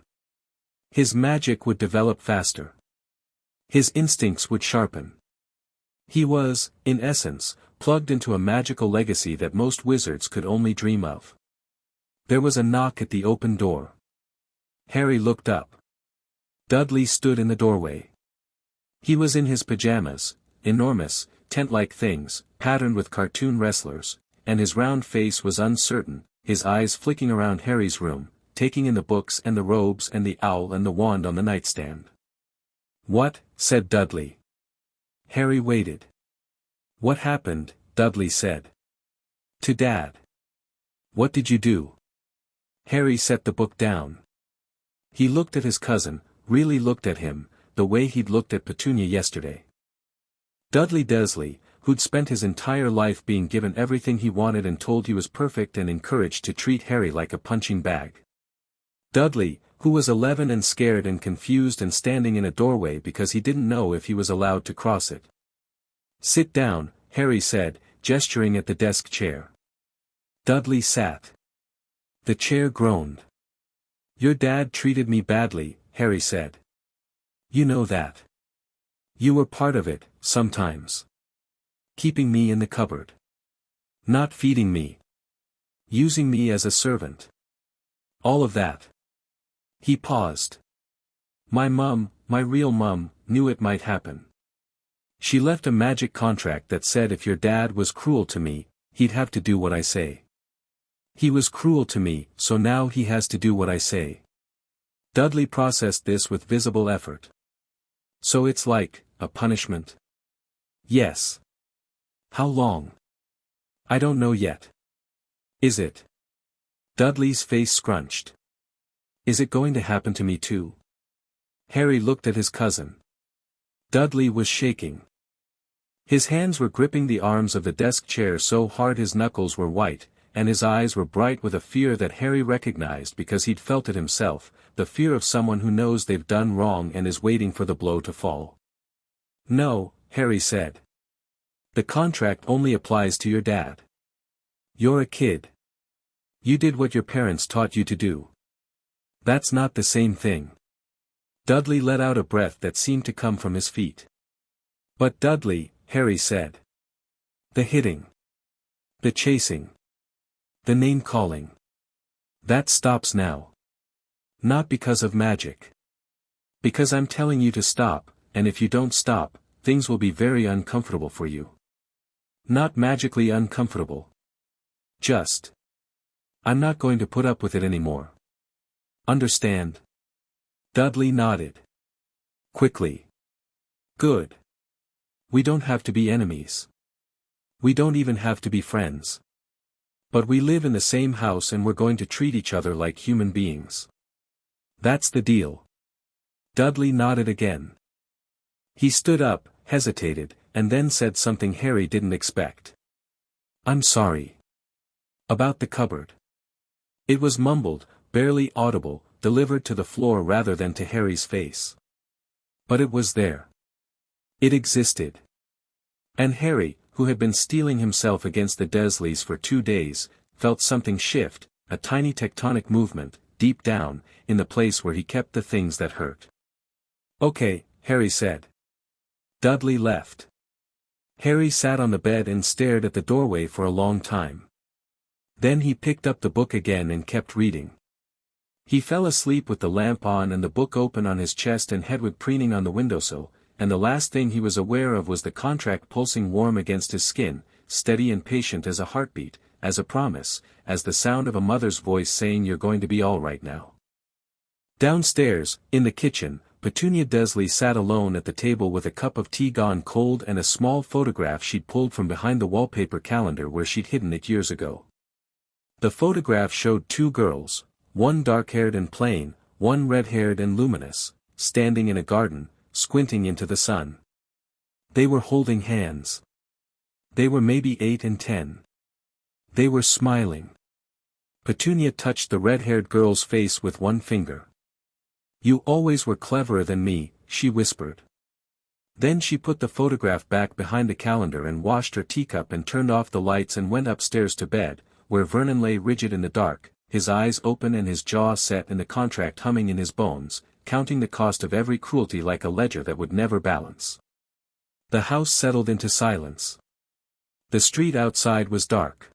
His magic would develop faster. His instincts would sharpen. He was, in essence, plugged into a magical legacy that most wizards could only dream of. There was a knock at the open door. Harry looked up. Dudley stood in the doorway. He was in his pajamas, enormous, tent-like things, patterned with cartoon wrestlers, and his round face was uncertain, his eyes flicking around Harry's room, taking in the books and the robes and the owl and the wand on the nightstand. "What?" said Dudley. Harry waited. "What happened?" Dudley said. "To Dad." "What did you do?" Harry set the book down. He looked at his cousin, really looked at him, the way he'd looked at Petunia yesterday. Dudley Dursley, who'd spent his entire life being given everything he wanted and told he was perfect and encouraged to treat Harry like a punching bag. Dudley, who was 11 and scared and confused and standing in a doorway because he didn't know if he was allowed to cross it. "Sit down," Harry said, gesturing at the desk chair. Dudley sat. The chair groaned. "Your dad treated me badly," Harry said. "You know that. You were part of it, sometimes. Keeping me in the cupboard. Not feeding me. Using me as a servant. All of that." He paused. My real mum, knew it might happen. She left a magic contract that said if your dad was cruel to me, he'd have to do what I say. He was cruel to me, so now he has to do what I say." Dudley processed this with visible effort. "So it's like a punishment?" "Yes." "How long?" "I don't know yet." "Is it?" Dudley's face scrunched. "Is it going to happen to me too?" Harry looked at his cousin. Dudley was shaking. His hands were gripping the arms of the desk chair so hard his knuckles were white, and his eyes were bright with a fear that Harry recognized because he'd felt it himself, the fear of someone who knows they've done wrong and is waiting for the blow to fall. "No," Harry said. "The contract only applies to your dad. You're a kid. You did what your parents taught you to do. That's not the same thing." Dudley let out a breath that seemed to come from his feet. "But Dudley," Harry said. "The hitting. The chasing. The name-calling. That stops now. Not because of magic. Because I'm telling you to stop, and if you don't stop, things will be very uncomfortable for you. Not magically uncomfortable. Just. I'm not going to put up with it anymore. Understand?" Dudley nodded. Quickly. "Good. We don't have to be enemies. We don't even have to be friends. But we live in the same house and we're going to treat each other like human beings. That's the deal." Dudley nodded again. He stood up, hesitated, and then said something Harry didn't expect. "I'm sorry. About the cupboard." It was mumbled, barely audible, delivered to the floor rather than to Harry's face. But it was there. It existed. And Harry, who had been steeling himself against the Dursleys for 2 days, felt something shift, a tiny tectonic movement, deep down, in the place where he kept the things that hurt. "Okay," Harry said. Dudley left. Harry sat on the bed and stared at the doorway for a long time. Then he picked up the book again and kept reading. He fell asleep with the lamp on and the book open on his chest and Hedwig preening on the windowsill, and the last thing he was aware of was the contract pulsing warm against his skin, steady and patient as a heartbeat, as a promise, as the sound of a mother's voice saying you're going to be all right now. Downstairs, in the kitchen, Petunia Dursley sat alone at the table with a cup of tea gone cold and a small photograph she'd pulled from behind the wallpaper calendar where she'd hidden it years ago. The photograph showed 2 girls, one dark-haired and plain, one red-haired and luminous, standing in a garden, squinting into the sun. They were holding hands. They were maybe 8 and 10. They were smiling. Petunia touched the red-haired girl's face with one finger. "You always were cleverer than me," she whispered. Then she put the photograph back behind the calendar and washed her teacup and turned off the lights and went upstairs to bed, where Vernon lay rigid in the dark, his eyes open and his jaw set and the contract humming in his bones, counting the cost of every cruelty like a ledger that would never balance. The house settled into silence. The street outside was dark.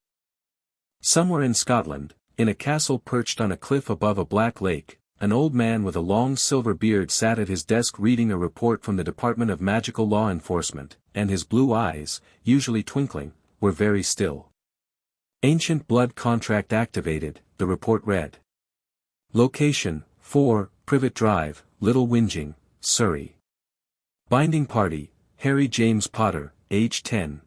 Somewhere in Scotland, in a castle perched on a cliff above a black lake, an old man with a long silver beard sat at his desk reading a report from the Department of Magical Law Enforcement, and his blue eyes, usually twinkling, were very still. Ancient blood contract activated, the report read. Location, 4, Privet Drive, Little Whinging, Surrey. Binding party, Harry James Potter, age 10.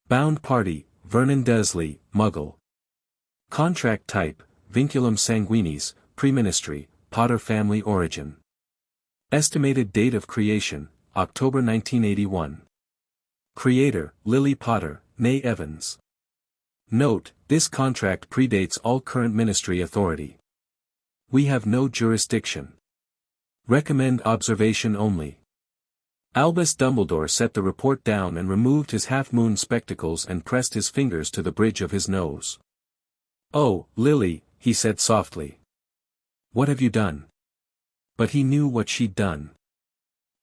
Bound party, Vernon Dursley, Muggle. Contract type, Vinculum Sanguinis, Preministry, Potter family origin. Estimated date of creation, October 1981. Creator, Lily Potter, née Evans. Note, this contract predates all current ministry authority. We have no jurisdiction. Recommend observation only. Albus Dumbledore set the report down and removed his half-moon spectacles and pressed his fingers to the bridge of his nose. "Oh, Lily," he said softly. "What have you done?" But he knew what she'd done.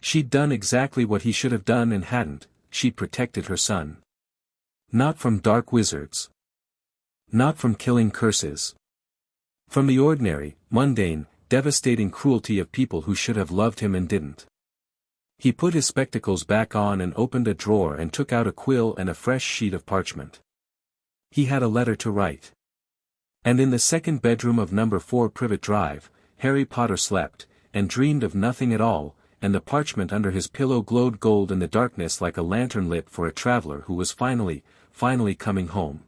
She'd done exactly what he should have done and hadn't, she'd protected her son. Not from dark wizards. Not from killing curses. From the ordinary, mundane, devastating cruelty of people who should have loved him and didn't. He put his spectacles back on and opened a drawer and took out a quill and a fresh sheet of parchment. He had a letter to write. And in the second bedroom of number 4 Privet Drive, Harry Potter slept, and dreamed of nothing at all, and the parchment under his pillow glowed gold in the darkness like a lantern lit for a traveler who was finally coming home.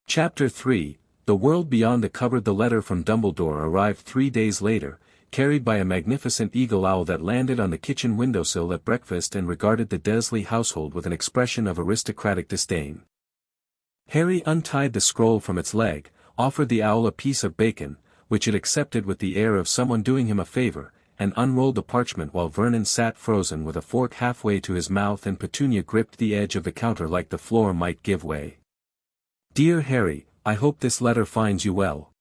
Chapter 3, The World Beyond the Cupboard. The letter from Dumbledore arrived 3 days later, carried by a magnificent eagle owl that landed on the kitchen windowsill at breakfast and regarded the Dursley household with an expression of aristocratic disdain. Harry untied the scroll from its leg, offered the owl a piece of bacon, which it accepted with the air of someone doing him a favor, and unrolled the parchment while Vernon sat frozen with a fork halfway to his mouth and Petunia gripped the edge of the counter like the floor might give way. "Dear Harry, I hope this letter finds you well.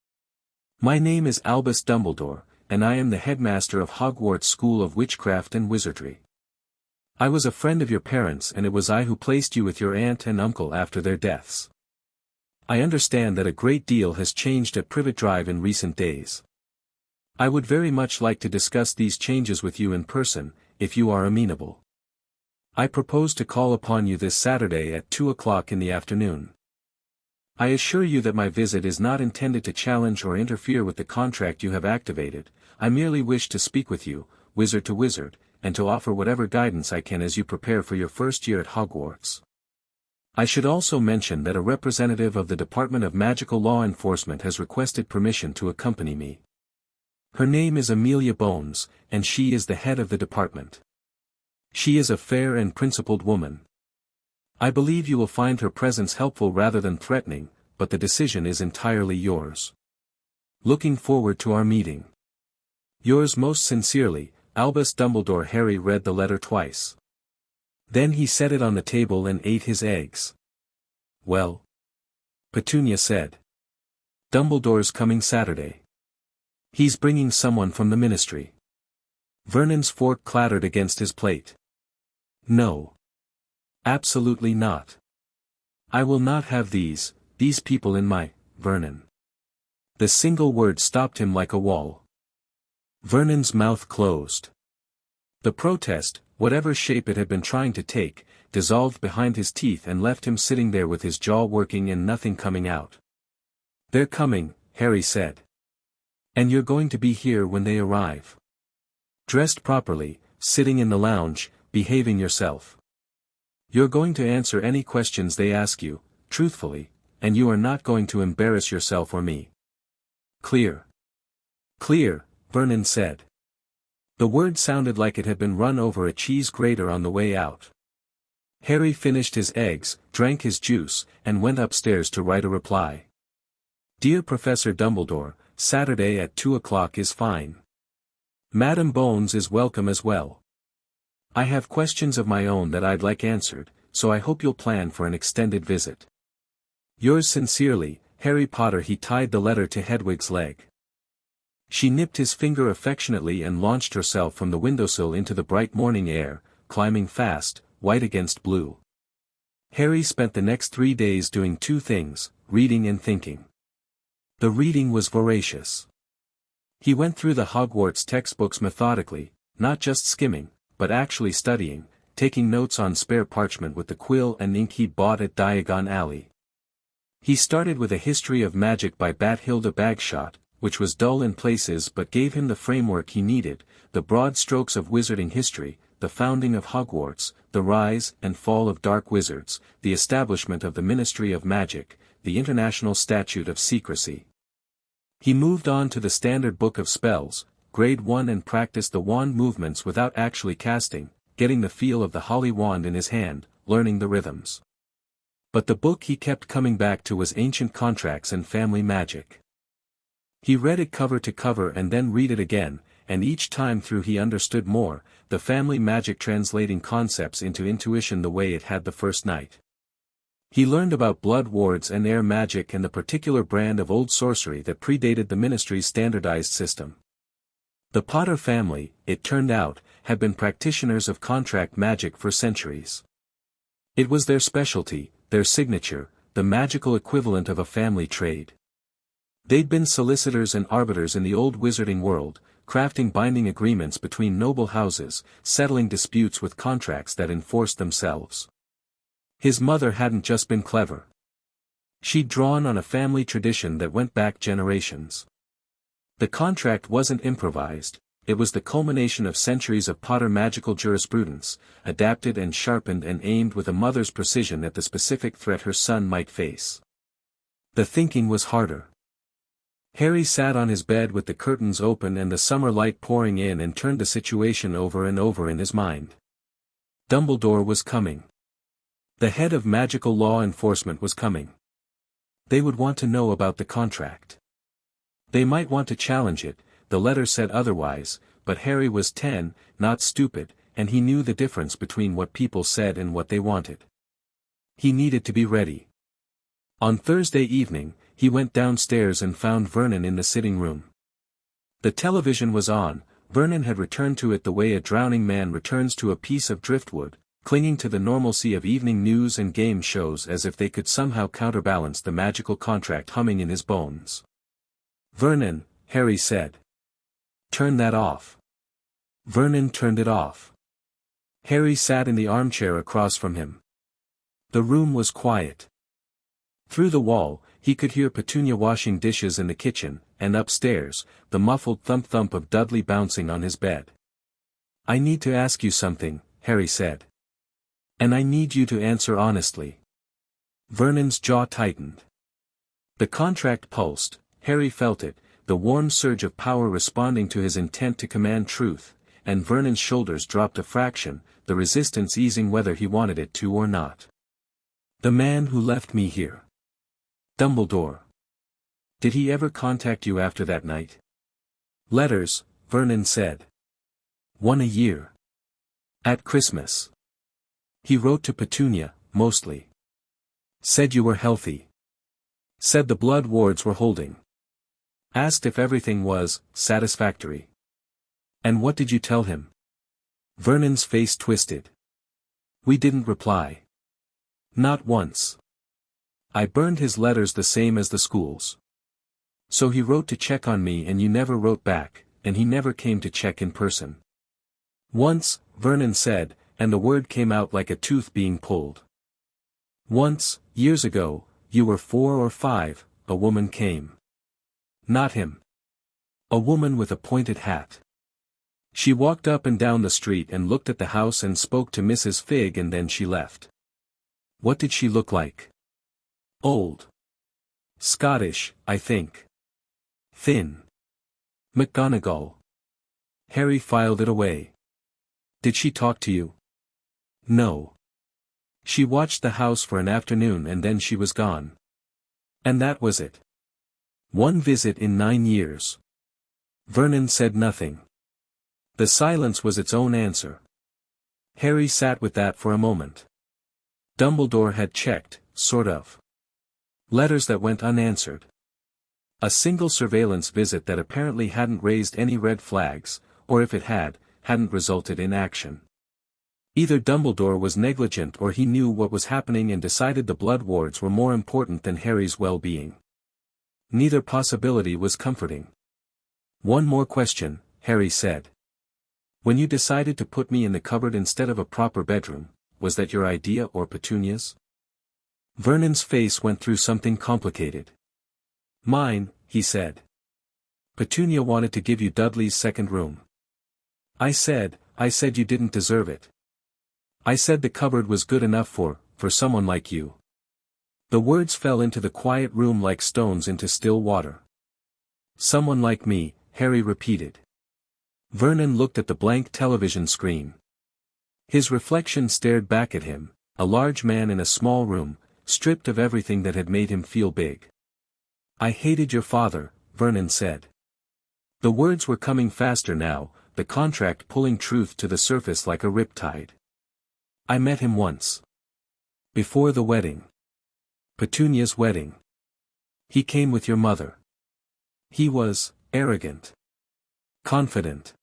My name is Albus Dumbledore, and I am the headmaster of Hogwarts School of Witchcraft and Wizardry. I was a friend of your parents and it was I who placed you with your aunt and uncle after their deaths. I understand that a great deal has changed at Privet Drive in recent days. I would very much like to discuss these changes with you in person, if you are amenable. I propose to call upon you this Saturday at 2 o'clock in the afternoon. I assure you that my visit is not intended to challenge or interfere with the contract you have activated. I merely wish to speak with you, wizard to wizard, and to offer whatever guidance I can as you prepare for your first year at Hogwarts. I should also mention that a representative of the Department of Magical Law Enforcement has requested permission to accompany me. Her name is Amelia Bones, and she is the head of the department. She is a fair and principled woman. I believe you will find her presence helpful rather than threatening, but the decision is entirely yours. Looking forward to our meeting. Yours most sincerely, Albus Dumbledore. Harry read the letter twice. Then he set it on the table and ate his eggs. "Well?" Petunia said. "Dumbledore's coming Saturday. He's bringing someone from the ministry." Vernon's fork clattered against his plate. "No. Absolutely not. I will not have these people in my, Vernon." The single word stopped him like a wall. Vernon's mouth closed. The protest, whatever shape it had been trying to take, dissolved behind his teeth and left him sitting there with his jaw working and nothing coming out. "They're coming," Harry said. "And you're going to be here when they arrive. Dressed properly, sitting in the lounge, behaving yourself. You're going to answer any questions they ask you, truthfully, and you are not going to embarrass yourself or me. Clear?" "Clear," Vernon said. The word sounded like it had been run over a cheese grater on the way out. Harry finished his eggs, drank his juice, and went upstairs to write a reply. "Dear Professor Dumbledore, Saturday at 2 o'clock is fine. Madam Bones is welcome as well. I have questions of my own that I'd like answered, so I hope you'll plan for an extended visit. Yours sincerely, Harry Potter." He tied the letter to Hedwig's leg. She nipped his finger affectionately and launched herself from the windowsill into the bright morning air, climbing fast, white against blue. Harry spent the next 3 days doing 2 things, reading and thinking. The reading was voracious. He went through the Hogwarts textbooks methodically, not just skimming, but actually studying, taking notes on spare parchment with the quill and ink he bought at Diagon Alley. He started with a history of magic by Bathilda Bagshot, which was dull in places but gave him the framework he needed, the broad strokes of wizarding history, the founding of Hogwarts, the rise and fall of dark wizards, the establishment of the Ministry of Magic, the International Statute of Secrecy. He moved on to the Standard Book of Spells, Grade 1, and practiced the wand movements without actually casting, getting the feel of the holly wand in his hand, learning the rhythms. But the book he kept coming back to was Ancient Contracts and Family Magic. He read it cover to cover and then read it again, and each time through he understood more, the family magic translating concepts into intuition the way it had the first night. He learned about blood wards and air magic and the particular brand of old sorcery that predated the ministry's standardized system. The Potter family, it turned out, had been practitioners of contract magic for centuries. It was their specialty, their signature, the magical equivalent of a family trade. They'd been solicitors and arbiters in the old wizarding world, crafting binding agreements between noble houses, settling disputes with contracts that enforced themselves. His mother hadn't just been clever. She'd drawn on a family tradition that went back generations. The contract wasn't improvised, it was the culmination of centuries of Potter magical jurisprudence, adapted and sharpened and aimed with a mother's precision at the specific threat her son might face. The thinking was harder. Harry sat on his bed with the curtains open and the summer light pouring in and turned the situation over and over in his mind. Dumbledore was coming. The head of magical law enforcement was coming. They would want to know about the contract. They might want to challenge it, the letter said otherwise, but Harry was 10, not stupid, and he knew the difference between what people said and what they wanted. He needed to be ready. On Thursday evening, he went downstairs and found Vernon in the sitting room. The television was on. Vernon had returned to it the way a drowning man returns to a piece of driftwood, clinging to the normalcy of evening news and game shows as if they could somehow counterbalance the magical contract humming in his bones. "Vernon," Harry said. "Turn that off." Vernon turned it off. Harry sat in the armchair across from him. The room was quiet. Through the wall, he could hear Petunia washing dishes in the kitchen, and upstairs, the muffled thump-thump of Dudley bouncing on his bed. "I need to ask you something," Harry said. "And I need you to answer honestly." Vernon's jaw tightened. The contract pulsed, Harry felt it, the warm surge of power responding to his intent to command truth, and Vernon's shoulders dropped a fraction, the resistance easing whether he wanted it to or not. "The man who left me here. Dumbledore. Did he ever contact you after that night?" "Letters," Vernon said. "One a year. At Christmas. He wrote to Petunia, mostly. Said you were healthy. Said the blood wards were holding. Asked if everything was satisfactory." "And what did you tell him?" Vernon's face twisted. "We didn't reply. Not once. I burned his letters the same as the school's. So he wrote to check on me and you never wrote back, and he never came to check in person." "Once," Vernon said, and the word came out like a tooth being pulled. "Once, years ago, you were 4 or 5, a woman came. Not him. A woman with a pointed hat. She walked up and down the street and looked at the house and spoke to Mrs. Figg and then she left." "What did she look like?" "Old. Scottish, I think. Thin. McGonagall." Harry filed it away. "Did she talk to you?" "No. She watched the house for an afternoon and then she was gone. And that was it. One visit in 9 years." Vernon said nothing. The silence was its own answer. Harry sat with that for a moment. Dumbledore had checked, sort of. Letters that went unanswered. A single surveillance visit that apparently hadn't raised any red flags, or if it had, hadn't resulted in action. Either Dumbledore was negligent or he knew what was happening and decided the blood wards were more important than Harry's well-being. Neither possibility was comforting. "One more question," Harry said. "When you decided to put me in the cupboard instead of a proper bedroom, was that your idea or Petunia's?" Vernon's face went through something complicated. Mine, he said. Petunia wanted to give you Dudley's second room. I said you didn't deserve it. I said the cupboard was good enough for someone like you. The words fell into the quiet room like stones into still water. Someone like me, Harry repeated. Vernon looked at the blank television screen. His reflection stared back at him, a large man in a small room, stripped of everything that had made him feel big. I hated your father, Vernon said. The words were coming faster now, the contract pulling truth to the surface like a riptide. I met him once. Before the wedding. Petunia's wedding. He came with your mother. He was arrogant. Confident.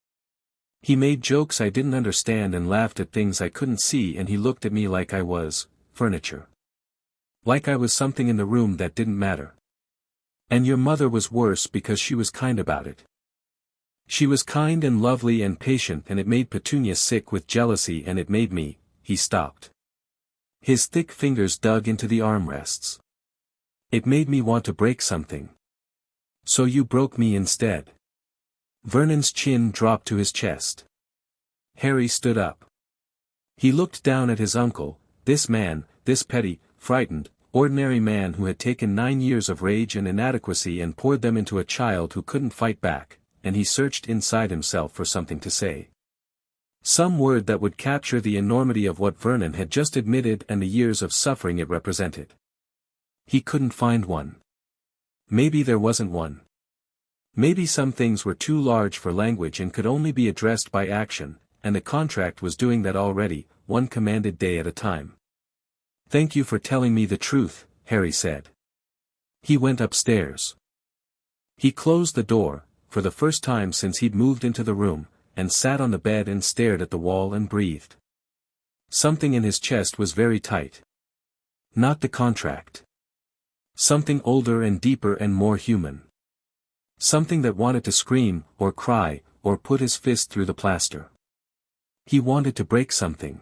He made jokes I didn't understand and laughed at things I couldn't see, and he looked at me like I was furniture. Like I was something in the room that didn't matter. And your mother was worse because she was kind about it. She was kind and lovely and patient, and it made Petunia sick with jealousy, and it made me. He stopped. His thick fingers dug into the armrests. It made me want to break something. So you broke me instead. Vernon's chin dropped to his chest. Harry stood up. He looked down at his uncle, this man, this petty, frightened, ordinary man who had taken 9 years of rage and inadequacy and poured them into a child who couldn't fight back, and he searched inside himself for something to say. Some word that would capture the enormity of what Vernon had just admitted and the years of suffering it represented. He couldn't find one. Maybe there wasn't one. Maybe some things were too large for language and could only be addressed by action, and the contract was doing that already, one commanded day at a time. Thank you for telling me the truth, Harry said. He went upstairs. He closed the door, for the first time since he'd moved into the room, and sat on the bed and stared at the wall and breathed. Something in his chest was very tight. Not the contract. Something older and deeper and more human. Something that wanted to scream, or cry, or put his fist through the plaster. He wanted to break something.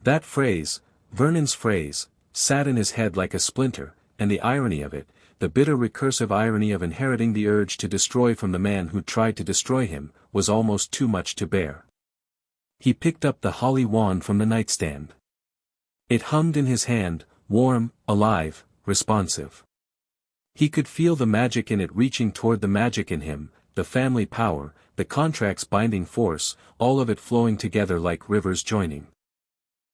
That phrase, Vernon's phrase, sat in his head like a splinter, and the irony of it, the bitter recursive irony of inheriting the urge to destroy from the man who tried to destroy him, was almost too much to bear. He picked up the holly wand from the nightstand. It hummed in his hand, warm, alive, responsive. He could feel the magic in it reaching toward the magic in him, the family power, the contract's binding force, all of it flowing together like rivers joining.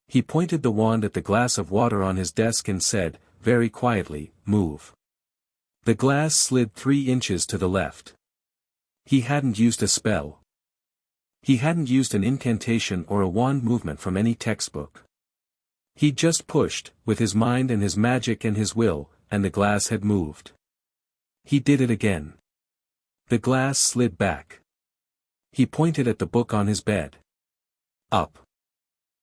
He pointed the wand at the glass of water on his desk and said, very quietly, "Move." The glass slid 3 inches to the left. He hadn't used a spell. He hadn't used an incantation or a wand movement from any textbook. He'd just pushed, with his mind and his magic and his will, and the glass had moved. He did it again. The glass slid back. He pointed at the book on his bed. Up.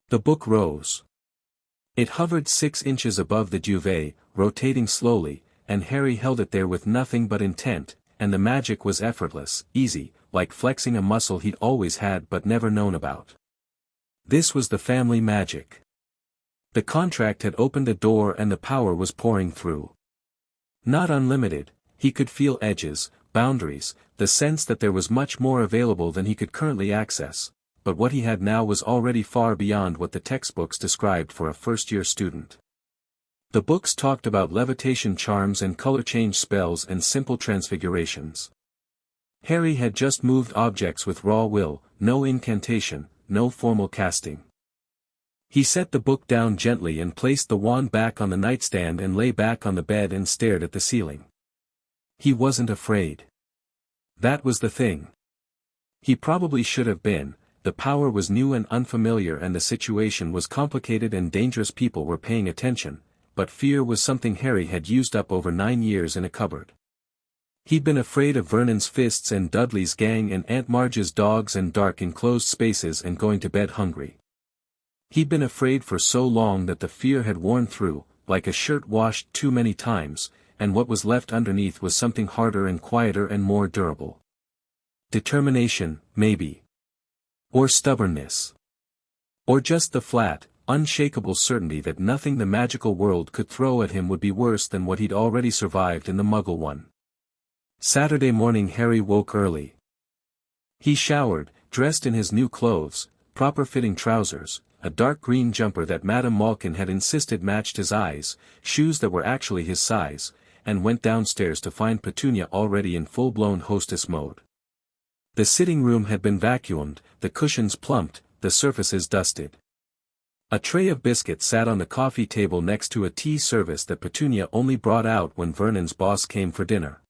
The book rose. It hovered 6 inches above the duvet, rotating slowly, and Harry held it there with nothing but intent, and the magic was effortless, easy, like flexing a muscle he'd always had but never known about. This was the family magic. The contract had opened a door and the power was pouring through. Not unlimited, he could feel edges, boundaries, the sense that there was much more available than he could currently access, but what he had now was already far beyond what the textbooks described for a first-year student. The books talked about levitation charms and color change spells and simple transfigurations. Harry had just moved objects with raw will, no incantation, no formal casting. He set the book down gently and placed the wand back on the nightstand and lay back on the bed and stared at the ceiling. He wasn't afraid. That was the thing. He probably should have been. The power was new and unfamiliar and the situation was complicated and dangerous people were paying attention, but fear was something Harry had used up over 9 years in a cupboard. He'd been afraid of Vernon's fists and Dudley's gang and Aunt Marge's dogs and dark enclosed spaces and going to bed hungry. He'd been afraid for so long that the fear had worn through, like a shirt washed too many times, and what was left underneath was something harder and quieter and more durable. Determination, maybe. Or stubbornness. Or just the flat, unshakable certainty that nothing the magical world could throw at him would be worse than what he'd already survived in the Muggle one. Saturday morning Harry woke early. He showered, dressed in his new clothes, proper-fitting trousers, a dark green jumper that Madame Malkin had insisted matched his eyes, shoes that were actually his size, and went downstairs to find Petunia already in full-blown hostess mode. The sitting room had been vacuumed, the cushions plumped, the surfaces dusted. A tray of biscuits sat on the coffee table next to a tea service that Petunia only brought out when Vernon's boss came for dinner.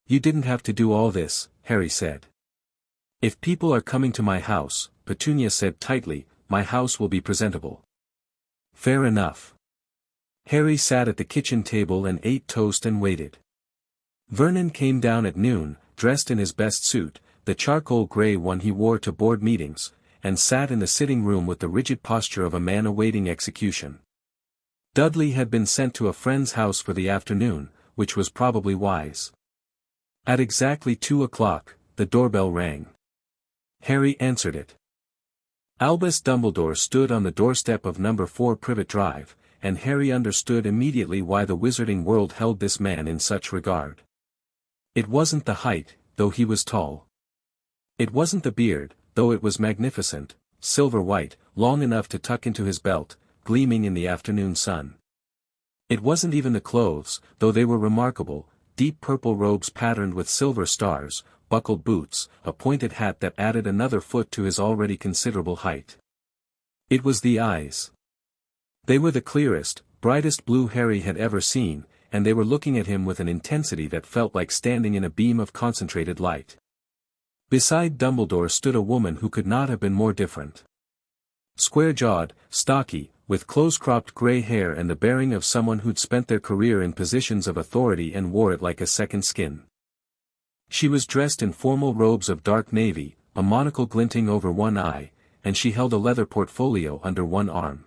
"You didn't have to do all this," Harry said. "If people are coming to my house," Petunia said tightly, "my house will be presentable." "Fair enough." Harry sat at the kitchen table and ate toast and waited. Vernon came down at noon, dressed in his best suit, the charcoal gray one he wore to board meetings, and sat in the sitting room with the rigid posture of a man awaiting execution. Dudley had been sent to a friend's house for the afternoon, which was probably wise. At exactly 2 o'clock, the doorbell rang. Harry answered it. Albus Dumbledore stood on the doorstep of number 4 Privet Drive, and Harry understood immediately why the wizarding world held this man in such regard. It wasn't the height, though he was tall. It wasn't the beard, though it was magnificent, silver-white, long enough to tuck into his belt, gleaming in the afternoon sun. It wasn't even the clothes, though they were remarkable, deep purple robes patterned with silver stars, buckled boots, a pointed hat that added another foot to his already considerable height. It was the eyes. They were the clearest, brightest blue Harry had ever seen, and they were looking at him with an intensity that felt like standing in a beam of concentrated light. Beside Dumbledore stood a woman who could not have been more different. Square-jawed, stocky, with close-cropped gray hair and the bearing of someone who'd spent their career in positions of authority and wore it like a second skin. She was dressed in formal robes of dark navy, a monocle glinting over one eye, and she held a leather portfolio under one arm.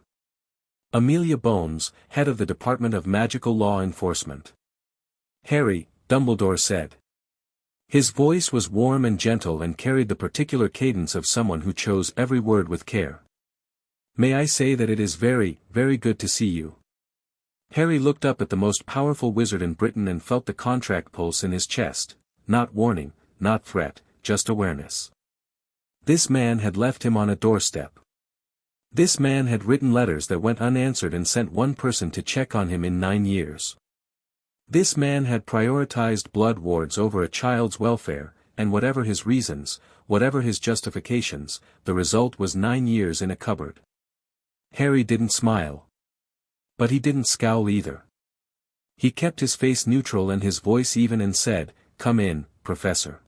Amelia Bones, head of the Department of Magical Law Enforcement. "Harry," Dumbledore said. His voice was warm and gentle and carried the particular cadence of someone who chose every word with care. "May I say that it is very, very good to see you." Harry looked up at the most powerful wizard in Britain and felt the contract pulse in his chest, not warning, not threat, just awareness. This man had left him on a doorstep. This man had written letters that went unanswered and sent one person to check on him in 9 years. This man had prioritized blood wards over a child's welfare, and whatever his reasons, whatever his justifications, the result was 9 years in a cupboard. Harry didn't smile. But he didn't scowl either. He kept his face neutral and his voice even and said, "Come in, Professor."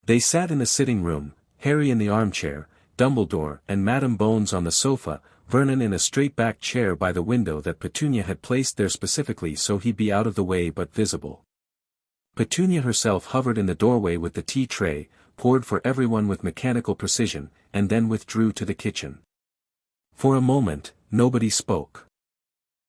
They sat in the sitting room, Harry in the armchair, Dumbledore and Madame Bones on the sofa, Vernon in a straight-backed chair by the window that Petunia had placed there specifically so he'd be out of the way but visible. Petunia herself hovered in the doorway with the tea tray, poured for everyone with mechanical precision, and then withdrew to the kitchen. For a moment, nobody spoke.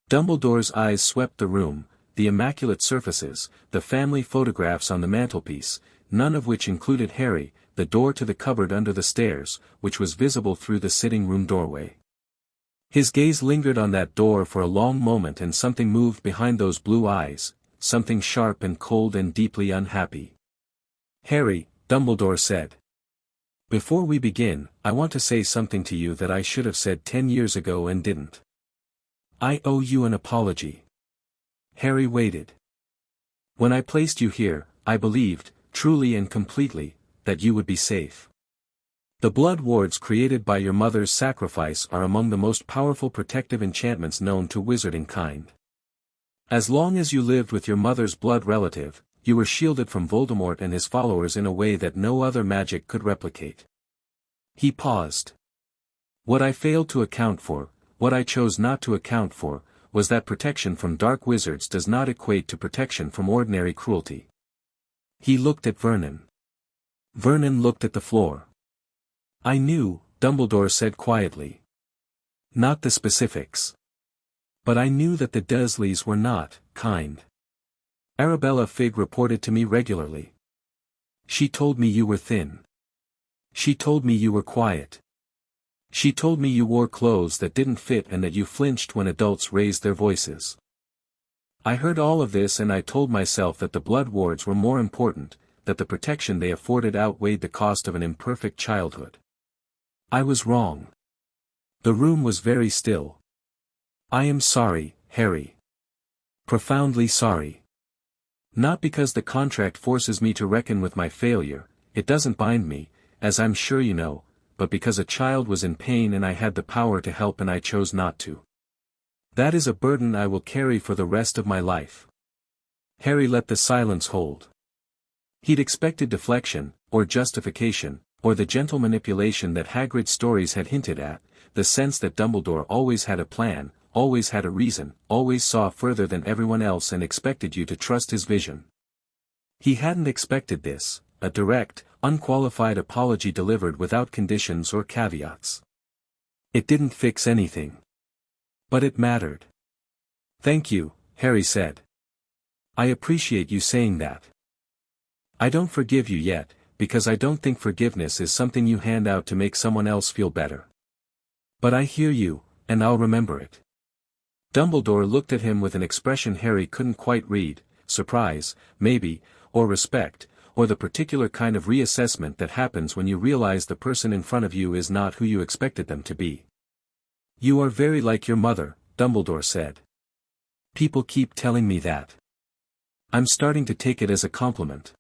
Dumbledore's eyes swept the room, the immaculate surfaces, the family photographs on the mantelpiece, none of which included Harry, the door to the cupboard under the stairs, which was visible through the sitting-room doorway. His gaze lingered on that door for a long moment and something moved behind those blue eyes, something sharp and cold and deeply unhappy. "Harry," Dumbledore said. "Before we begin, I want to say something to you that I should have said 10 years ago and didn't. I owe you an apology." Harry waited. "When I placed you here, I believed, truly and completely, that you would be safe. The blood wards created by your mother's sacrifice are among the most powerful protective enchantments known to wizarding kind. As long as you lived with your mother's blood relative, you were shielded from Voldemort and his followers in a way that no other magic could replicate." He paused. "What I failed to account for, what I chose not to account for, was that protection from dark wizards does not equate to protection from ordinary cruelty." He looked at Vernon. Vernon looked at the floor. "I knew," Dumbledore said quietly. "Not the specifics. But I knew that the Dursleys were not kind. Arabella Figg reported to me regularly. She told me you were thin. She told me you were quiet. She told me you wore clothes that didn't fit and that you flinched when adults raised their voices. I heard all of this and I told myself that the blood wards were more important, that the protection they afforded outweighed the cost of an imperfect childhood. I was wrong. The room was very still. I am sorry, Harry. Profoundly sorry. Not because the contract forces me to reckon with my failure, it doesn't bind me, as I'm sure you know, but because a child was in pain and I had the power to help and I chose not to. That is a burden I will carry for the rest of my life. Harry let the silence hold. He'd expected deflection, or justification, or the gentle manipulation that Hagrid's stories had hinted at, the sense that Dumbledore always had a plan, always had a reason, always saw further than everyone else and expected you to trust his vision. He hadn't expected this, a direct, unqualified apology delivered without conditions or caveats. It didn't fix anything. But it mattered. Thank you, Harry said. I appreciate you saying that. I don't forgive you yet, because I don't think forgiveness is something you hand out to make someone else feel better. But I hear you, and I'll remember it. Dumbledore looked at him with an expression Harry couldn't quite read, surprise, maybe, or respect, or the particular kind of reassessment that happens when you realize the person in front of you is not who you expected them to be. You are very like your mother, Dumbledore said. People keep telling me that. I'm starting to take it as a compliment.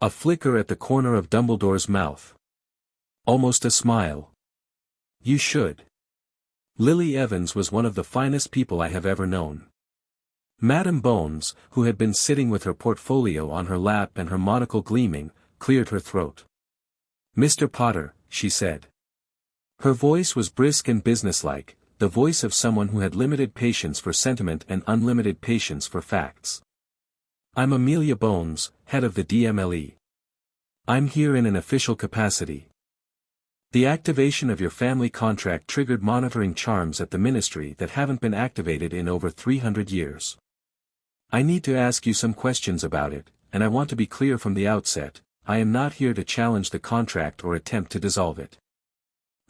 A flicker at the corner of Dumbledore's mouth. Almost a smile. You should. Lily Evans was one of the finest people I have ever known. Madame Bones, who had been sitting with her portfolio on her lap and her monocle gleaming, cleared her throat. Mr. Potter, she said. Her voice was brisk and businesslike, the voice of someone who had limited patience for sentiment and unlimited patience for facts. I'm Amelia Bones, head of the DMLE. I'm here in an official capacity. The activation of your family contract triggered monitoring charms at the ministry that haven't been activated in over 300 years. I need to ask you some questions about it, and I want to be clear from the outset, I am not here to challenge the contract or attempt to dissolve it.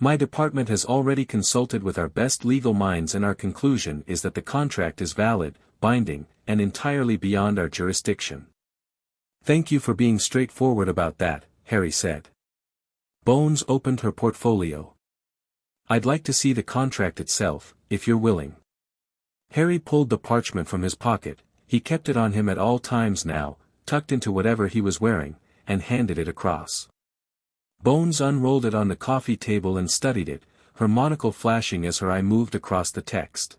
My department has already consulted with our best legal minds and our conclusion is that the contract is valid, binding, and entirely beyond our jurisdiction. Thank you for being straightforward about that, Harry said. Bones opened her portfolio. I'd like to see the contract itself, if you're willing. Harry pulled the parchment from his pocket, he kept it on him at all times now, tucked into whatever he was wearing, and handed it across. Bones unrolled it on the coffee table and studied it, her monocle flashing as her eye moved across the text.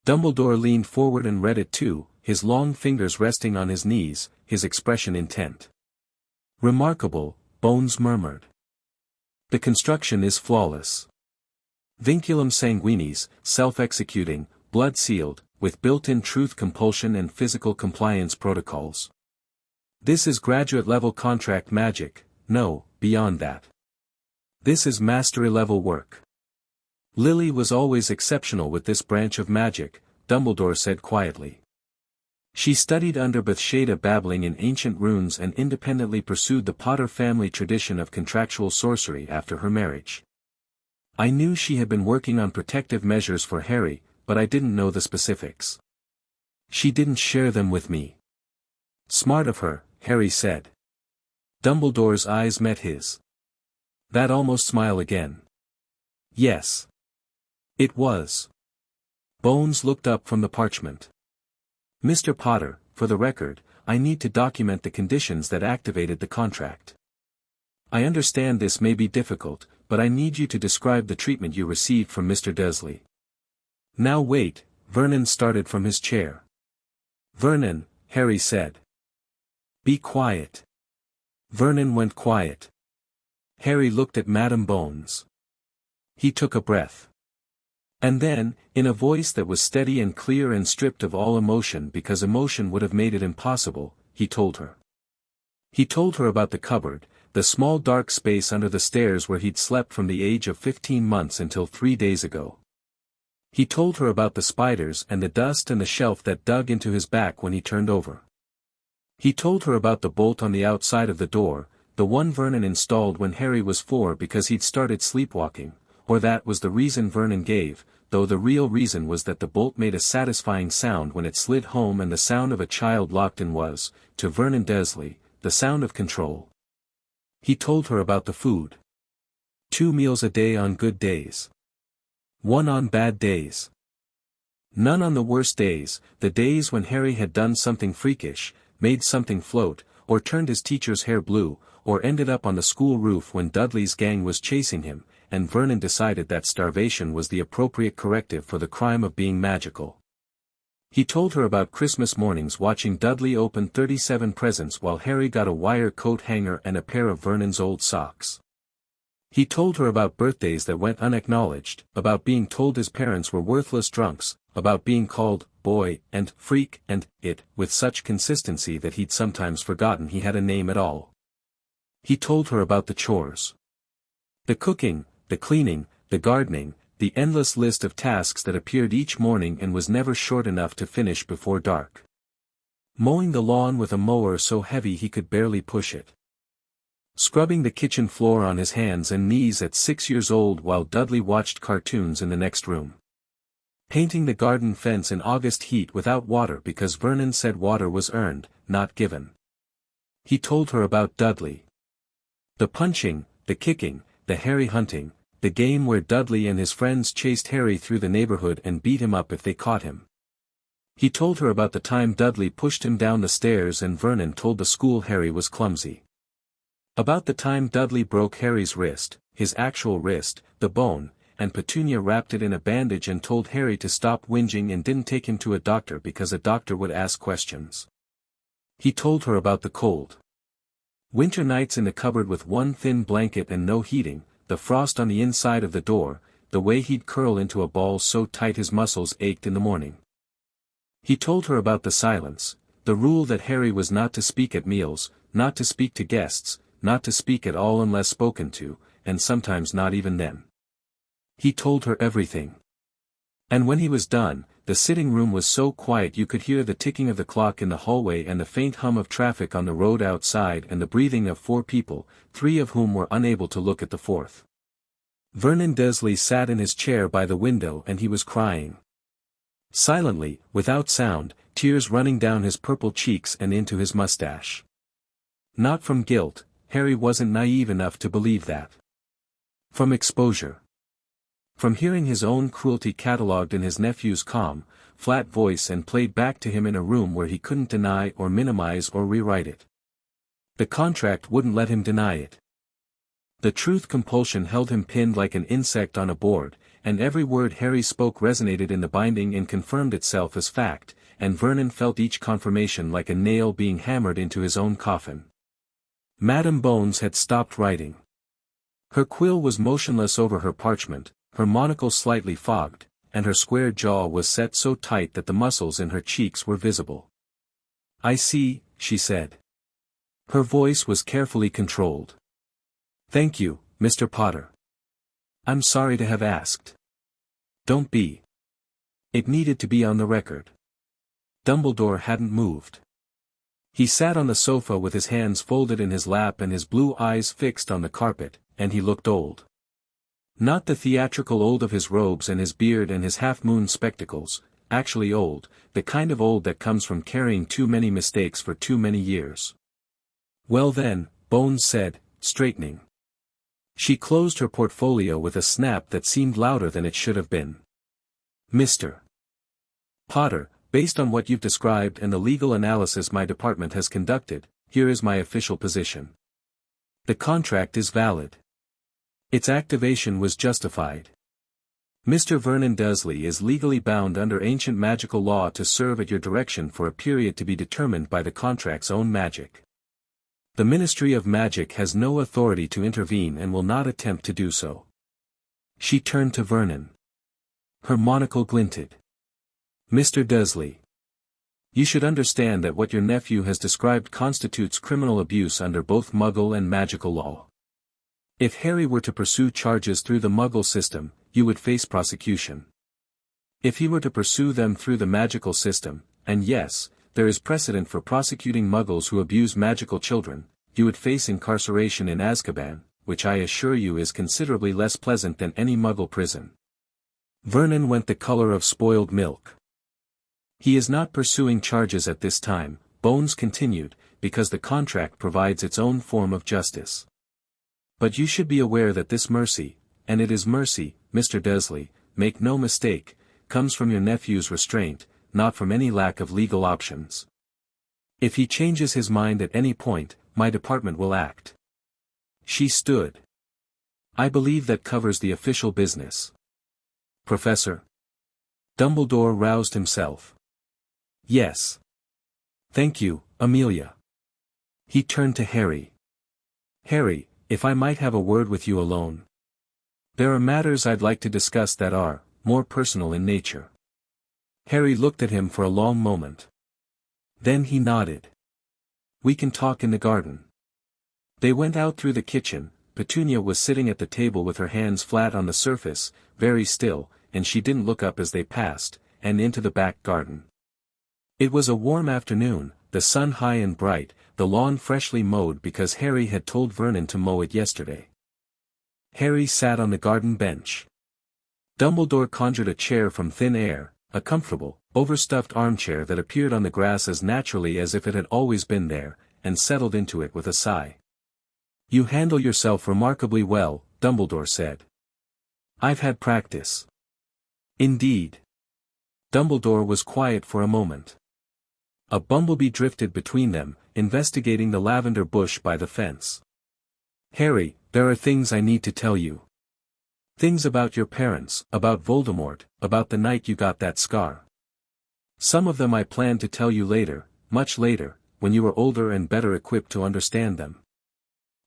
Dumbledore leaned forward and read it too, his long fingers resting on his knees, his expression intent. Remarkable, Bones murmured. The construction is flawless. Vinculum sanguinis, self-executing, blood-sealed, with built-in truth compulsion and physical compliance protocols. This is graduate-level contract magic, no, beyond that. This is mastery-level work. Lily was always exceptional with this branch of magic, Dumbledore said quietly. She studied under Bathsheba babbling in ancient runes and independently pursued the Potter family tradition of contractual sorcery after her marriage. I knew she had been working on protective measures for Harry, but I didn't know the specifics. She didn't share them with me. Smart of her, Harry said. Dumbledore's eyes met his. That almost smile again. Yes. It was. Bones looked up from the parchment. Mr. Potter, for the record, I need to document the conditions that activated the contract. I understand this may be difficult, but I need you to describe the treatment you received from Mr. Dursley. Now wait, Vernon started from his chair. Vernon, Harry said. Be quiet. Vernon went quiet. Harry looked at Madame Bones. He took a breath. And then, in a voice that was steady and clear and stripped of all emotion because emotion would have made it impossible, he told her. He told her about the cupboard, the small dark space under the stairs where he'd slept from the age of 15 months until 3 days ago. He told her about the spiders and the dust and the shelf that dug into his back when he turned over. He told her about the bolt on the outside of the door, the one Vernon installed when Harry was 4 because he'd started sleepwalking, or that was the reason Vernon gave, though the real reason was that the bolt made a satisfying sound when it slid home, and the sound of a child locked in was, to Vernon Dursley, the sound of control. He told her about the food. 2 meals a day on good days. 1 on bad days. None on the worst days, the days when Harry had done something freakish, made something float, or turned his teacher's hair blue, or ended up on the school roof when Dudley's gang was chasing him, and Vernon decided that starvation was the appropriate corrective for the crime of being magical. He told her about Christmas mornings watching Dudley open 37 presents while Harry got a wire coat hanger and a pair of Vernon's old socks. He told her about birthdays that went unacknowledged, about being told his parents were worthless drunks, about being called boy and freak and it with such consistency that he'd sometimes forgotten he had a name at all. He told her about the chores. The cooking, the cleaning, the gardening, the endless list of tasks that appeared each morning and was never short enough to finish before dark. Mowing the lawn with a mower so heavy he could barely push it. Scrubbing the kitchen floor on his hands and knees at 6 years old while Dudley watched cartoons in the next room. Painting the garden fence in August heat without water because Vernon said water was earned, not given. He told her about Dudley. The punching, the kicking, the Harry hunting, the game where Dudley and his friends chased Harry through the neighborhood and beat him up if they caught him. He told her about the time Dudley pushed him down the stairs and Vernon told the school Harry was clumsy. About the time Dudley broke Harry's wrist, his actual wrist, the bone, and Petunia wrapped it in a bandage and told Harry to stop whinging and didn't take him to a doctor because a doctor would ask questions. He told her about the cold. Winter nights in the cupboard with one thin blanket and no heating, the frost on the inside of the door, the way he'd curl into a ball so tight his muscles ached in the morning. He told her about the silence, the rule that Harry was not to speak at meals, not to speak to guests, not to speak at all unless spoken to, and sometimes not even then. He told her everything. And when he was done, the sitting room was so quiet you could hear the ticking of the clock in the hallway and the faint hum of traffic on the road outside and the breathing of 4 people, 3 of whom were unable to look at the 4th. Vernon Dursley sat in his chair by the window and he was crying. Silently, without sound, tears running down his purple cheeks and into his mustache. Not from guilt, Harry wasn't naive enough to believe that. From exposure. From hearing his own cruelty catalogued in his nephew's calm, flat voice and played back to him in a room where he couldn't deny or minimize or rewrite it. The contract wouldn't let him deny it. The truth compulsion held him pinned like an insect on a board, and every word Harry spoke resonated in the binding and confirmed itself as fact, and Vernon felt each confirmation like a nail being hammered into his own coffin. Madame Bones had stopped writing. Her quill was motionless over her parchment, her monocle slightly fogged, and her square jaw was set so tight that the muscles in her cheeks were visible. "I see," she said. Her voice was carefully controlled. "Thank you, Mr. Potter. I'm sorry to have asked." "Don't be." It needed to be on the record. Dumbledore hadn't moved. He sat on the sofa with his hands folded in his lap and his blue eyes fixed on the carpet, and he looked old. Not the theatrical old of his robes and his beard and his half-moon spectacles, actually old, the kind of old that comes from carrying too many mistakes for too many years. "Well then," Bones said, straightening. She closed her portfolio with a snap that seemed louder than it should have been. "Mr. Potter, based on what you've described and the legal analysis my department has conducted, here is my official position. The contract is valid. Its activation was justified. Mr. Vernon Dursley is legally bound under ancient magical law to serve at your direction for a period to be determined by the contract's own magic. The Ministry of Magic has no authority to intervene and will not attempt to do so." She turned to Vernon. Her monocle glinted. "Mr. Dursley. You should understand that what your nephew has described constitutes criminal abuse under both Muggle and magical law. If Harry were to pursue charges through the Muggle system, you would face prosecution. If he were to pursue them through the magical system, and yes, there is precedent for prosecuting Muggles who abuse magical children, you would face incarceration in Azkaban, which I assure you is considerably less pleasant than any Muggle prison. Vernon went the color of spoiled milk. He is not pursuing charges at this time, Bones continued, because the contract provides its own form of justice. But you should be aware that this mercy, and it is mercy, Mr. Dursley, make no mistake, comes from your nephew's restraint, not from any lack of legal options. If he changes his mind at any point, my department will act. She stood. I believe that covers the official business. Professor? Dumbledore roused himself. Yes. Thank you, Amelia. He turned to Harry. Harry, if I might have a word with you alone. There are matters I'd like to discuss that are more personal in nature. Harry looked at him for a long moment. Then he nodded. We can talk in the garden. They went out through the kitchen. Petunia was sitting at the table with her hands flat on the surface, very still, and she didn't look up as they passed, and into the back garden. It was a warm afternoon, the sun high and bright, the lawn freshly mowed because Harry had told Vernon to mow it yesterday. Harry sat on the garden bench. Dumbledore conjured a chair from thin air, a comfortable, overstuffed armchair that appeared on the grass as naturally as if it had always been there, and settled into it with a sigh. You handle yourself remarkably well, Dumbledore said. I've had practice. Indeed. Dumbledore was quiet for a moment. A bumblebee drifted between them, investigating the lavender bush by the fence. Harry, there are things I need to tell you. Things about your parents, about Voldemort, about the night you got that scar. Some of them I plan to tell you later, much later, when you are older and better equipped to understand them.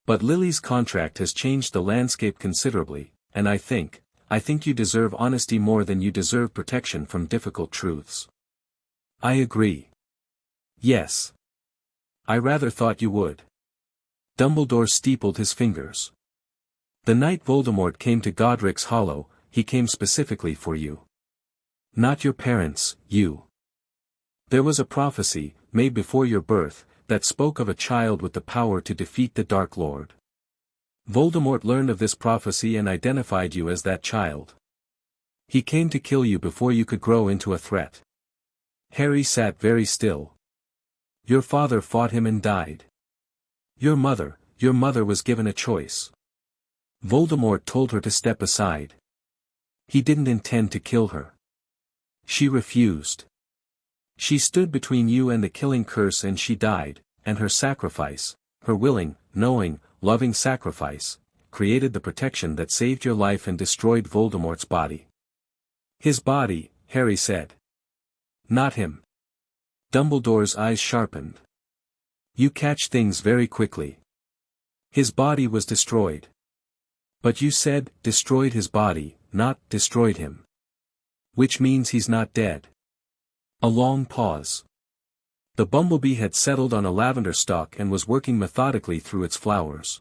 But Lily's contract has changed the landscape considerably, and I think you deserve honesty more than you deserve protection from difficult truths. I agree. Yes. I rather thought you would. Dumbledore steepled his fingers. The night Voldemort came to Godric's Hollow, he came specifically for you. Not your parents, you. There was a prophecy, made before your birth, that spoke of a child with the power to defeat the Dark Lord. Voldemort learned of this prophecy and identified you as that child. He came to kill you before you could grow into a threat. Harry sat very still. Your father fought him and died. Your mother was given a choice. Voldemort told her to step aside. He didn't intend to kill her. She refused. She stood between you and the killing curse and she died, and her sacrifice, her willing, knowing, loving sacrifice, created the protection that saved your life and destroyed Voldemort's body. His body, Harry said. Not him. Dumbledore's eyes sharpened. You catch things very quickly. His body was destroyed. But you said, destroyed his body, not destroyed him. Which means he's not dead. A long pause. The bumblebee had settled on a lavender stalk and was working methodically through its flowers.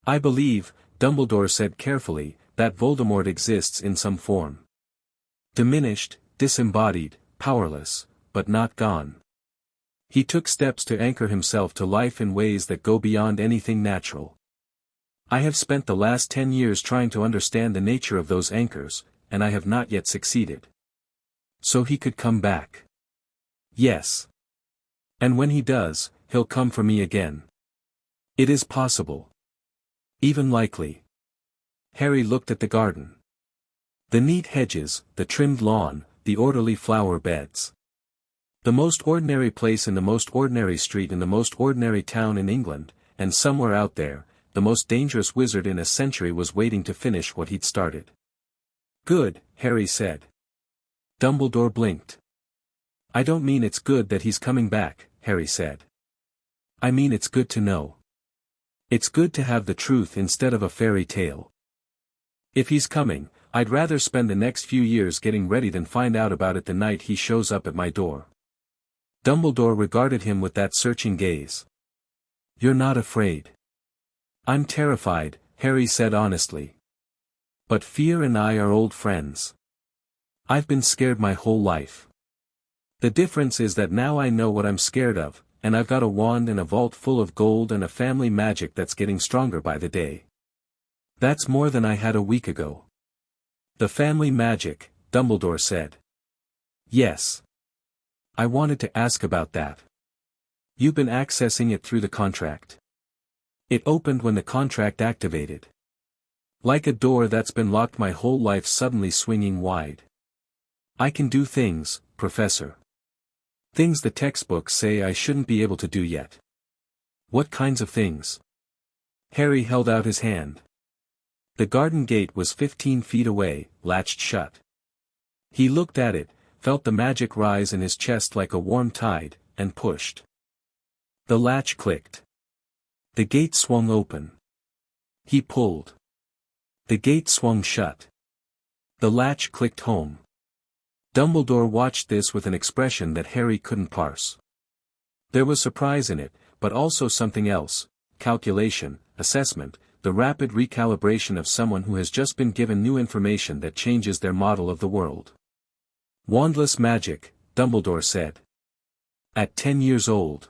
I believe, Dumbledore said carefully, that Voldemort exists in some form. Diminished, disembodied, powerless, but not gone. He took steps to anchor himself to life in ways that go beyond anything natural. I have spent the last 10 years trying to understand the nature of those anchors, and I have not yet succeeded. So he could come back. Yes. And when he does, he'll come for me again. It is possible. Even likely. Harry looked at the garden. The neat hedges, the trimmed lawn, the orderly flower beds. The most ordinary place in the most ordinary street in the most ordinary town in England, and somewhere out there, the most dangerous wizard in a century was waiting to finish what he'd started. Good, Harry said. Dumbledore blinked. I don't mean it's good that he's coming back, Harry said. I mean it's good to know. It's good to have the truth instead of a fairy tale. If he's coming, I'd rather spend the next few years getting ready than find out about it the night he shows up at my door. Dumbledore regarded him with that searching gaze. You're not afraid. I'm terrified, Harry said honestly. But fear and I are old friends. I've been scared my whole life. The difference is that now I know what I'm scared of, and I've got a wand and a vault full of gold and a family magic that's getting stronger by the day. That's more than I had a week ago. The family magic, Dumbledore said. Yes. I wanted to ask about that. You've been accessing it through the contract. It opened when the contract activated. Like a door that's been locked my whole life suddenly swinging wide. I can do things, Professor. Things the textbooks say I shouldn't be able to do yet. What kinds of things? Harry held out his hand. The garden gate was 15 feet away, latched shut. He looked at it, felt the magic rise in his chest like a warm tide, and pushed. The latch clicked. The gate swung open. He pulled. The gate swung shut. The latch clicked home. Dumbledore watched this with an expression that Harry couldn't parse. There was surprise in it, but also something else: calculation, assessment, the rapid recalibration of someone who has just been given new information that changes their model of the world. Wandless magic, Dumbledore said. At 10 years old.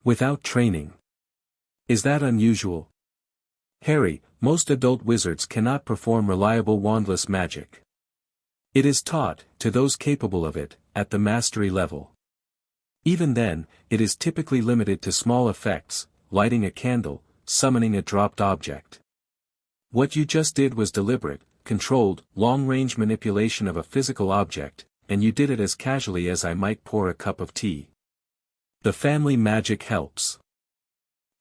Without training. Is that unusual? Harry, most adult wizards cannot perform reliable wandless magic. It is taught, to those capable of it, at the mastery level. Even then, it is typically limited to small effects, lighting a candle, summoning a dropped object. What you just did was deliberate, controlled, long-range manipulation of a physical object, and you did it as casually as I might pour a cup of tea. The family magic helps.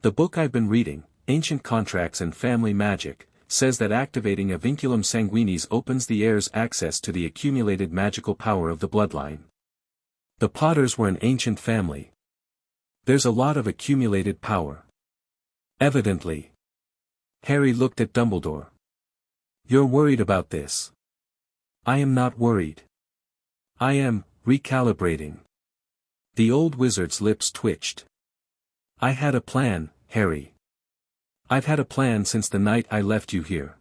The book I've been reading, Ancient Contracts and Family Magic, says that activating a vinculum sanguinis opens the heir's access to the accumulated magical power of the bloodline. The Potters were an ancient family. There's a lot of accumulated power. Evidently. Harry looked at Dumbledore. You're worried about this. I am not worried. I am recalibrating. The old wizard's lips twitched. I had a plan, Harry. I've had a plan since the night I left you here.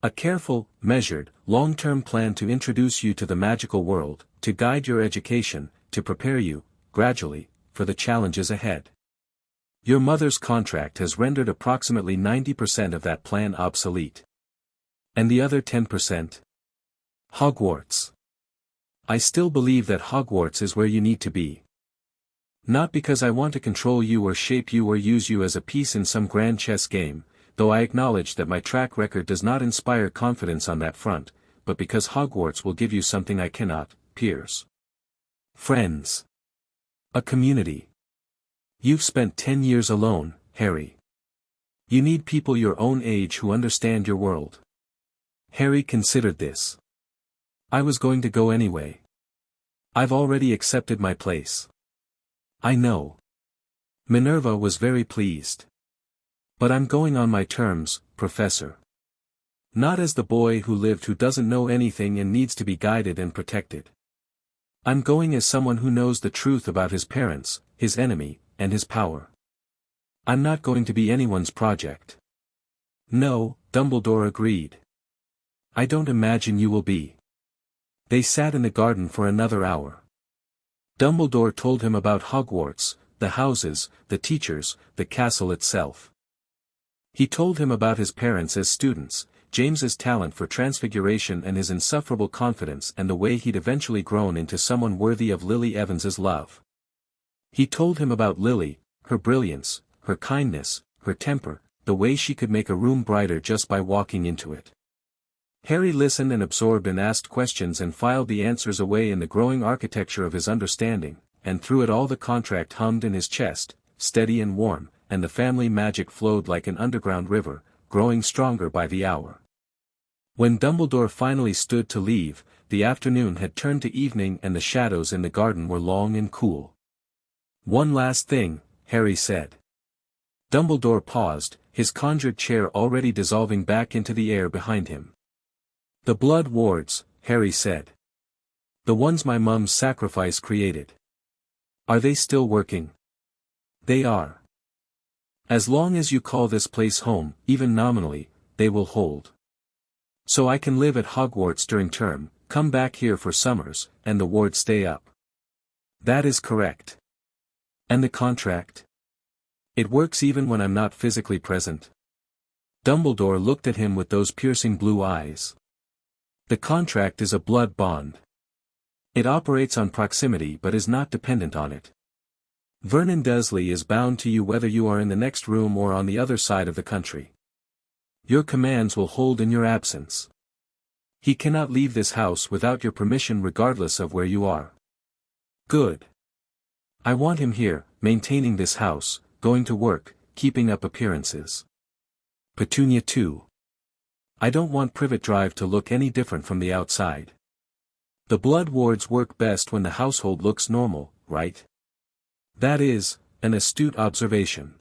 A careful, measured, long-term plan to introduce you to the magical world, to guide your education, to prepare you, gradually, for the challenges ahead. Your mother's contract has rendered approximately 90% of that plan obsolete. And the other 10%? Hogwarts. I still believe that Hogwarts is where you need to be. Not because I want to control you or shape you or use you as a piece in some grand chess game, though I acknowledge that my track record does not inspire confidence on that front, but because Hogwarts will give you something I cannot, peers. Friends. A community. You've spent 10 years alone, Harry. You need people your own age who understand your world. Harry considered this. I was going to go anyway. I've already accepted my place. I know. Minerva was very pleased. But I'm going on my terms, Professor. Not as the boy who lived who doesn't know anything and needs to be guided and protected. I'm going as someone who knows the truth about his parents, his enemy, and his power. I'm not going to be anyone's project. No, Dumbledore agreed. I don't imagine you will be. They sat in the garden for another hour. Dumbledore told him about Hogwarts, the houses, the teachers, the castle itself. He told him about his parents as students, James's talent for transfiguration and his insufferable confidence and the way he'd eventually grown into someone worthy of Lily Evans's love. He told him about Lily, her brilliance, her kindness, her temper, the way she could make a room brighter just by walking into it. Harry listened and absorbed and asked questions and filed the answers away in the growing architecture of his understanding, and through it all the contract hummed in his chest, steady and warm, and the family magic flowed like an underground river, growing stronger by the hour. When Dumbledore finally stood to leave, the afternoon had turned to evening and the shadows in the garden were long and cool. One last thing, Harry said. Dumbledore paused, his conjured chair already dissolving back into the air behind him. The blood wards, Harry said. The ones my mum's sacrifice created. Are they still working? They are. As long as you call this place home, even nominally, they will hold. So I can live at Hogwarts during term, come back here for summers, and the wards stay up. That is correct. And the contract? It works even when I'm not physically present. Dumbledore looked at him with those piercing blue eyes. The contract is a blood bond. It operates on proximity but is not dependent on it. Vernon Dursley is bound to you whether you are in the next room or on the other side of the country. Your commands will hold in your absence. He cannot leave this house without your permission regardless of where you are. Good. I want him here, maintaining this house, going to work, keeping up appearances. Petunia too. I don't want Privet Drive to look any different from the outside. The blood wards work best when the household looks normal, right? That is, an astute observation.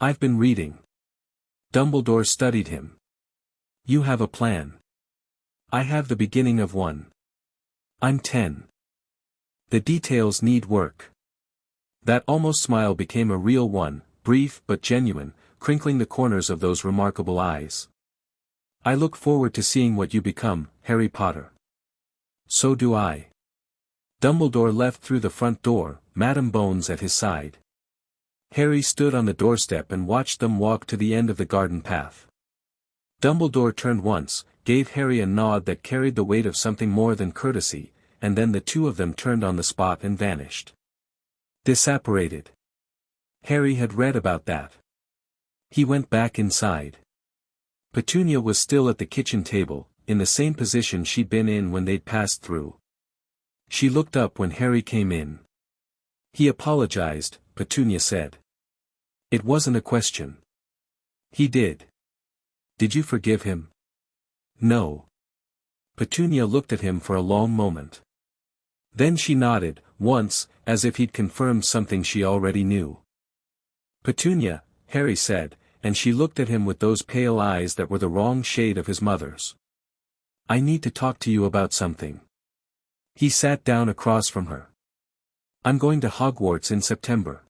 I've been reading. Dumbledore studied him. You have a plan. I have the beginning of one. I'm 10. The details need work. That almost smile became a real one, brief but genuine, crinkling the corners of those remarkable eyes. I look forward to seeing what you become, Harry Potter. So do I. Dumbledore left through the front door, Madame Bones at his side. Harry stood on the doorstep and watched them walk to the end of the garden path. Dumbledore turned once, gave Harry a nod that carried the weight of something more than courtesy, and then the two of them turned on the spot and vanished. Disapparated. Harry had read about that. He went back inside. Petunia was still at the kitchen table, in the same position she'd been in when they'd passed through. She looked up when Harry came in. He apologized, Petunia said. It wasn't a question. He did. Did you forgive him? No. Petunia looked at him for a long moment. Then she nodded, once, as if he'd confirmed something she already knew. Petunia, Harry said, and she looked at him with those pale eyes that were the wrong shade of his mother's. I need to talk to you about something. He sat down across from her. I'm going to Hogwarts in September.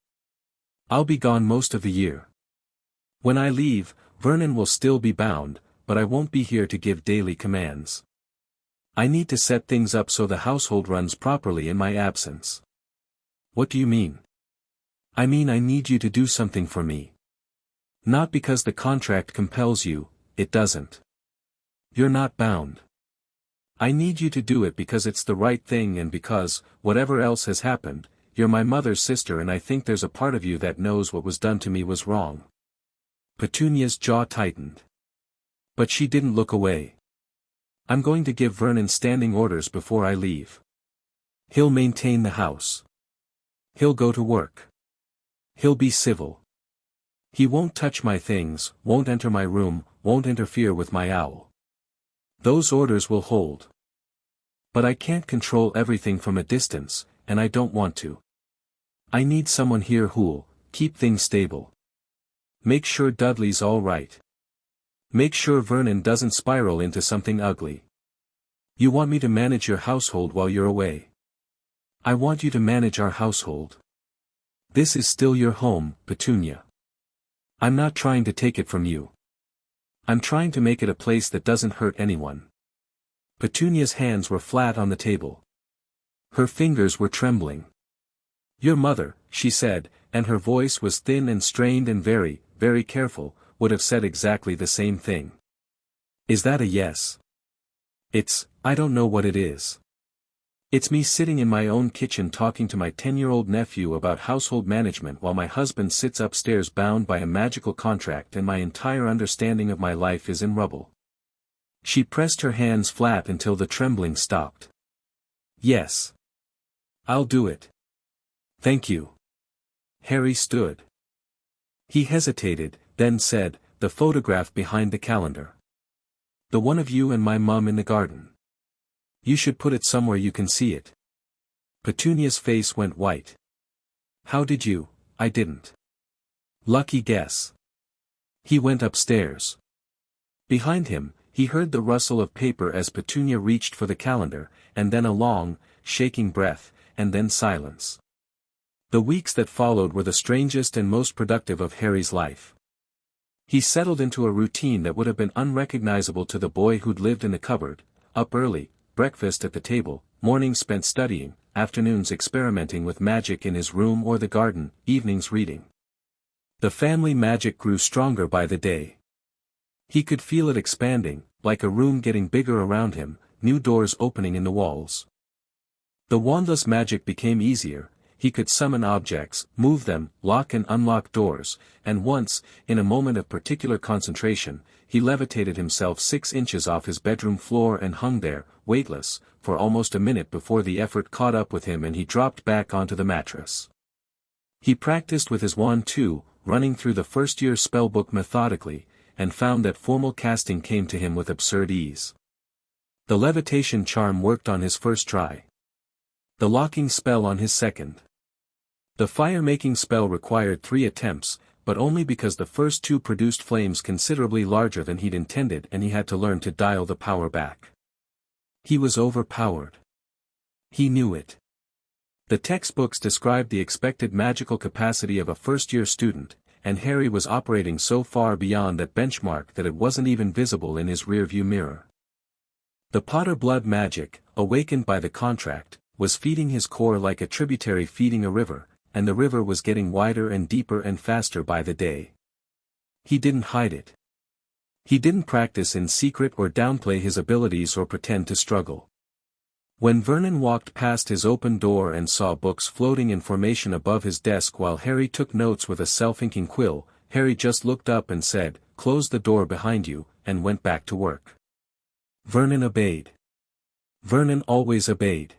I'll be gone most of the year. When I leave, Vernon will still be bound, but I won't be here to give daily commands. I need to set things up so the household runs properly in my absence. What do you mean? I mean I need you to do something for me. Not because the contract compels you, it doesn't. You're not bound. I need you to do it because it's the right thing and because, whatever else has happened, you're my mother's sister and I think there's a part of you that knows what was done to me was wrong. Petunia's jaw tightened. But she didn't look away. I'm going to give Vernon standing orders before I leave. He'll maintain the house. He'll go to work. He'll be civil. He won't touch my things, won't enter my room, won't interfere with my owl. Those orders will hold. But I can't control everything from a distance, and I don't want to. I need someone here who'll keep things stable. Make sure Dudley's all right. Make sure Vernon doesn't spiral into something ugly. You want me to manage your household while you're away. I want you to manage our household. This is still your home, Petunia. I'm not trying to take it from you. I'm trying to make it a place that doesn't hurt anyone. Petunia's hands were flat on the table. Her fingers were trembling. Your mother, she said, and her voice was thin and strained and very, very careful, would have said exactly the same thing. Is that a yes? I don't know what it is. It's me sitting in my own kitchen talking to my 10-year-old nephew about household management while my husband sits upstairs bound by a magical contract and my entire understanding of my life is in rubble. She pressed her hands flat until the trembling stopped. Yes. I'll do it. Thank you. Harry stood. He hesitated, then said, the photograph behind the calendar. The one of you and my mum in the garden. You should put it somewhere you can see it. Petunia's face went white. How did you? I didn't. Lucky guess. He went upstairs. Behind him, he heard the rustle of paper as Petunia reached for the calendar, and then a long, shaking breath, and then silence. The weeks that followed were the strangest and most productive of Harry's life. He settled into a routine that would have been unrecognizable to the boy who'd lived in the cupboard, up early, breakfast at the table, mornings spent studying, afternoons experimenting with magic in his room or the garden, evenings reading. The family magic grew stronger by the day. He could feel it expanding, like a room getting bigger around him, new doors opening in the walls. The wandless magic became easier. He could summon objects, move them, lock and unlock doors, and once, in a moment of particular concentration, he levitated himself 6 inches off his bedroom floor and hung there, weightless, for almost a minute before the effort caught up with him and he dropped back onto the mattress. He practiced with his wand too, running through the first-year spellbook methodically, and found that formal casting came to him with absurd ease. The levitation charm worked on his first try. The locking spell on his second. The fire-making spell required 3 attempts, but only because the first 2 produced flames considerably larger than he'd intended and he had to learn to dial the power back. He was overpowered. He knew it. The textbooks described the expected magical capacity of a first-year student, and Harry was operating so far beyond that benchmark that it wasn't even visible in his rearview mirror. The Potter blood magic, awakened by the contract, was feeding his core like a tributary feeding a river, and the river was getting wider and deeper and faster by the day. He didn't hide it. He didn't practice in secret or downplay his abilities or pretend to struggle. When Vernon walked past his open door and saw books floating in formation above his desk while Harry took notes with a self-inking quill, Harry just looked up and said, "Close the door behind you," and went back to work. Vernon obeyed. Vernon always obeyed.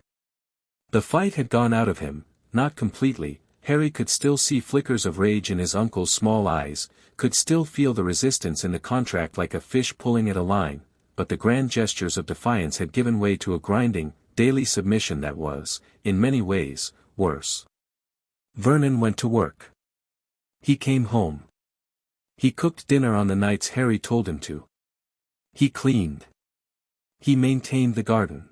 The fight had gone out of him, not completely. Harry could still see flickers of rage in his uncle's small eyes, could still feel the resistance in the contract like a fish pulling at a line, but the grand gestures of defiance had given way to a grinding, daily submission that was, in many ways, worse. Vernon went to work. He came home. He cooked dinner on the nights Harry told him to. He cleaned. He maintained the garden.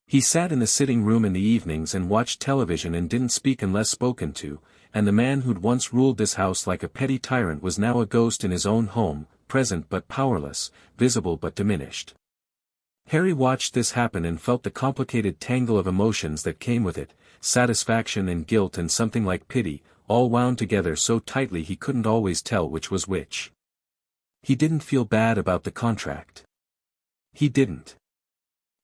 He sat in the sitting room in the evenings and watched television and didn't speak unless spoken to, and the man who'd once ruled this house like a petty tyrant was now a ghost in his own home, present but powerless, visible but diminished. Harry watched this happen and felt the complicated tangle of emotions that came with it, satisfaction and guilt and something like pity, all wound together so tightly he couldn't always tell which was which. He didn't feel bad about the contract. He didn't.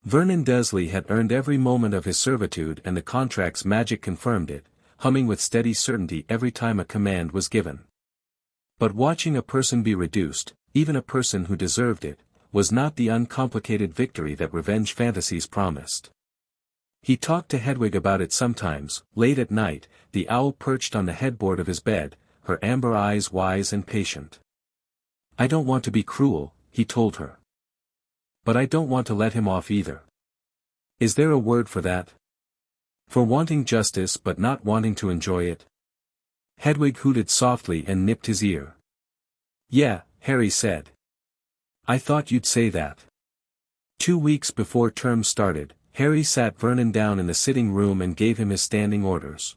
Vernon Dursley had earned every moment of his servitude and the contract's magic confirmed it, humming with steady certainty every time a command was given. But watching a person be reduced, even a person who deserved it, was not the uncomplicated victory that revenge fantasies promised. He talked to Hedwig about it sometimes, late at night, the owl perched on the headboard of his bed, her amber eyes wise and patient. "I don't want to be cruel," he told her. "But I don't want to let him off either. Is there a word for that? For wanting justice but not wanting to enjoy it?" Hedwig hooted softly and nipped his ear. "Yeah," Harry said. "I thought you'd say that." 2 weeks before term started, Harry sat Vernon down in the sitting room and gave him his standing orders.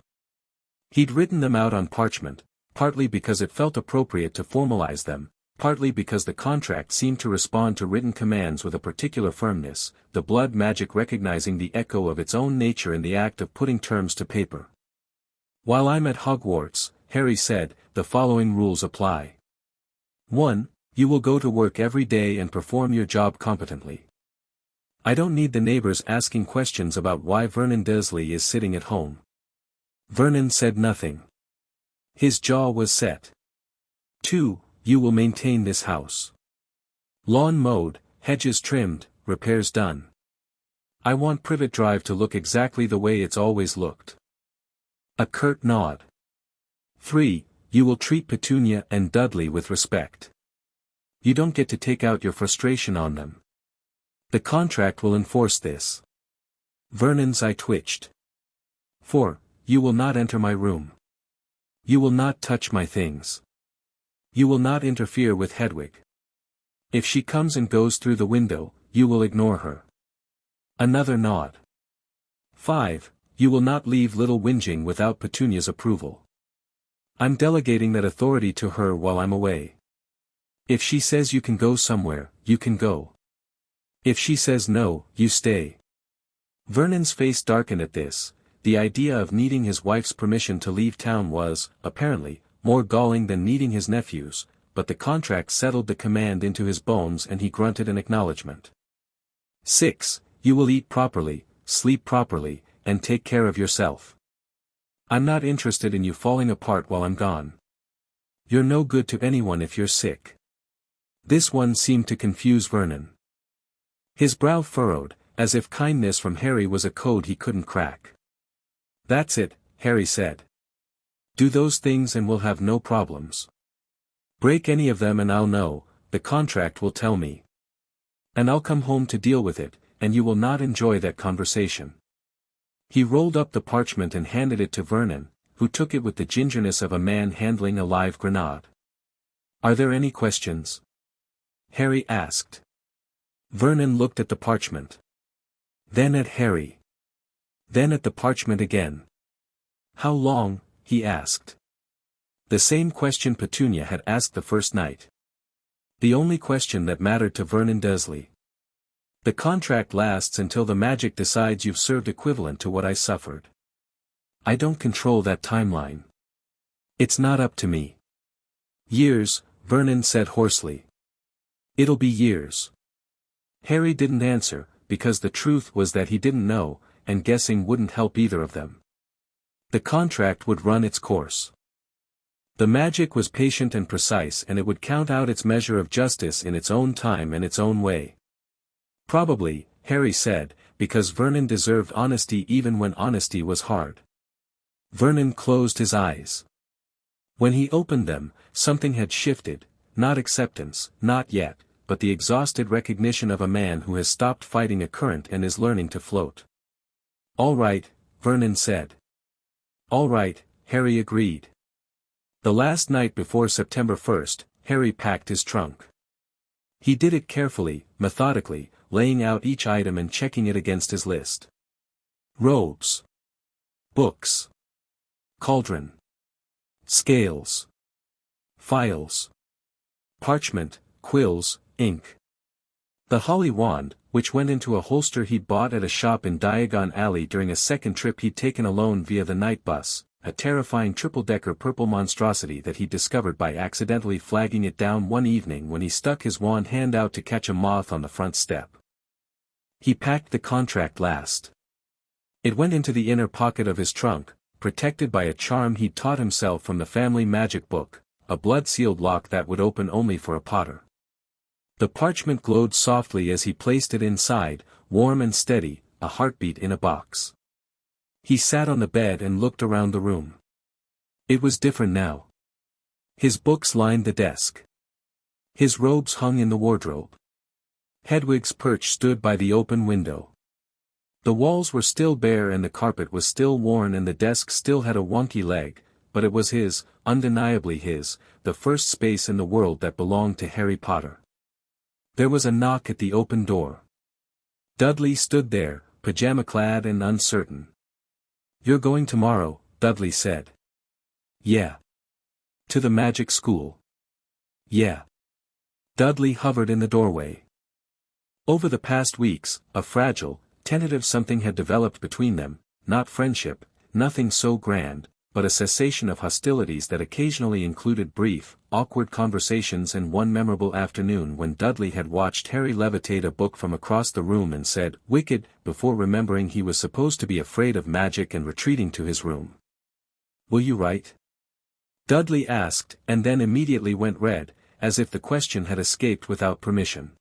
He'd written them out on parchment, partly because it felt appropriate to formalize them, partly because the contract seemed to respond to written commands with a particular firmness, the blood magic recognizing the echo of its own nature in the act of putting terms to paper. "While I'm at Hogwarts," Harry said, "the following rules apply. 1. You will go to work every day and perform your job competently. I don't need the neighbors asking questions about why Vernon Dursley is sitting at home." Vernon said nothing. His jaw was set. 2. You will maintain this house. Lawn mowed, hedges trimmed, repairs done. I want Privet Drive to look exactly the way it's always looked. A curt nod. 3. You will treat Petunia and Dudley with respect. You don't get to take out your frustration on them. The contract will enforce this. Vernon's eye twitched. 4. You will not enter my room. You will not touch my things. You will not interfere with Hedwig. If she comes and goes through the window, you will ignore her. Another nod. 5. You will not leave little whinging without Petunia's approval. I'm delegating that authority to her while I'm away. If she says you can go somewhere, you can go. If she says no, you stay. Vernon's face darkened at this. The idea of needing his wife's permission to leave town was, apparently, more galling than needing his nephew's, but the contract settled the command into his bones and he grunted an acknowledgement. 6. You will eat properly, sleep properly, and take care of yourself. I'm not interested in you falling apart while I'm gone. You're no good to anyone if you're sick. This one seemed to confuse Vernon. His brow furrowed, as if kindness from Harry was a code he couldn't crack. That's it, Harry said. Do those things and we'll have no problems. Break any of them and I'll know, the contract will tell me. And I'll come home to deal with it, and you will not enjoy that conversation. He rolled up the parchment and handed it to Vernon, who took it with the gingerness of a man handling a live grenade. Are there any questions? Harry asked. Vernon looked at the parchment. Then at Harry. Then at the parchment again. How long? He asked. The same question Petunia had asked the first night. The only question that mattered to Vernon Dursley. The contract lasts until the magic decides you've served equivalent to what I suffered. I don't control that timeline. It's not up to me. Years, Vernon said hoarsely. It'll be years. Harry didn't answer, because the truth was that he didn't know, and guessing wouldn't help either of them. The contract would run its course. The magic was patient and precise and it would count out its measure of justice in its own time and its own way. Probably, Harry said, because Vernon deserved honesty even when honesty was hard. Vernon closed his eyes. When he opened them, something had shifted, not acceptance, not yet, but the exhausted recognition of a man who has stopped fighting a current and is learning to float. All right, Vernon said. All right, Harry agreed. The last night before September 1st, Harry packed his trunk. He did it carefully, methodically, laying out each item and checking it against his list. Robes. Books. Cauldron. Scales. Files. Parchment, quills, ink. The holly wand, which went into a holster he'd bought at a shop in Diagon Alley during a second trip he'd taken alone via the night bus, a terrifying triple-decker purple monstrosity that he discovered by accidentally flagging it down one evening when he stuck his wand hand out to catch a moth on the front step. He packed the contract last. It went into the inner pocket of his trunk, protected by a charm he'd taught himself from the family magic book, a blood-sealed lock that would open only for a potter. The parchment glowed softly as he placed it inside, warm and steady, a heartbeat in a box. He sat on the bed and looked around the room. It was different now. His books lined the desk. His robes hung in the wardrobe. Hedwig's perch stood by the open window. The walls were still bare and the carpet was still worn and the desk still had a wonky leg, but it was his, undeniably his, the first space in the world that belonged to Harry Potter. There was a knock at the open door. Dudley stood there, pajama-clad and uncertain. You're going tomorrow, Dudley said. Yeah. To the magic school. Yeah. Dudley hovered in the doorway. Over the past weeks, a fragile, tentative something had developed between them, not friendship, nothing so grand, but a cessation of hostilities that occasionally included brief, awkward conversations and one memorable afternoon when Dudley had watched Harry levitate a book from across the room and said, "Wicked," before remembering he was supposed to be afraid of magic and retreating to his room. "Will you write?" Dudley asked, and then immediately went red, as if the question had escaped without permission.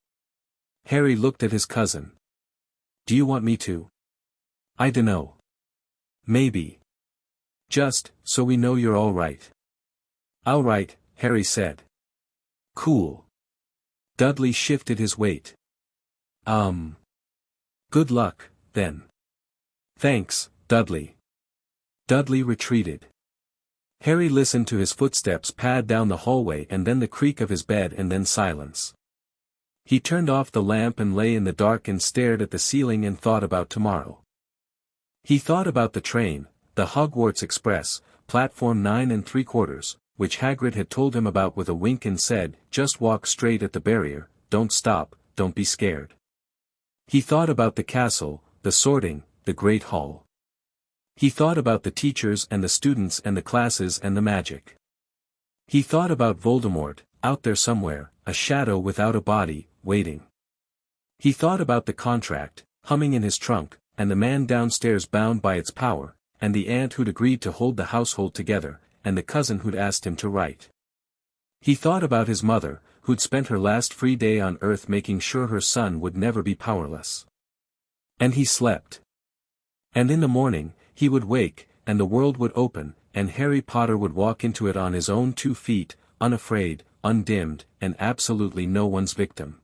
Harry looked at his cousin. "Do you want me to?" "I dunno. Maybe. Just, so we know you're all right." "All right," Harry said. "Cool." Dudley shifted his weight. Good luck, then." "Thanks, Dudley." Dudley retreated. Harry listened to his footsteps pad down the hallway and then the creak of his bed and then silence. He turned off the lamp and lay in the dark and stared at the ceiling and thought about tomorrow. He thought about the train, the Hogwarts Express, platform 9 3/4, which Hagrid had told him about with a wink and said, "Just walk straight at the barrier, don't stop, don't be scared." He thought about the castle, the sorting, the great hall. He thought about the teachers and the students and the classes and the magic. He thought about Voldemort, out there somewhere, a shadow without a body, waiting. He thought about the contract, humming in his trunk, and the man downstairs bound by its power, and the aunt who'd agreed to hold the household together, and the cousin who'd asked him to write. He thought about his mother, who'd spent her last free day on earth making sure her son would never be powerless. And he slept. And in the morning, he would wake, and the world would open, and Harry Potter would walk into it on his own 2 feet, unafraid, undimmed, and absolutely no one's victim.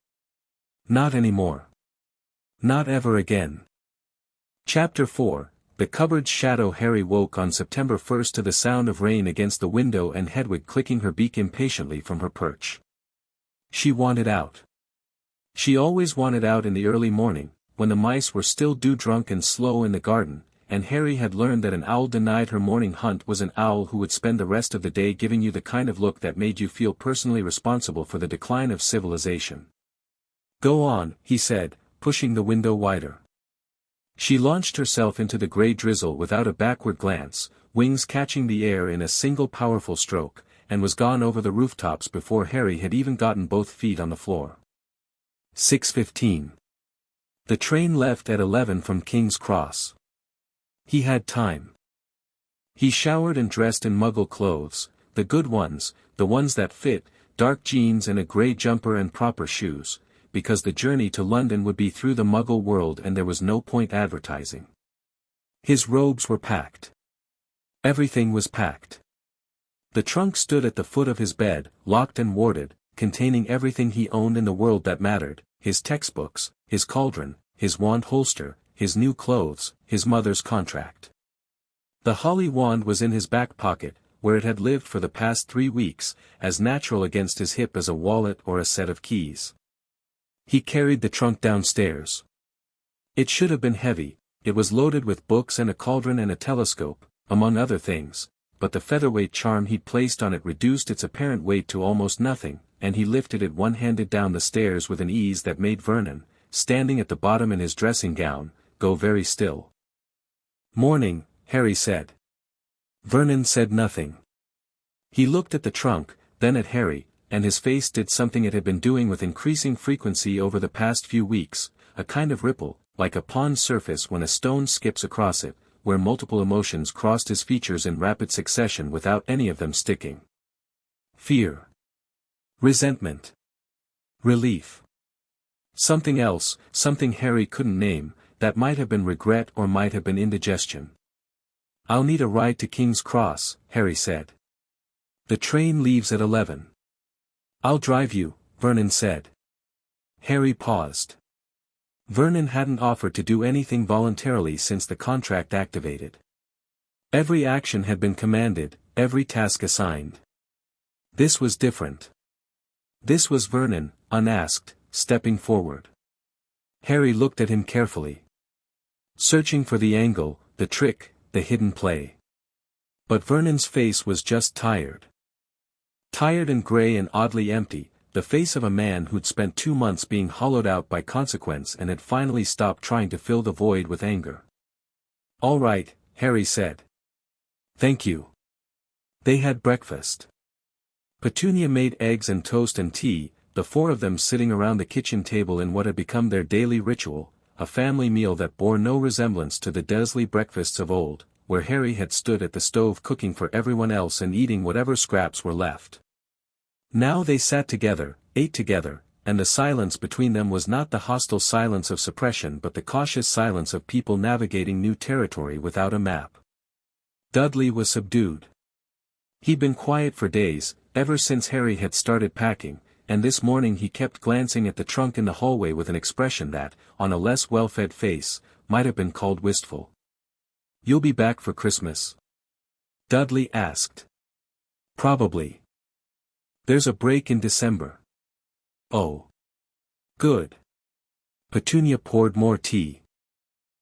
Not anymore. Not ever again. Chapter 4. The cupboard's shadow. Harry woke on September 1st to the sound of rain against the window and Hedwig clicking her beak impatiently from her perch. She wanted out. She always wanted out in the early morning, when the mice were still dew-drunk and slow in the garden, and Harry had learned that an owl denied her morning hunt was an owl who would spend the rest of the day giving you the kind of look that made you feel personally responsible for the decline of civilization. "Go on," he said, pushing the window wider. She launched herself into the grey drizzle without a backward glance, wings catching the air in a single powerful stroke, and was gone over the rooftops before Harry had even gotten both feet on the floor. 6:15. The train left at 11 from King's Cross. He had time. He showered and dressed in Muggle clothes, the good ones, the ones that fit, dark jeans and a grey jumper and proper shoes, because the journey to London would be through the Muggle world and there was no point advertising. His robes were packed. Everything was packed. The trunk stood at the foot of his bed, locked and warded, containing everything he owned in the world that mattered, his textbooks, his cauldron, his wand holster, his new clothes, his mother's contract. The holly wand was in his back pocket, where it had lived for the past 3 weeks, as natural against his hip as a wallet or a set of keys. He carried the trunk downstairs. It should have been heavy, it was loaded with books and a cauldron and a telescope, among other things, but the featherweight charm he'd placed on it reduced its apparent weight to almost nothing, and he lifted it one-handed down the stairs with an ease that made Vernon, standing at the bottom in his dressing gown, go very still. "Morning," Harry said. Vernon said nothing. He looked at the trunk, then at Harry, and his face did something it had been doing with increasing frequency over the past few weeks, a kind of ripple, like a pond's surface when a stone skips across it, where multiple emotions crossed his features in rapid succession without any of them sticking. Fear. Resentment. Relief. Something else, something Harry couldn't name, that might have been regret or might have been indigestion. "I'll need a ride to King's Cross," Harry said. "The train leaves at 11. "I'll drive you," Vernon said. Harry paused. Vernon hadn't offered to do anything voluntarily since the contract activated. Every action had been commanded, every task assigned. This was different. This was Vernon, unasked, stepping forward. Harry looked at him carefully. Searching for the angle, the trick, the hidden play. But Vernon's face was just tired. Tired and grey and oddly empty, the face of a man who'd spent 2 months being hollowed out by consequence and had finally stopped trying to fill the void with anger. "All right," Harry said. "Thank you." They had breakfast. Petunia made eggs and toast and tea, the 4 of them sitting around the kitchen table in what had become their daily ritual, a family meal that bore no resemblance to the Dursley breakfasts of old, where Harry had stood at the stove cooking for everyone else and eating whatever scraps were left. Now they sat together, ate together, and the silence between them was not the hostile silence of suppression but the cautious silence of people navigating new territory without a map. Dudley was subdued. He'd been quiet for days, ever since Harry had started packing, and this morning he kept glancing at the trunk in the hallway with an expression that, on a less well-fed face, might have been called wistful. "You'll be back for Christmas?" Dudley asked. "Probably. There's a break in December." "Oh. Good." Petunia poured more tea.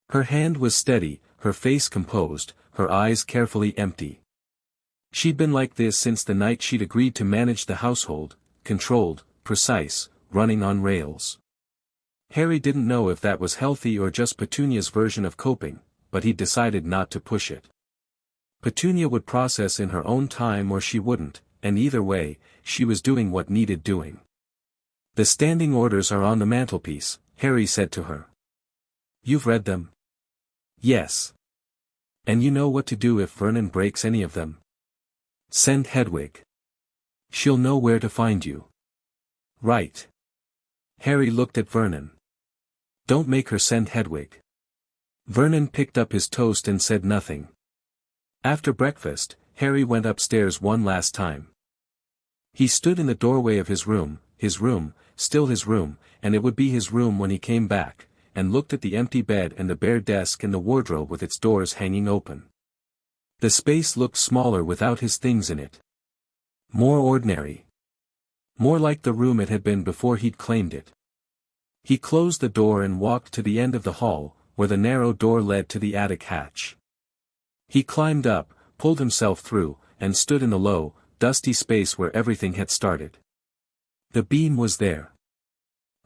Her hand was steady, her face composed, her eyes carefully empty. She'd been like this since the night she'd agreed to manage the household, controlled, precise, running on rails. Harry didn't know if that was healthy or just Petunia's version of coping, but he'd decided not to push it. Petunia would process in her own time or she wouldn't, and either way, she was doing what needed doing. "The standing orders are on the mantelpiece," Harry said to her. "You've read them?" "Yes." "And you know what to do if Vernon breaks any of them?" "Send Hedwig. She'll know where to find you." "Right." Harry looked at Vernon. "Don't make her send Hedwig." Vernon picked up his toast and said nothing. After breakfast, Harry went upstairs one last time. He stood in the doorway of his room, still his room, and it would be his room when he came back, and looked at the empty bed and the bare desk and the wardrobe with its doors hanging open. The space looked smaller without his things in it. More ordinary. More like the room it had been before he'd claimed it. He closed the door and walked to the end of the hall, where the narrow door led to the attic hatch. He climbed up, pulled himself through, and stood in the low, dusty space where everything had started. The beam was there.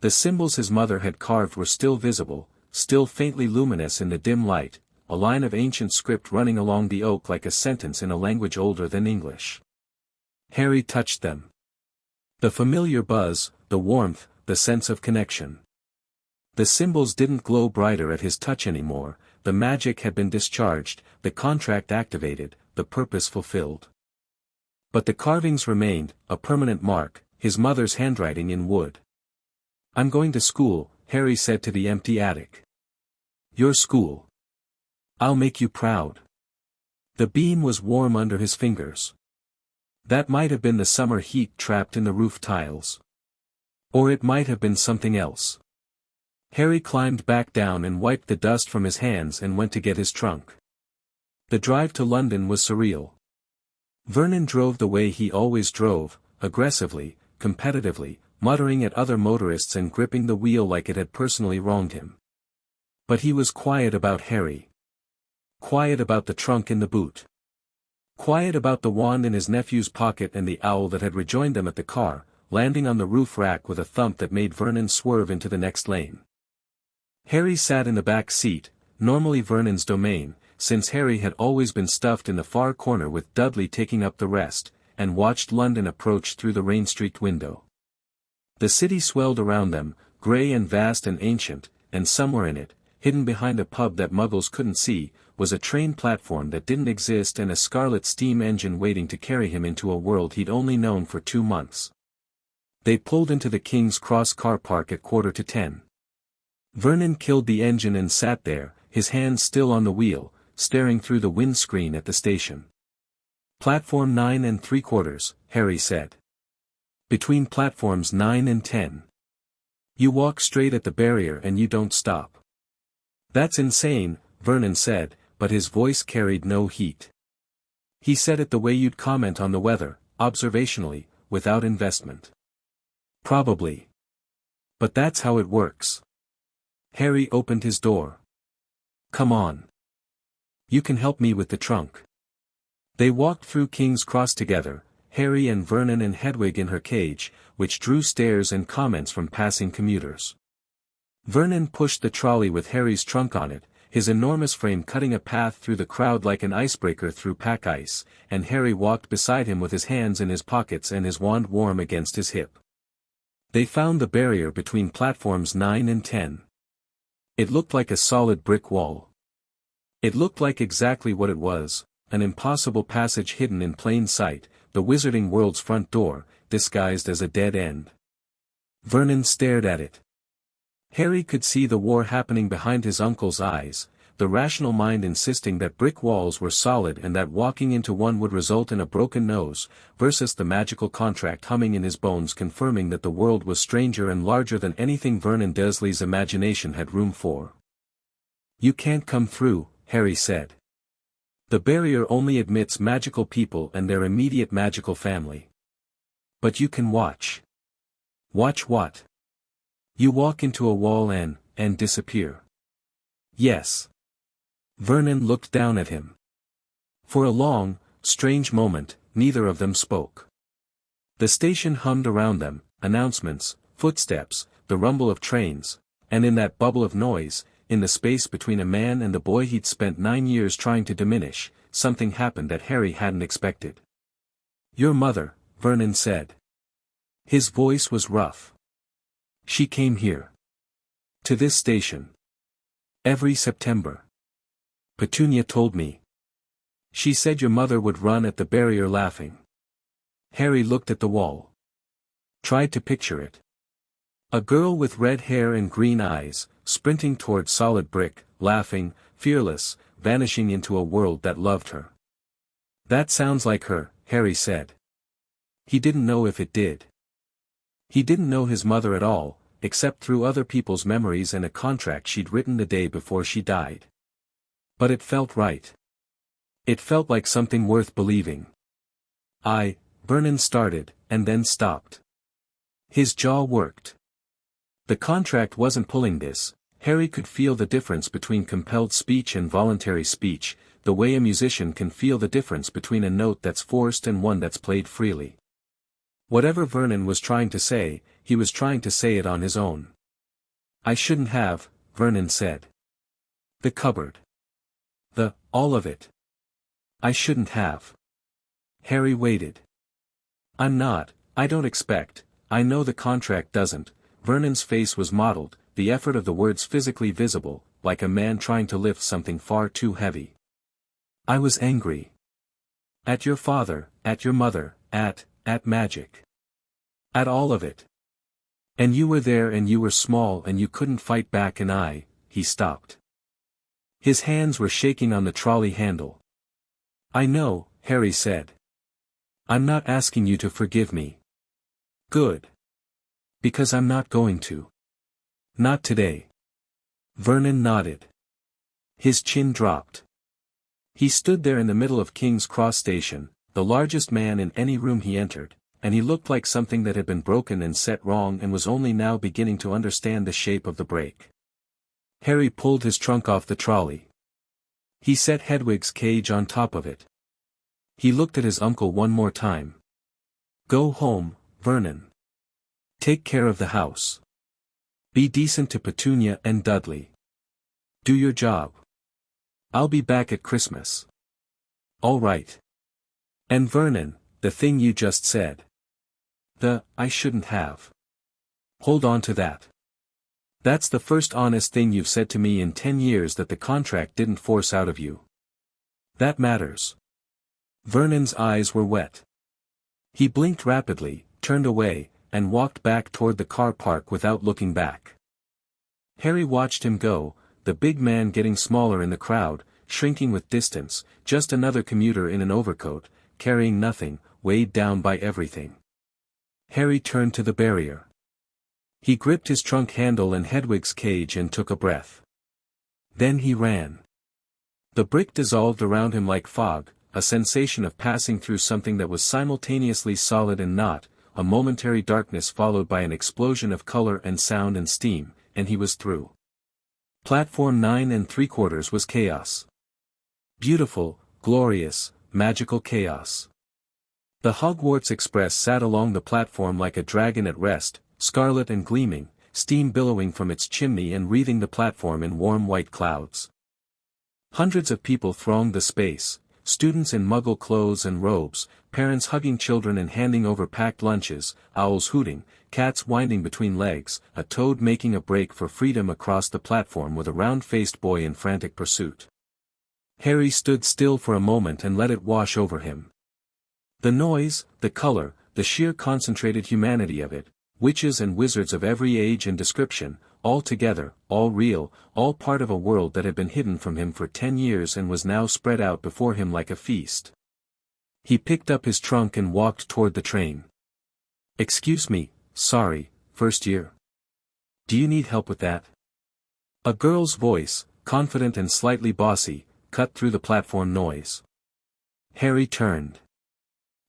The symbols his mother had carved were still visible, still faintly luminous in the dim light, a line of ancient script running along the oak like a sentence in a language older than English. Harry touched them. The familiar buzz, the warmth, the sense of connection. The symbols didn't glow brighter at his touch anymore, the magic had been discharged, the contract activated, the purpose fulfilled. But the carvings remained, a permanent mark, his mother's handwriting in wood. "I'm going to school," Harry said to the empty attic. "Your school. I'll make you proud." The beam was warm under his fingers. That might have been the summer heat trapped in the roof tiles. Or it might have been something else. Harry climbed back down and wiped the dust from his hands and went to get his trunk. The drive to London was surreal. Vernon drove the way he always drove, aggressively, competitively, muttering at other motorists and gripping the wheel like it had personally wronged him. But he was quiet about Harry. Quiet about the trunk in the boot. Quiet about the wand in his nephew's pocket and the owl that had rejoined them at the car, landing on the roof rack with a thump that made Vernon swerve into the next lane. Harry sat in the back seat, normally Vernon's domain, since Harry had always been stuffed in the far corner with Dudley taking up the rest, and watched London approach through the rain-streaked window. The city swelled around them, grey and vast and ancient, and somewhere in it, hidden behind a pub that muggles couldn't see, was a train platform that didn't exist and a scarlet steam engine waiting to carry him into a world he'd only known for 2 months. They pulled into the King's Cross car park at 9:45. Vernon killed the engine and sat there, his hands still on the wheel, staring through the windscreen at the station. "Platform 9 3/4, Harry said. "Between platforms 9 and 10. You walk straight at the barrier and you don't stop." "That's insane," Vernon said, but his voice carried no heat. He said it the way you'd comment on the weather, observationally, without investment. "Probably. But that's how it works." Harry opened his door. "Come on. You can help me with the trunk." They walked through King's Cross together, Harry and Vernon and Hedwig in her cage, which drew stares and comments from passing commuters. Vernon pushed the trolley with Harry's trunk on it, his enormous frame cutting a path through the crowd like an icebreaker through pack ice, and Harry walked beside him with his hands in his pockets and his wand warm against his hip. They found the barrier between platforms 9 and 10. It looked like a solid brick wall. It looked like exactly what it was, an impossible passage hidden in plain sight, the wizarding world's front door, disguised as a dead end. Vernon stared at it. Harry could see the war happening behind his uncle's eyes, the rational mind insisting that brick walls were solid and that walking into one would result in a broken nose, versus the magical contract humming in his bones confirming that the world was stranger and larger than anything Vernon Dursley's imagination had room for. "You can't come through," Harry said. "The barrier only admits magical people and their immediate magical family. But you can watch." "Watch what?" "You walk into a wall and disappear." "Yes." Vernon looked down at him. For a long, strange moment, neither of them spoke. The station hummed around them, announcements, footsteps, the rumble of trains, and in that bubble of noise, in the space between a man and the boy he'd spent 9 years trying to diminish, something happened that Harry hadn't expected. "Your mother," Vernon said. His voice was rough. She came here. To this station. Every September. Petunia told me. She said your mother would run at the barrier laughing. Harry looked at the wall. Tried to picture it. A girl with red hair and green eyes, sprinting toward solid brick, laughing, fearless, vanishing into a world that loved her. That sounds like her, Harry said. He didn't know if it did. He didn't know his mother at all, except through other people's memories and a contract she'd written the day before she died. But it felt right. It felt like something worth believing. Vernon started, and then stopped. His jaw worked. The contract wasn't pulling this. Harry could feel the difference between compelled speech and voluntary speech, the way a musician can feel the difference between a note that's forced and one that's played freely. Whatever Vernon was trying to say, he was trying to say it on his own. I shouldn't have, Vernon said. The cupboard. All of it. I shouldn't have. Harry waited. I don't expect, I know the contract doesn't. Vernon's face was mottled, the effort of the words physically visible, like a man trying to lift something far too heavy. I was angry. At your father, at your mother, at magic. At all of it. And you were there and you were small and you couldn't fight back and he stopped. His hands were shaking on the trolley handle. I know, Harry said. I'm not asking you to forgive me. Good. Because I'm not going to. Not today. Vernon nodded. His chin dropped. He stood there in the middle of King's Cross Station, the largest man in any room he entered, and he looked like something that had been broken and set wrong and was only now beginning to understand the shape of the break. Harry pulled his trunk off the trolley. He set Hedwig's cage on top of it. He looked at his uncle one more time. Go home, Vernon. Take care of the house. Be decent to Petunia and Dudley. Do your job. I'll be back at Christmas. All right. And Vernon, the thing you just said. I shouldn't have. Hold on to that. That's the first honest thing you've said to me in 10 years that the contract didn't force out of you. That matters. Vernon's eyes were wet. He blinked rapidly, turned away, and walked back toward the car park without looking back. Harry watched him go, the big man getting smaller in the crowd, shrinking with distance, just another commuter in an overcoat, carrying nothing, weighed down by everything. Harry turned to the barrier. He gripped his trunk handle and Hedwig's cage and took a breath. Then he ran. The brick dissolved around him like fog, a sensation of passing through something that was simultaneously solid and not, a momentary darkness followed by an explosion of color and sound and steam, and he was through. Platform 9 3/4 was chaos. Beautiful, glorious, magical chaos. The Hogwarts Express sat along the platform like a dragon at rest, scarlet and gleaming, steam billowing from its chimney and wreathing the platform in warm white clouds. Hundreds of people thronged the space, students in muggle clothes and robes, parents hugging children and handing over packed lunches, owls hooting, cats winding between legs, a toad making a break for freedom across the platform with a round-faced boy in frantic pursuit. Harry stood still for a moment and let it wash over him. The noise, the color, the sheer concentrated humanity of it, witches and wizards of every age and description, all together, all real, all part of a world that had been hidden from him for 10 years and was now spread out before him like a feast. He picked up his trunk and walked toward the train. Excuse me, sorry, first year. Do you need help with that? A girl's voice, confident and slightly bossy, cut through the platform noise. Harry turned.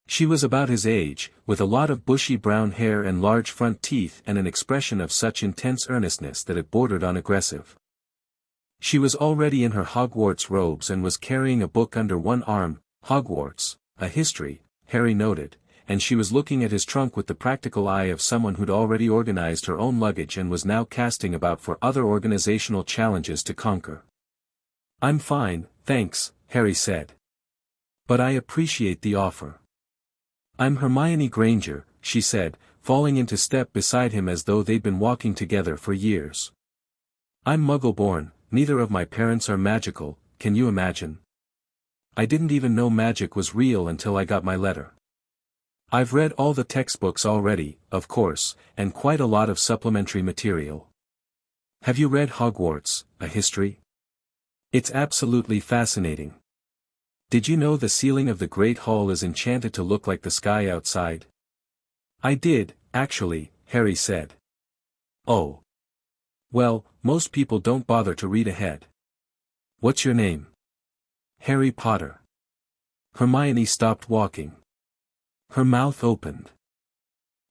She was about his age, with a lot of bushy brown hair and large front teeth and an expression of such intense earnestness that it bordered on aggressive. She was already in her Hogwarts robes and was carrying a book under one arm, Hogwarts, a history, Harry noted, and she was looking at his trunk with the practical eye of someone who'd already organized her own luggage and was now casting about for other organizational challenges to conquer. I'm fine, thanks, Harry said. But I appreciate the offer. I'm Hermione Granger, she said, falling into step beside him as though they'd been walking together for years. I'm Muggle-born, neither of my parents are magical, can you imagine? I didn't even know magic was real until I got my letter. I've read all the textbooks already, of course, and quite a lot of supplementary material. Have you read Hogwarts, A History? It's absolutely fascinating. Did you know the ceiling of the Great Hall is enchanted to look like the sky outside? I did, actually, Harry said. Oh. Well, most people don't bother to read ahead. What's your name? Harry Potter. Hermione stopped walking. Her mouth opened.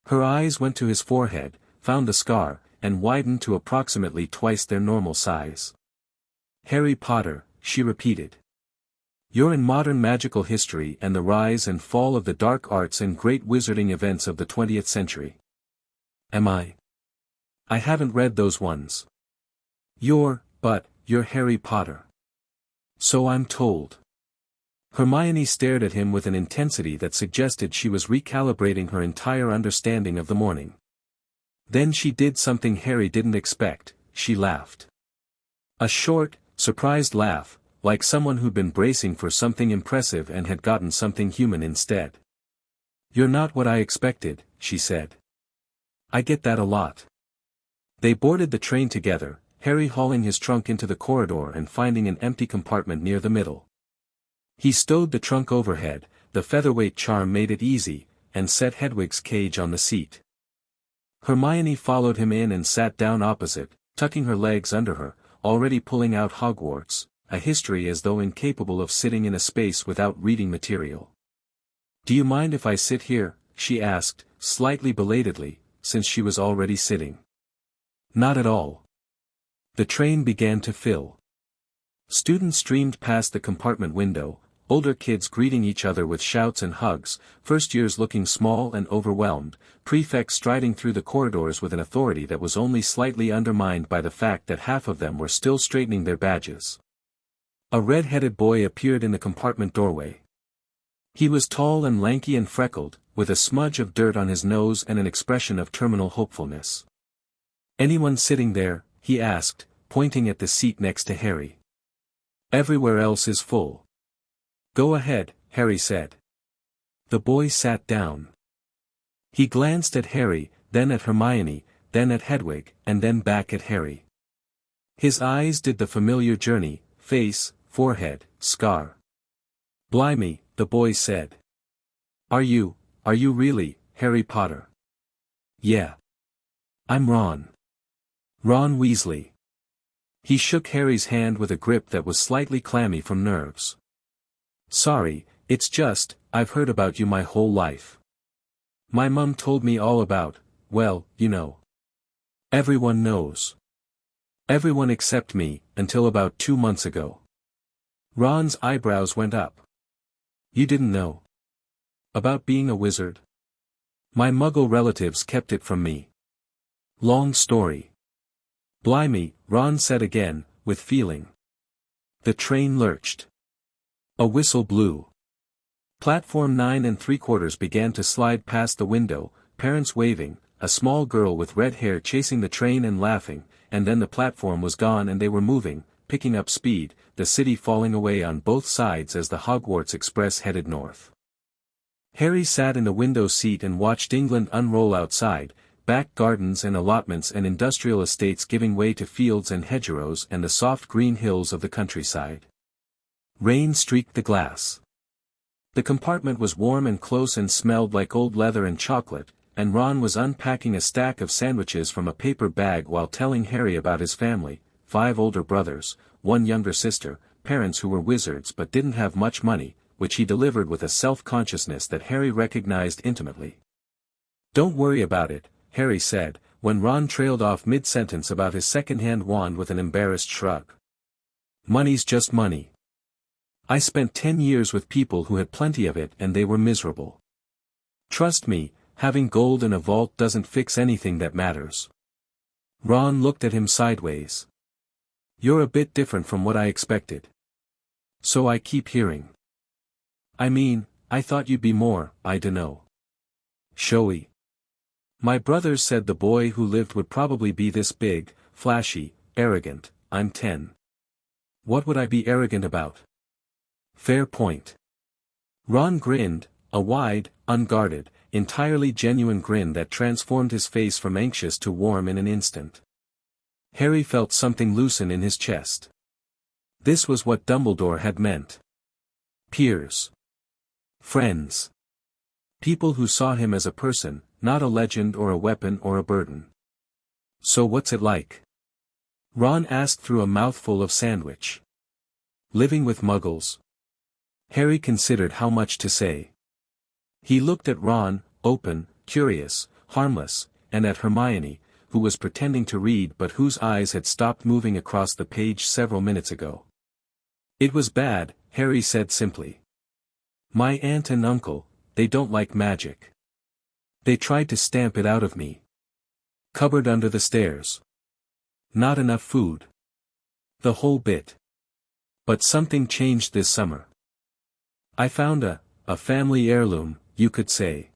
Her eyes went to his forehead, found the scar, and widened to approximately twice their normal size. Harry Potter, she repeated. You're in modern magical history and the rise and fall of the dark arts and great wizarding events of the 20th century. Am I? I haven't read those ones. You're Harry Potter. So I'm told. Hermione stared at him with an intensity that suggested she was recalibrating her entire understanding of the morning. Then she did something Harry didn't expect, she laughed. A short, surprised laugh, like someone who'd been bracing for something impressive and had gotten something human instead. You're not what I expected, she said. I get that a lot. They boarded the train together, Harry hauling his trunk into the corridor and finding an empty compartment near the middle. He stowed the trunk overhead, the featherweight charm made it easy, and set Hedwig's cage on the seat. Hermione followed him in and sat down opposite, tucking her legs under her, already pulling out Hogwarts, A History as though incapable of sitting in a space without reading material. Do you mind if I sit here? She asked, slightly belatedly, since she was already sitting. Not at all. The train began to fill. Students streamed past the compartment window, older kids greeting each other with shouts and hugs, first-years looking small and overwhelmed, prefects striding through the corridors with an authority that was only slightly undermined by the fact that half of them were still straightening their badges. A red-headed boy appeared in the compartment doorway. He was tall and lanky and freckled, with a smudge of dirt on his nose and an expression of terminal hopefulness. Anyone sitting there? He asked, pointing at the seat next to Harry. Everywhere else is full. Go ahead, Harry said. The boy sat down. He glanced at Harry, then at Hermione, then at Hedwig, and then back at Harry. His eyes did the familiar journey, face, forehead, scar. Blimey, the boy said. Are you really, Harry Potter? Yeah. I'm Ron. Ron Weasley. He shook Harry's hand with a grip that was slightly clammy from nerves. Sorry, it's just, I've heard about you my whole life. My mum told me all about, well, you know. Everyone knows. Everyone except me, until about 2 months ago. Ron's eyebrows went up. You didn't know? About being a wizard? My Muggle relatives kept it from me. Long story. Blimey, Ron said again, with feeling. The train lurched. A whistle blew. Platform 9 3/4 began to slide past the window, parents waving, a small girl with red hair chasing the train and laughing, and then the platform was gone and they were moving, picking up speed, the city falling away on both sides as the Hogwarts Express headed north. Harry sat in the window seat and watched England unroll outside, back gardens and allotments and industrial estates giving way to fields and hedgerows and the soft green hills of the countryside. Rain streaked the glass. The compartment was warm and close and smelled like old leather and chocolate, and Ron was unpacking a stack of sandwiches from a paper bag while telling Harry about his family, 5 older brothers, 1 younger sister, parents who were wizards but didn't have much money, which he delivered with a self-consciousness that Harry recognized intimately. Don't worry about it, Harry said, when Ron trailed off mid-sentence about his second-hand wand with an embarrassed shrug. Money's just money. I spent 10 years with people who had plenty of it and they were miserable. Trust me, having gold in a vault doesn't fix anything that matters. Ron looked at him sideways. You're a bit different from what I expected. So I keep hearing. I mean, I thought you'd be more, I dunno. Showy. My brothers said the boy who lived would probably be this big, flashy, arrogant. I'm 10. What would I be arrogant about? Fair point. Ron grinned, a wide, unguarded, entirely genuine grin that transformed his face from anxious to warm in an instant. Harry felt something loosen in his chest. This was what Dumbledore had meant. Peers. Friends. People who saw him as a person, not a legend or a weapon or a burden. So what's it like? Ron asked through a mouthful of sandwich. Living with muggles. Harry considered how much to say. He looked at Ron, open, curious, harmless, and at Hermione, who was pretending to read but whose eyes had stopped moving across the page several minutes ago. It was bad, Harry said simply. My aunt and uncle, they don't like magic. They tried to stamp it out of me. Cupboard under the stairs. Not enough food. The whole bit. But something changed this summer. I found a family heirloom, you could say.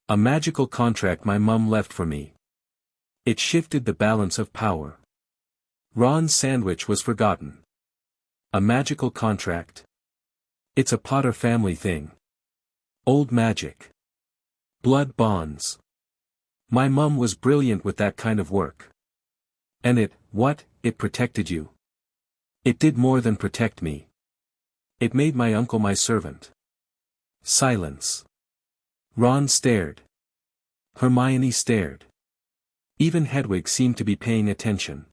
A magical contract my mum left for me. It shifted the balance of power. Ron's sandwich was forgotten. A magical contract? It's a Potter family thing. Old magic. Blood bonds. My mum was brilliant with that kind of work. And it protected you. It did more than protect me. It made my uncle my servant. Silence. Ron stared. Hermione stared. Even Hedwig seemed to be paying attention.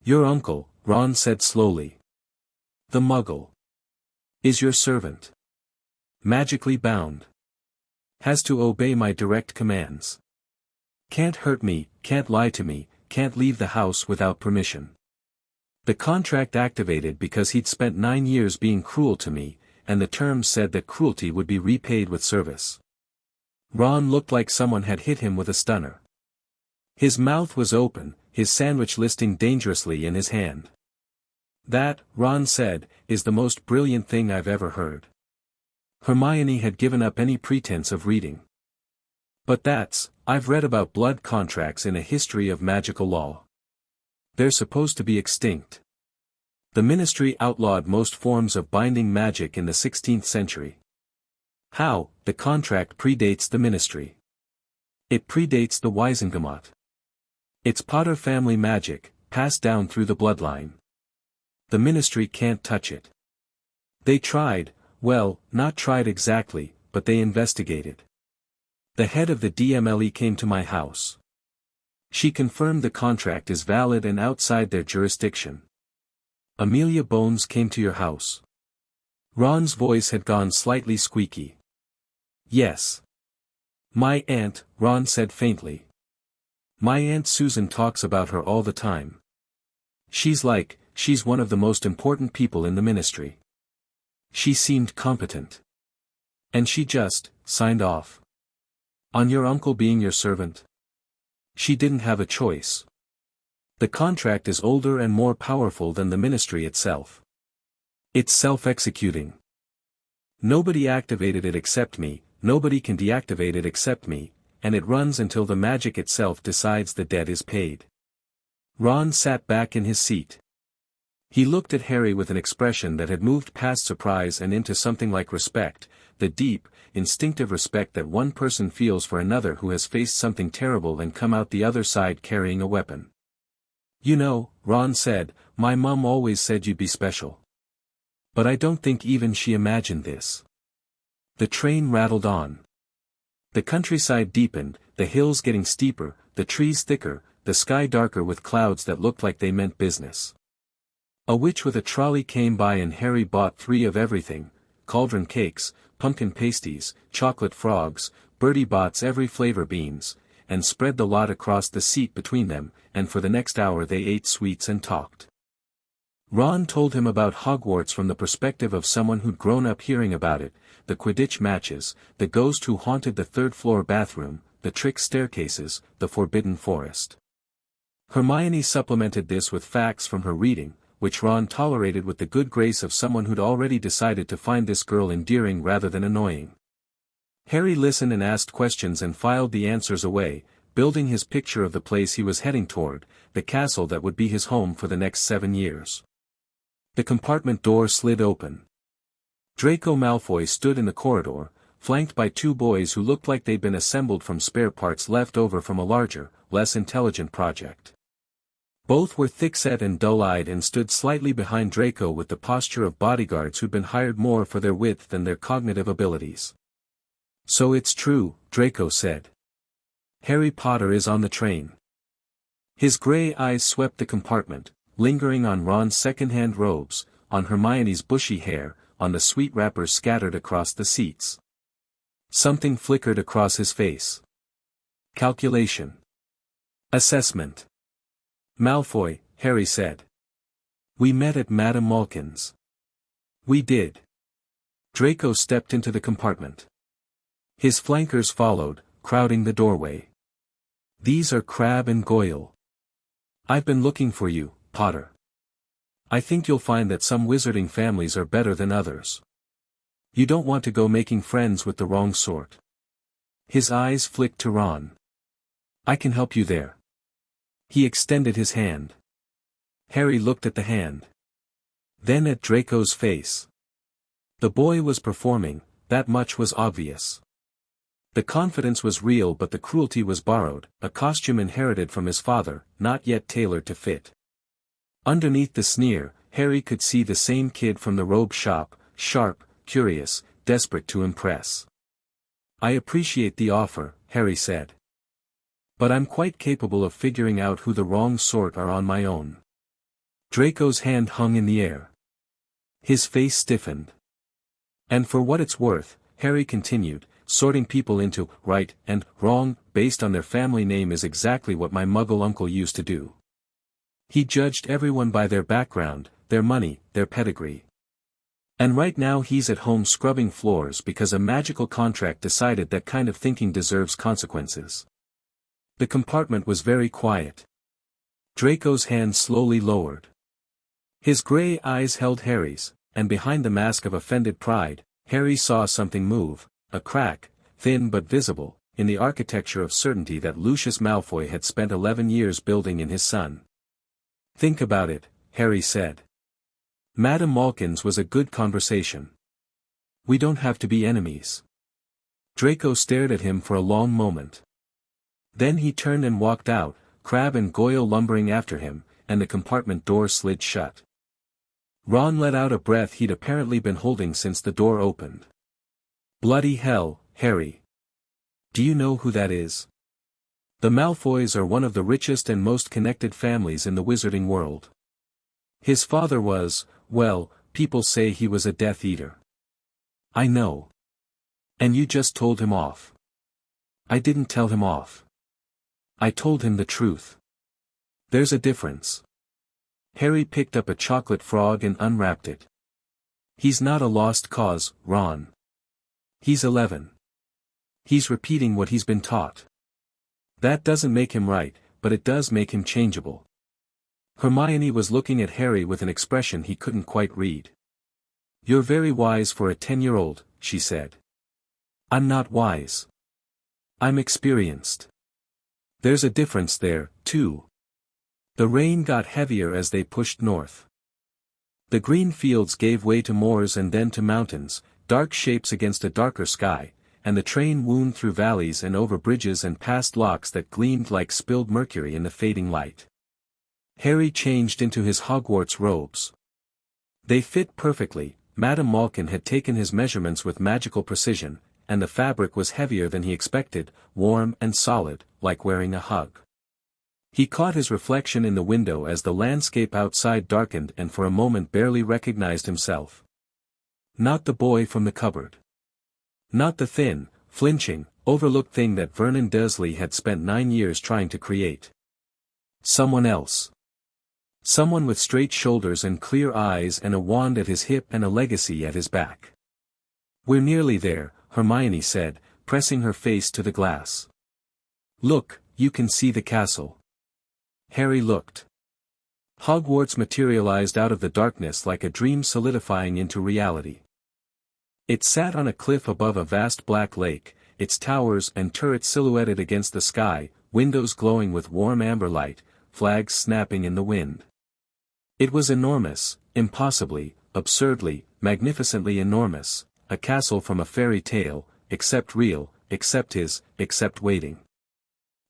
Your uncle, Ron said slowly. The Muggle. Is your servant. Magically bound. Has to obey my direct commands. Can't hurt me, can't lie to me, can't leave the house without permission. The contract activated because he'd spent 9 years being cruel to me, and the terms said that cruelty would be repaid with service. Ron looked like someone had hit him with a stunner. His mouth was open, his sandwich listing dangerously in his hand. That, Ron said, is the most brilliant thing I've ever heard. Hermione had given up any pretense of reading. But I've read about blood contracts in a history of magical law. They're supposed to be extinct. The Ministry outlawed most forms of binding magic in the 16th century. How? The contract predates the Ministry. It predates the Wisengamot. It's Potter family magic, passed down through the bloodline. The Ministry can't touch it. They tried, well, not tried exactly, but they investigated. The head of the DMLE came to my house. She confirmed the contract is valid and outside their jurisdiction. Amelia Bones came to your house. Ron's voice had gone slightly squeaky. Yes. My aunt, Ron said faintly. My Aunt Susan talks about her all the time. She's one of the most important people in the Ministry. She seemed competent. And she just signed off. On your uncle being your servant? She didn't have a choice. The contract is older and more powerful than the Ministry itself. It's self-executing. Nobody activated it except me, nobody can deactivate it except me, and it runs until the magic itself decides the debt is paid. Ron sat back in his seat. He looked at Harry with an expression that had moved past surprise and into something like respect, the deep, instinctive respect that one person feels for another who has faced something terrible and come out the other side carrying a weapon. You know, Ron said, my mum always said you'd be special. But I don't think even she imagined this. The train rattled on. The countryside deepened, the hills getting steeper, the trees thicker, the sky darker with clouds that looked like they meant business. A witch with a trolley came by and Harry bought 3 of everything, cauldron cakes, pumpkin pasties, chocolate frogs, Bertie Bott's every flavor beans, and spread the lot across the seat between them, and for the next hour they ate sweets and talked. Ron told him about Hogwarts from the perspective of someone who'd grown up hearing about it, the Quidditch matches, the ghost who haunted the 3rd-floor bathroom, the trick staircases, the forbidden forest. Hermione supplemented this with facts from her reading, which Ron tolerated with the good grace of someone who'd already decided to find this girl endearing rather than annoying. Harry listened and asked questions and filed the answers away, building his picture of the place he was heading toward, the castle that would be his home for the next 7 years. The compartment door slid open. Draco Malfoy stood in the corridor, flanked by 2 boys who looked like they'd been assembled from spare parts left over from a larger, less intelligent project. Both were thick-set and dull-eyed and stood slightly behind Draco with the posture of bodyguards who'd been hired more for their width than their cognitive abilities. "So it's true," Draco said. "Harry Potter is on the train." His grey eyes swept the compartment, lingering on Ron's second-hand robes, on Hermione's bushy hair, on the sweet wrappers scattered across the seats. Something flickered across his face. Calculation. Assessment. "Malfoy," Harry said. "We met at Madame Malkin's." "We did." Draco stepped into the compartment. His flankers followed, crowding the doorway. "These are Crabbe and Goyle. I've been looking for you, Potter. I think you'll find that some wizarding families are better than others. You don't want to go making friends with the wrong sort." His eyes flicked to Ron. "I can help you there." He extended his hand. Harry looked at the hand. Then at Draco's face. The boy was performing, that much was obvious. The confidence was real but the cruelty was borrowed, a costume inherited from his father, not yet tailored to fit. Underneath the sneer, Harry could see the same kid from the robe shop, sharp, curious, desperate to impress. "I appreciate the offer," Harry said. "But I'm quite capable of figuring out who the wrong sort are on my own." Draco's hand hung in the air. His face stiffened. "And for what it's worth," Harry continued, "sorting people into right and wrong based on their family name is exactly what my Muggle uncle used to do. He judged everyone by their background, their money, their pedigree. And right now he's at home scrubbing floors because a magical contract decided that kind of thinking deserves consequences." The compartment was very quiet. Draco's hand slowly lowered. His grey eyes held Harry's, and behind the mask of offended pride, Harry saw something move, a crack, thin but visible, in the architecture of certainty that Lucius Malfoy had spent 11 years building in his son. "Think about it," Harry said. "Madame Malkin's was a good conversation. We don't have to be enemies." Draco stared at him for a long moment. Then he turned and walked out, Crabbe and Goyle lumbering after him, and the compartment door slid shut. Ron let out a breath he'd apparently been holding since the door opened. "Bloody hell, Harry. Do you know who that is?" "The Malfoys are one of the richest and most connected families in the wizarding world. His father was, well, people say he was a Death Eater." "I know. And you just told him off." "I didn't tell him off. I told him the truth. There's a difference." Harry picked up a chocolate frog and unwrapped it. "He's not a lost cause, Ron. He's 11. He's repeating what he's been taught. That doesn't make him right, but it does make him changeable." Hermione was looking at Harry with an expression he couldn't quite read. "You're very wise for a 10-year-old, she said." "I'm not wise. I'm experienced. There's a difference there, too." The rain got heavier as they pushed north. The green fields gave way to moors and then to mountains, dark shapes against a darker sky, and the train wound through valleys and over bridges and past locks that gleamed like spilled mercury in the fading light. Harry changed into his Hogwarts robes. They fit perfectly. Madame Malkin had taken his measurements with magical precision, and the fabric was heavier than he expected, warm and solid, like wearing a hug. He caught his reflection in the window as the landscape outside darkened and for a moment barely recognized himself. Not the boy from the cupboard. Not the thin, flinching, overlooked thing that Vernon Dursley had spent 9 years trying to create. Someone else. Someone with straight shoulders and clear eyes and a wand at his hip and a legacy at his back. "We're nearly there," Hermione said, pressing her face to the glass. "Look, you can see the castle." Harry looked. Hogwarts materialized out of the darkness like a dream solidifying into reality. It sat on a cliff above a vast black lake, its towers and turrets silhouetted against the sky, windows glowing with warm amber light, flags snapping in the wind. It was enormous, impossibly, absurdly, magnificently enormous, a castle from a fairy tale, except real, except his, except waiting.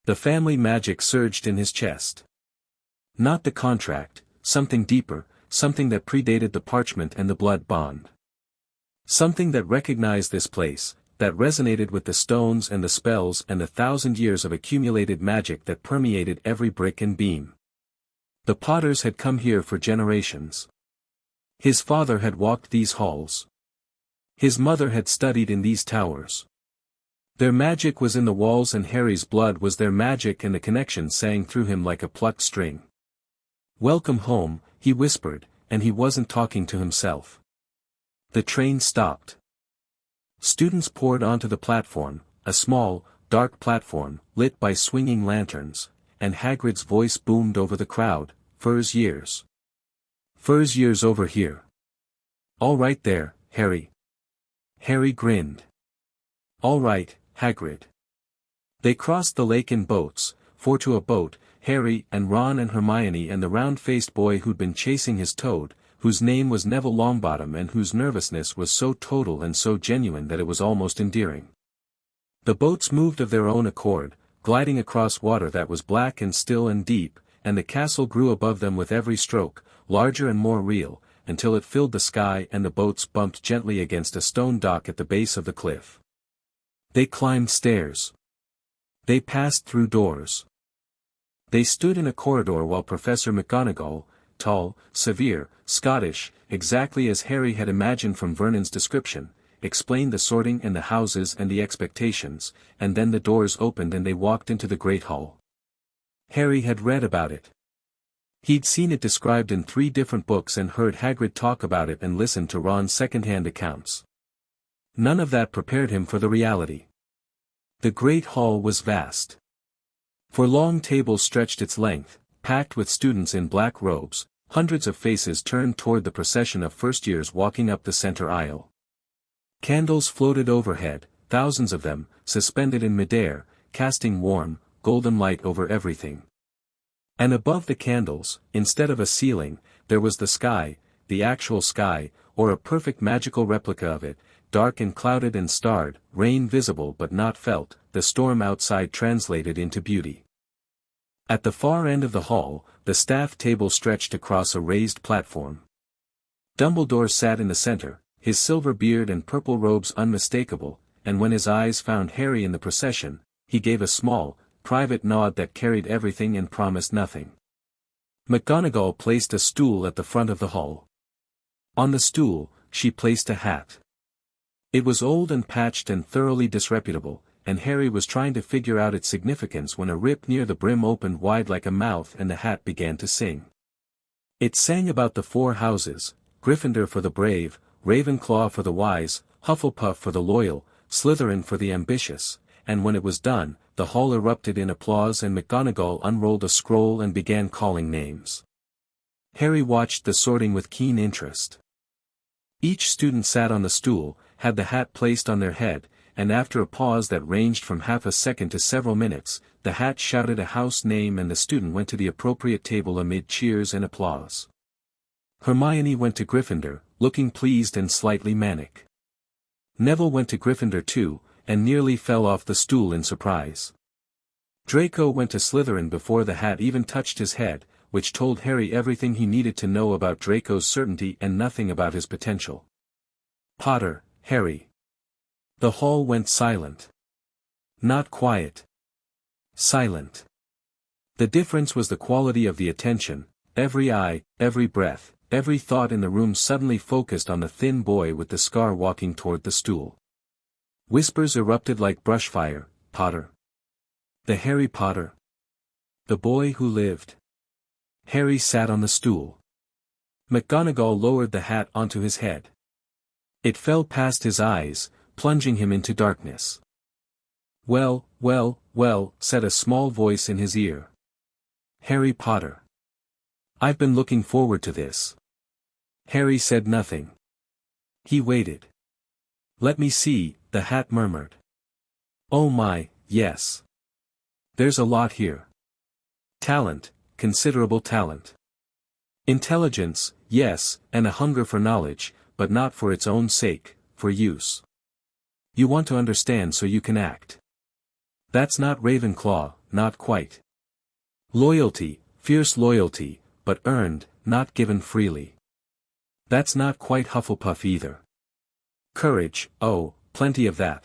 The family magic surged in his chest. Not the contract, something deeper, something that predated the parchment and the blood bond. Something that recognized this place, that resonated with the stones and the spells and the 1,000 years of accumulated magic that permeated every brick and beam. The Potters had come here for generations. His father had walked these halls. His mother had studied in these towers. Their magic was in the walls, and Harry's blood was their magic, and the connection sang through him like a plucked string. "Welcome home," he whispered, and he wasn't talking to himself. The train stopped. Students poured onto the platform, a small, dark platform, lit by swinging lanterns, and Hagrid's voice boomed over the crowd, "Fur's years. Fur's years over here. All right there, Harry." Harry grinned. "All right, Hagrid." They crossed the lake in boats, 4 to a boat, Harry and Ron and Hermione and the round-faced boy who'd been chasing his toad, whose name was Neville Longbottom and whose nervousness was so total and so genuine that it was almost endearing. The boats moved of their own accord, gliding across water that was black and still and deep, and the castle grew above them with every stroke, larger and more real, until it filled the sky and the boats bumped gently against a stone dock at the base of the cliff. They climbed stairs. They passed through doors. They stood in a corridor while Professor McGonagall, tall, severe, Scottish, exactly as Harry had imagined from Vernon's description, explained the sorting and the houses and the expectations, and then the doors opened and they walked into the great hall. Harry had read about it. He'd seen it described in 3 different books and heard Hagrid talk about it and listened to Ron's second-hand accounts. None of that prepared him for the reality. The great hall was vast. For long tables stretched its length, packed with students in black robes, hundreds of faces turned toward the procession of first-years walking up the center aisle. Candles floated overhead, thousands of them, suspended in midair, casting warm, golden light over everything. And above the candles, instead of a ceiling, there was the sky, the actual sky, or a perfect magical replica of it, dark and clouded and starred, rain visible but not felt, the storm outside translated into beauty. At the far end of the hall, the staff table stretched across a raised platform. Dumbledore sat in the center, his silver beard and purple robes unmistakable, and when his eyes found Harry in the procession, he gave a small, private nod that carried everything and promised nothing. McGonagall placed a stool at the front of the hall. On the stool, she placed a hat. It was old and patched and thoroughly disreputable, and Harry was trying to figure out its significance when a rip near the brim opened wide like a mouth and the hat began to sing. It sang about the 4 houses, Gryffindor for the brave, Ravenclaw for the wise, Hufflepuff for the loyal, Slytherin for the ambitious, and when it was done, the hall erupted in applause and McGonagall unrolled a scroll and began calling names. Harry watched the sorting with keen interest. Each student sat on the stool, had the hat placed on their head, and after a pause that ranged from half a second to several minutes, the hat shouted a house name and the student went to the appropriate table amid cheers and applause. Hermione went to Gryffindor, looking pleased and slightly manic. Neville went to Gryffindor too, and nearly fell off the stool in surprise. Draco went to Slytherin before the hat even touched his head, which told Harry everything he needed to know about Draco's certainty and nothing about his potential. Potter, Harry. The hall went silent. Not quiet. Silent. The difference was the quality of the attention, every eye, every breath, every thought in the room suddenly focused on the thin boy with the scar walking toward the stool. Whispers erupted like brushfire. Potter. The Harry Potter. The boy who lived. Harry sat on the stool. McGonagall lowered the hat onto his head. It fell past his eyes, plunging him into darkness. "Well, well, well," said a small voice in his ear. "Harry Potter. I've been looking forward to this." Harry said nothing. He waited. "Let me see," the hat murmured. Oh my, yes. There's a lot here. Talent, considerable talent. Intelligence, yes, and a hunger for knowledge, but not for its own sake, for use. You want to understand so you can act. That's not Ravenclaw, not quite. Loyalty, fierce loyalty, but earned, not given freely. That's not quite Hufflepuff either. Courage, oh, plenty of that.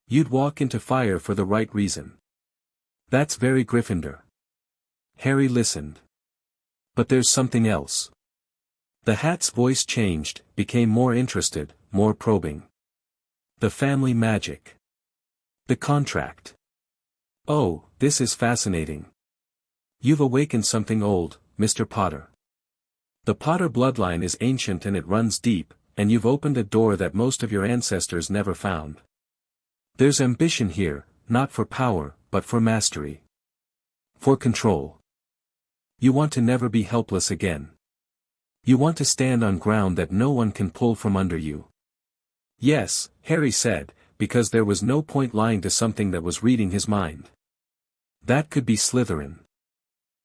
You'd walk into fire for the right reason. That's very Gryffindor. Harry listened. But there's something else. The Hat's voice changed, became more interested, more probing. The family magic. The contract. Oh, this is fascinating. You've awakened something old, Mr. Potter. The Potter bloodline is ancient and it runs deep, and you've opened a door that most of your ancestors never found. There's ambition here, not for power, but for mastery. For control. You want to never be helpless again. You want to stand on ground that no one can pull from under you. Yes, Harry said, because there was no point lying to something that was reading his mind. That could be Slytherin.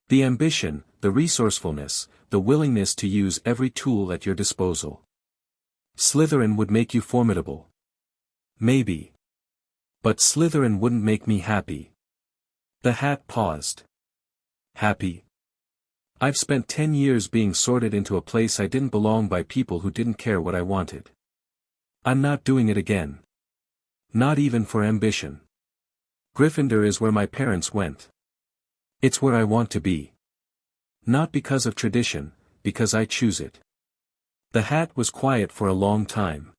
The ambition, the resourcefulness, the willingness to use every tool at your disposal. Slytherin would make you formidable. Maybe. But Slytherin wouldn't make me happy. The Hat paused. Happy? I've spent 10 years being sorted into a place I didn't belong by people who didn't care what I wanted. I'm not doing it again. Not even for ambition. Gryffindor is where my parents went. It's where I want to be. Not because of tradition, because I choose it. The Hat was quiet for a long time.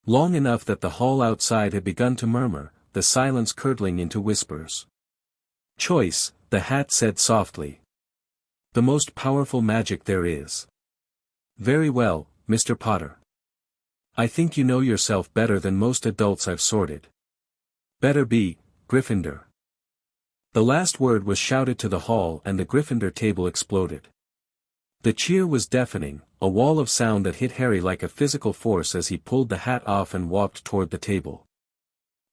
Long enough that the hall outside had begun to murmur, the silence curdling into whispers. Choice, the Hat said softly. The most powerful magic there is. Very well, Mr. Potter. I think you know yourself better than most adults I've sorted. Better be, Gryffindor. The last word was shouted to the hall and the Gryffindor table exploded. The cheer was deafening, a wall of sound that hit Harry like a physical force as he pulled the hat off and walked toward the table.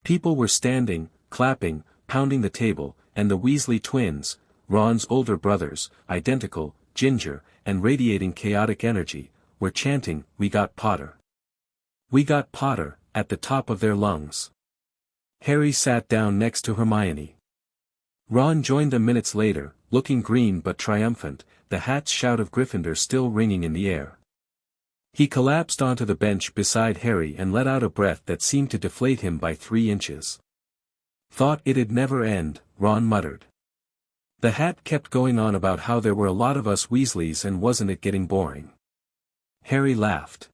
People were standing, clapping, pounding the table, and the Weasley twins, Ron's older brothers, identical, ginger, and radiating chaotic energy, were chanting, "We got Potter. We got Potter," at the top of their lungs. Harry sat down next to Hermione. Ron joined them minutes later, looking green but triumphant, the Hat's shout of Gryffindor still ringing in the air. He collapsed onto the bench beside Harry and let out a breath that seemed to deflate him by 3 inches. Thought it'd never end, Ron muttered. The Hat kept going on about how there were a lot of us Weasleys and wasn't it getting boring. Harry laughed.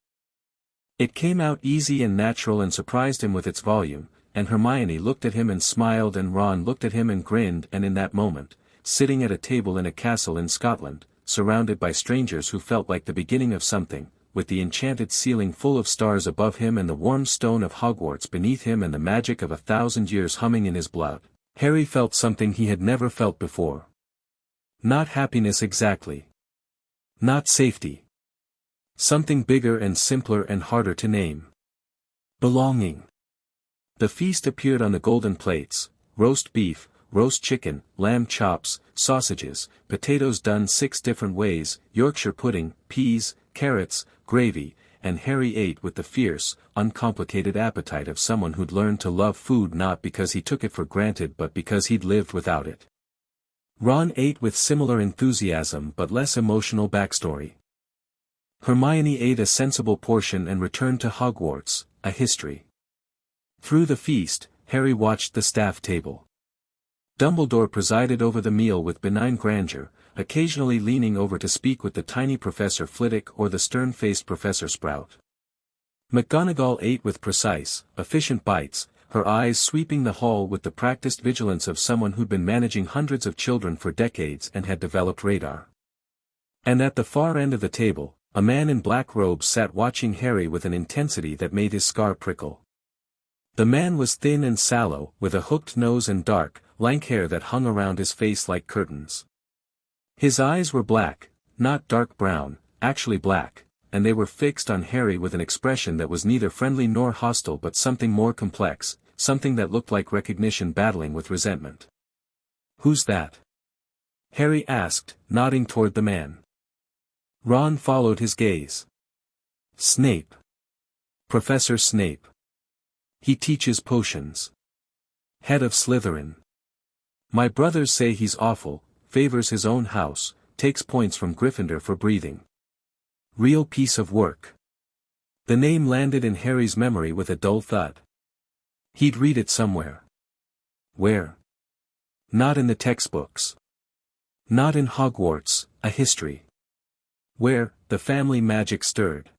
It came out easy and natural and surprised him with its volume, and Hermione looked at him and smiled and Ron looked at him and grinned, and in that moment, sitting at a table in a castle in Scotland, surrounded by strangers who felt like the beginning of something, with the enchanted ceiling full of stars above him and the warm stone of Hogwarts beneath him and the magic of 1,000 years humming in his blood, Harry felt something he had never felt before. Not happiness exactly. Not safety. Something bigger and simpler and harder to name. Belonging. The feast appeared on the golden plates: roast beef, roast chicken, lamb chops, sausages, potatoes done 6 different ways, Yorkshire pudding, peas, carrots, gravy, and Harry ate with the fierce, uncomplicated appetite of someone who'd learned to love food not because he took it for granted but because he'd lived without it. Ron ate with similar enthusiasm but less emotional backstory. Hermione ate a sensible portion and returned to Hogwarts, a history. Through the feast, Harry watched the staff table. Dumbledore presided over the meal with benign grandeur, occasionally leaning over to speak with the tiny Professor Flitwick or the stern-faced Professor Sprout. McGonagall ate with precise, efficient bites, her eyes sweeping the hall with the practiced vigilance of someone who'd been managing hundreds of children for decades and had developed radar. And at the far end of the table, a man in black robes sat watching Harry with an intensity that made his scar prickle. The man was thin and sallow, with a hooked nose and dark, lank hair that hung around his face like curtains. His eyes were black, not dark brown, actually black, and they were fixed on Harry with an expression that was neither friendly nor hostile but something more complex, something that looked like recognition battling with resentment. "Who's that?" Harry asked, nodding toward the man. Ron followed his gaze. "Snape. Professor Snape. He teaches potions. Head of Slytherin. My brothers say he's awful, favors his own house, takes points from Gryffindor for breathing. Real piece of work." The name landed in Harry's memory with a dull thud. He'd read it somewhere. Where? Not in the textbooks. Not in Hogwarts, a history. Where, the family magic stirred.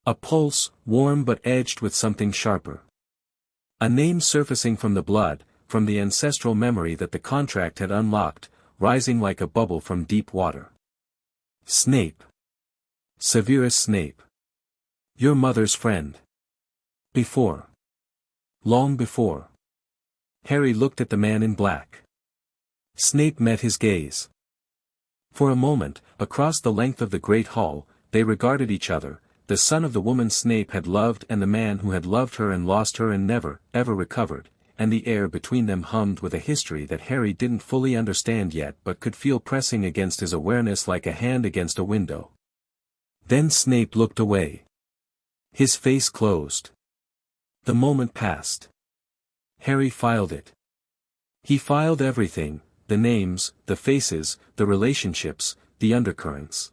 A pulse, warm but edged with something sharper. A name surfacing from the blood, from the ancestral memory that the contract had unlocked, rising like a bubble from deep water. Snape. Severus Snape. Your mother's friend. Before. Long before. Harry looked at the man in black. Snape met his gaze. For a moment, across the length of the great hall, they regarded each other. The son of the woman Snape had loved and the man who had loved her and lost her and never, ever recovered, and the air between them hummed with a history that Harry didn't fully understand yet but could feel pressing against his awareness like a hand against a window. Then Snape looked away. His face closed. The moment passed. Harry filed it. He filed everything, the names, the faces, the relationships, the undercurrents.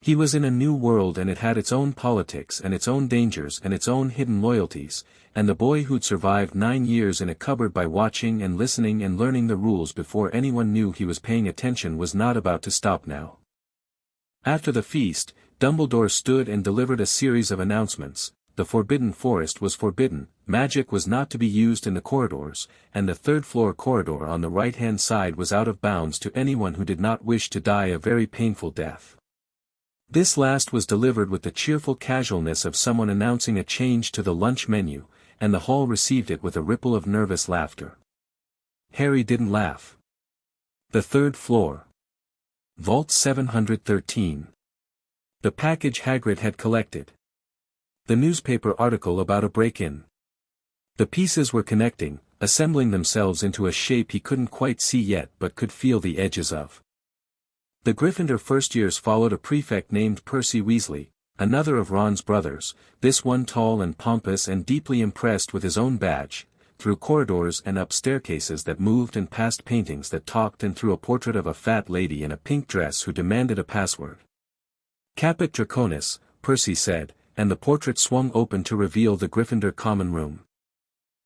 He was in a new world and it had its own politics and its own dangers and its own hidden loyalties, and the boy who'd survived 9 years in a cupboard by watching and listening and learning the rules before anyone knew he was paying attention was not about to stop now. After the feast, Dumbledore stood and delivered a series of announcements. The Forbidden Forest was forbidden, magic was not to be used in the corridors, and the third-floor corridor on the right-hand side was out of bounds to anyone who did not wish to die a very painful death. This last was delivered with the cheerful casualness of someone announcing a change to the lunch menu, and the hall received it with a ripple of nervous laughter. Harry didn't laugh. The third floor. Vault 713. The package Hagrid had collected. The newspaper article about a break-in. The pieces were connecting, assembling themselves into a shape he couldn't quite see yet but could feel the edges of. The Gryffindor first years followed a prefect named Percy Weasley, another of Ron's brothers, this one tall and pompous and deeply impressed with his own badge, through corridors and up staircases that moved and past paintings that talked and through a portrait of a fat lady in a pink dress who demanded a password. Caput Draconis, Percy said, and the portrait swung open to reveal the Gryffindor common room.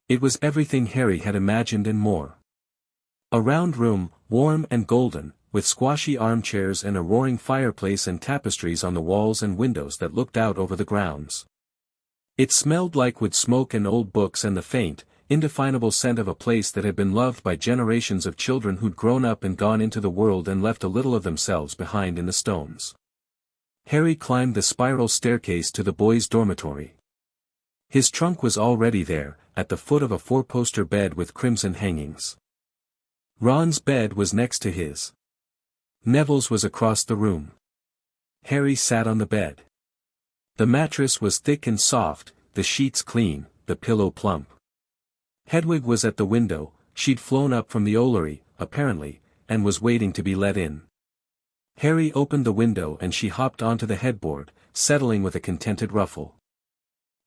It was everything Harry had imagined and more. A round room, warm and golden, with squashy armchairs and a roaring fireplace and tapestries on the walls and windows that looked out over the grounds. It smelled like wood smoke and old books and the faint, indefinable scent of a place that had been loved by generations of children who'd grown up and gone into the world and left a little of themselves behind in the stones. Harry climbed the spiral staircase to the boys' dormitory. His trunk was already there, at the foot of a 4-poster bed with crimson hangings. Ron's bed was next to his. Neville's was across the room. Harry sat on the bed. The mattress was thick and soft, the sheets clean, the pillow plump. Hedwig was at the window. She'd flown up from the Ollery, apparently, and was waiting to be let in. Harry opened the window and she hopped onto the headboard, settling with a contented ruffle.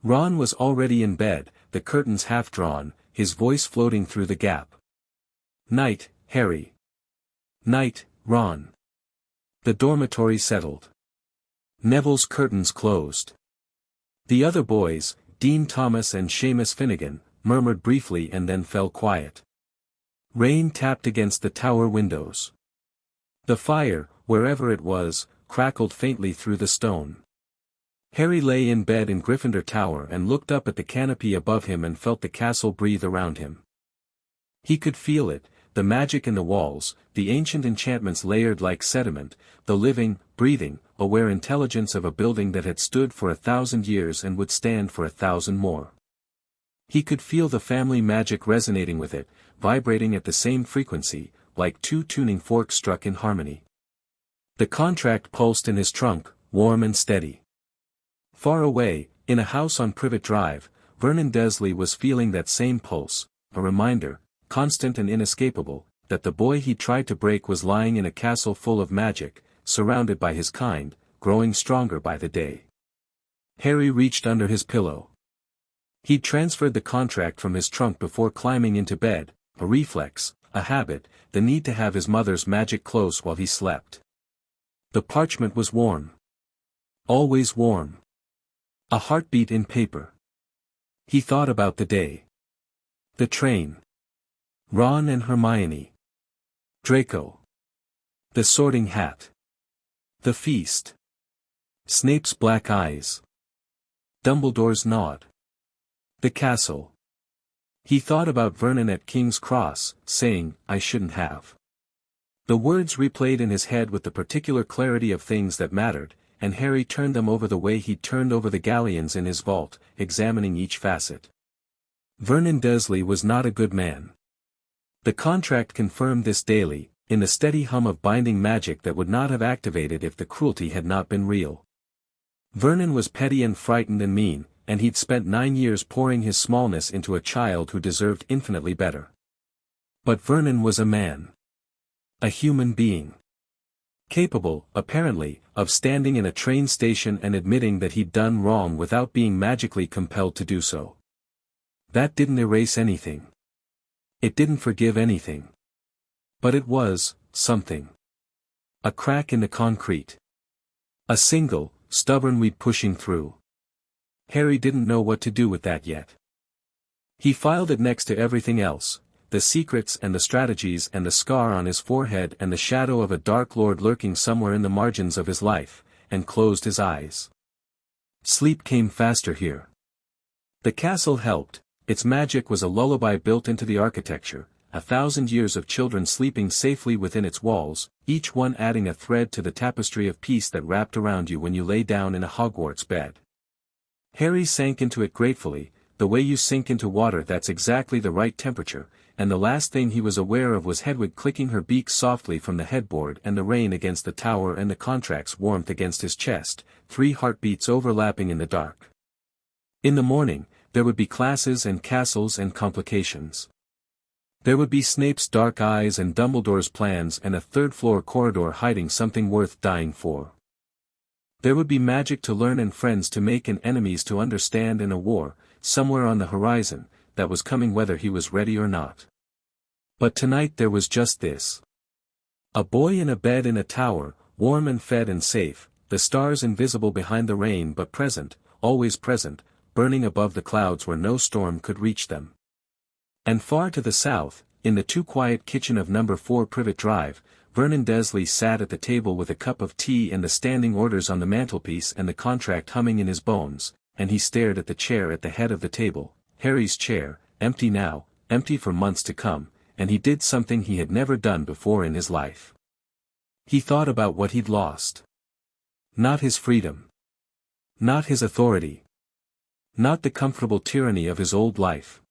Ron was already in bed, the curtains half drawn, his voice floating through the gap. "Night, Harry." "Night, Ron." The dormitory settled. Neville's curtains closed. The other boys, Dean Thomas and Seamus Finnegan, murmured briefly and then fell quiet. Rain tapped against the tower windows. The fire, wherever it was, crackled faintly through the stone. Harry lay in bed in Gryffindor Tower and looked up at the canopy above him and felt the castle breathe around him. He could feel it, the magic in the walls, the ancient enchantments layered like sediment, the living, breathing, aware intelligence of a building that had stood for 1,000 years and would stand for 1,000 more. He could feel the family magic resonating with it, vibrating at the same frequency, like two tuning forks struck in harmony. The contract pulsed in his trunk, warm and steady. Far away, in a house on Privet Drive, Vernon Dursley was feeling that same pulse, a reminder, constant and inescapable, that the boy he tried to break was lying in a castle full of magic, surrounded by his kind, growing stronger by the day. Harry reached under his pillow. He'd transferred the contract from his trunk before climbing into bed, a reflex, a habit, the need to have his mother's magic close while he slept. The parchment was warm. Always warm. A heartbeat in paper. He thought about the day. The train. Ron and Hermione. Draco. The sorting hat. The feast. Snape's black eyes. Dumbledore's nod. The castle. He thought about Vernon at King's Cross, saying, "I shouldn't have." The words replayed in his head with the particular clarity of things that mattered, and Harry turned them over the way he'd turned over the galleons in his vault, examining each facet. Vernon Dursley was not a good man. The contract confirmed this daily, in the steady hum of binding magic that would not have activated if the cruelty had not been real. Vernon was petty and frightened and mean, and he'd spent 9 years pouring his smallness into a child who deserved infinitely better. But Vernon was a man. A human being. Capable, apparently, of standing in a train station and admitting that he'd done wrong without being magically compelled to do so. That didn't erase anything. It didn't forgive anything. But it was, something. A crack in the concrete. A single, stubborn weed pushing through. Harry didn't know what to do with that yet. He filed it next to everything else, the secrets and the strategies and the scar on his forehead and the shadow of a dark lord lurking somewhere in the margins of his life, and closed his eyes. Sleep came faster here. The castle helped, its magic was a lullaby built into the architecture, 1,000 years of children sleeping safely within its walls, each one adding a thread to the tapestry of peace that wrapped around you when you lay down in a Hogwarts bed. Harry sank into it gratefully, the way you sink into water that's exactly the right temperature, and the last thing he was aware of was Hedwig clicking her beak softly from the headboard and the rain against the tower and the contract's warmth against his chest, 3 heartbeats overlapping in the dark. In the morning, there would be classes and castles and complications. There would be Snape's dark eyes and Dumbledore's plans and a third-floor corridor hiding something worth dying for. There would be magic to learn and friends to make and enemies to understand and a war, somewhere on the horizon, that was coming whether he was ready or not. But tonight there was just this. A boy in a bed in a tower, warm and fed and safe, the stars invisible behind the rain but present, always present, burning above the clouds where no storm could reach them. And far to the south, in the too-quiet kitchen of No. 4 Privet Drive, Vernon Dursley sat at the table with a cup of tea and the standing orders on the mantelpiece and the contract humming in his bones, and he stared at the chair at the head of the table, Harry's chair, empty now, empty for months to come, and he did something he had never done before in his life. He thought about what he'd lost. Not his freedom. Not his authority. Not the comfortable tyranny of his old life.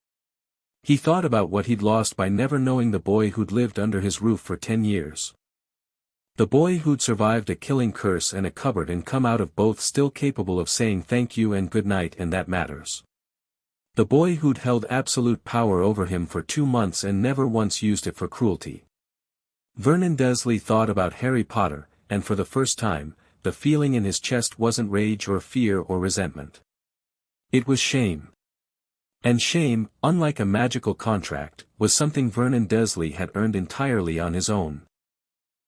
He thought about what he'd lost by never knowing the boy who'd lived under his roof for 10 years. The boy who'd survived a killing curse and a cupboard and come out of both still capable of saying thank you and good night, and that matters. The boy who'd held absolute power over him for 2 months and never once used it for cruelty. Vernon Dursley thought about Harry Potter, and for the first time, the feeling in his chest wasn't rage or fear or resentment. It was shame. And shame, unlike a magical contract, was something Vernon Dursley had earned entirely on his own.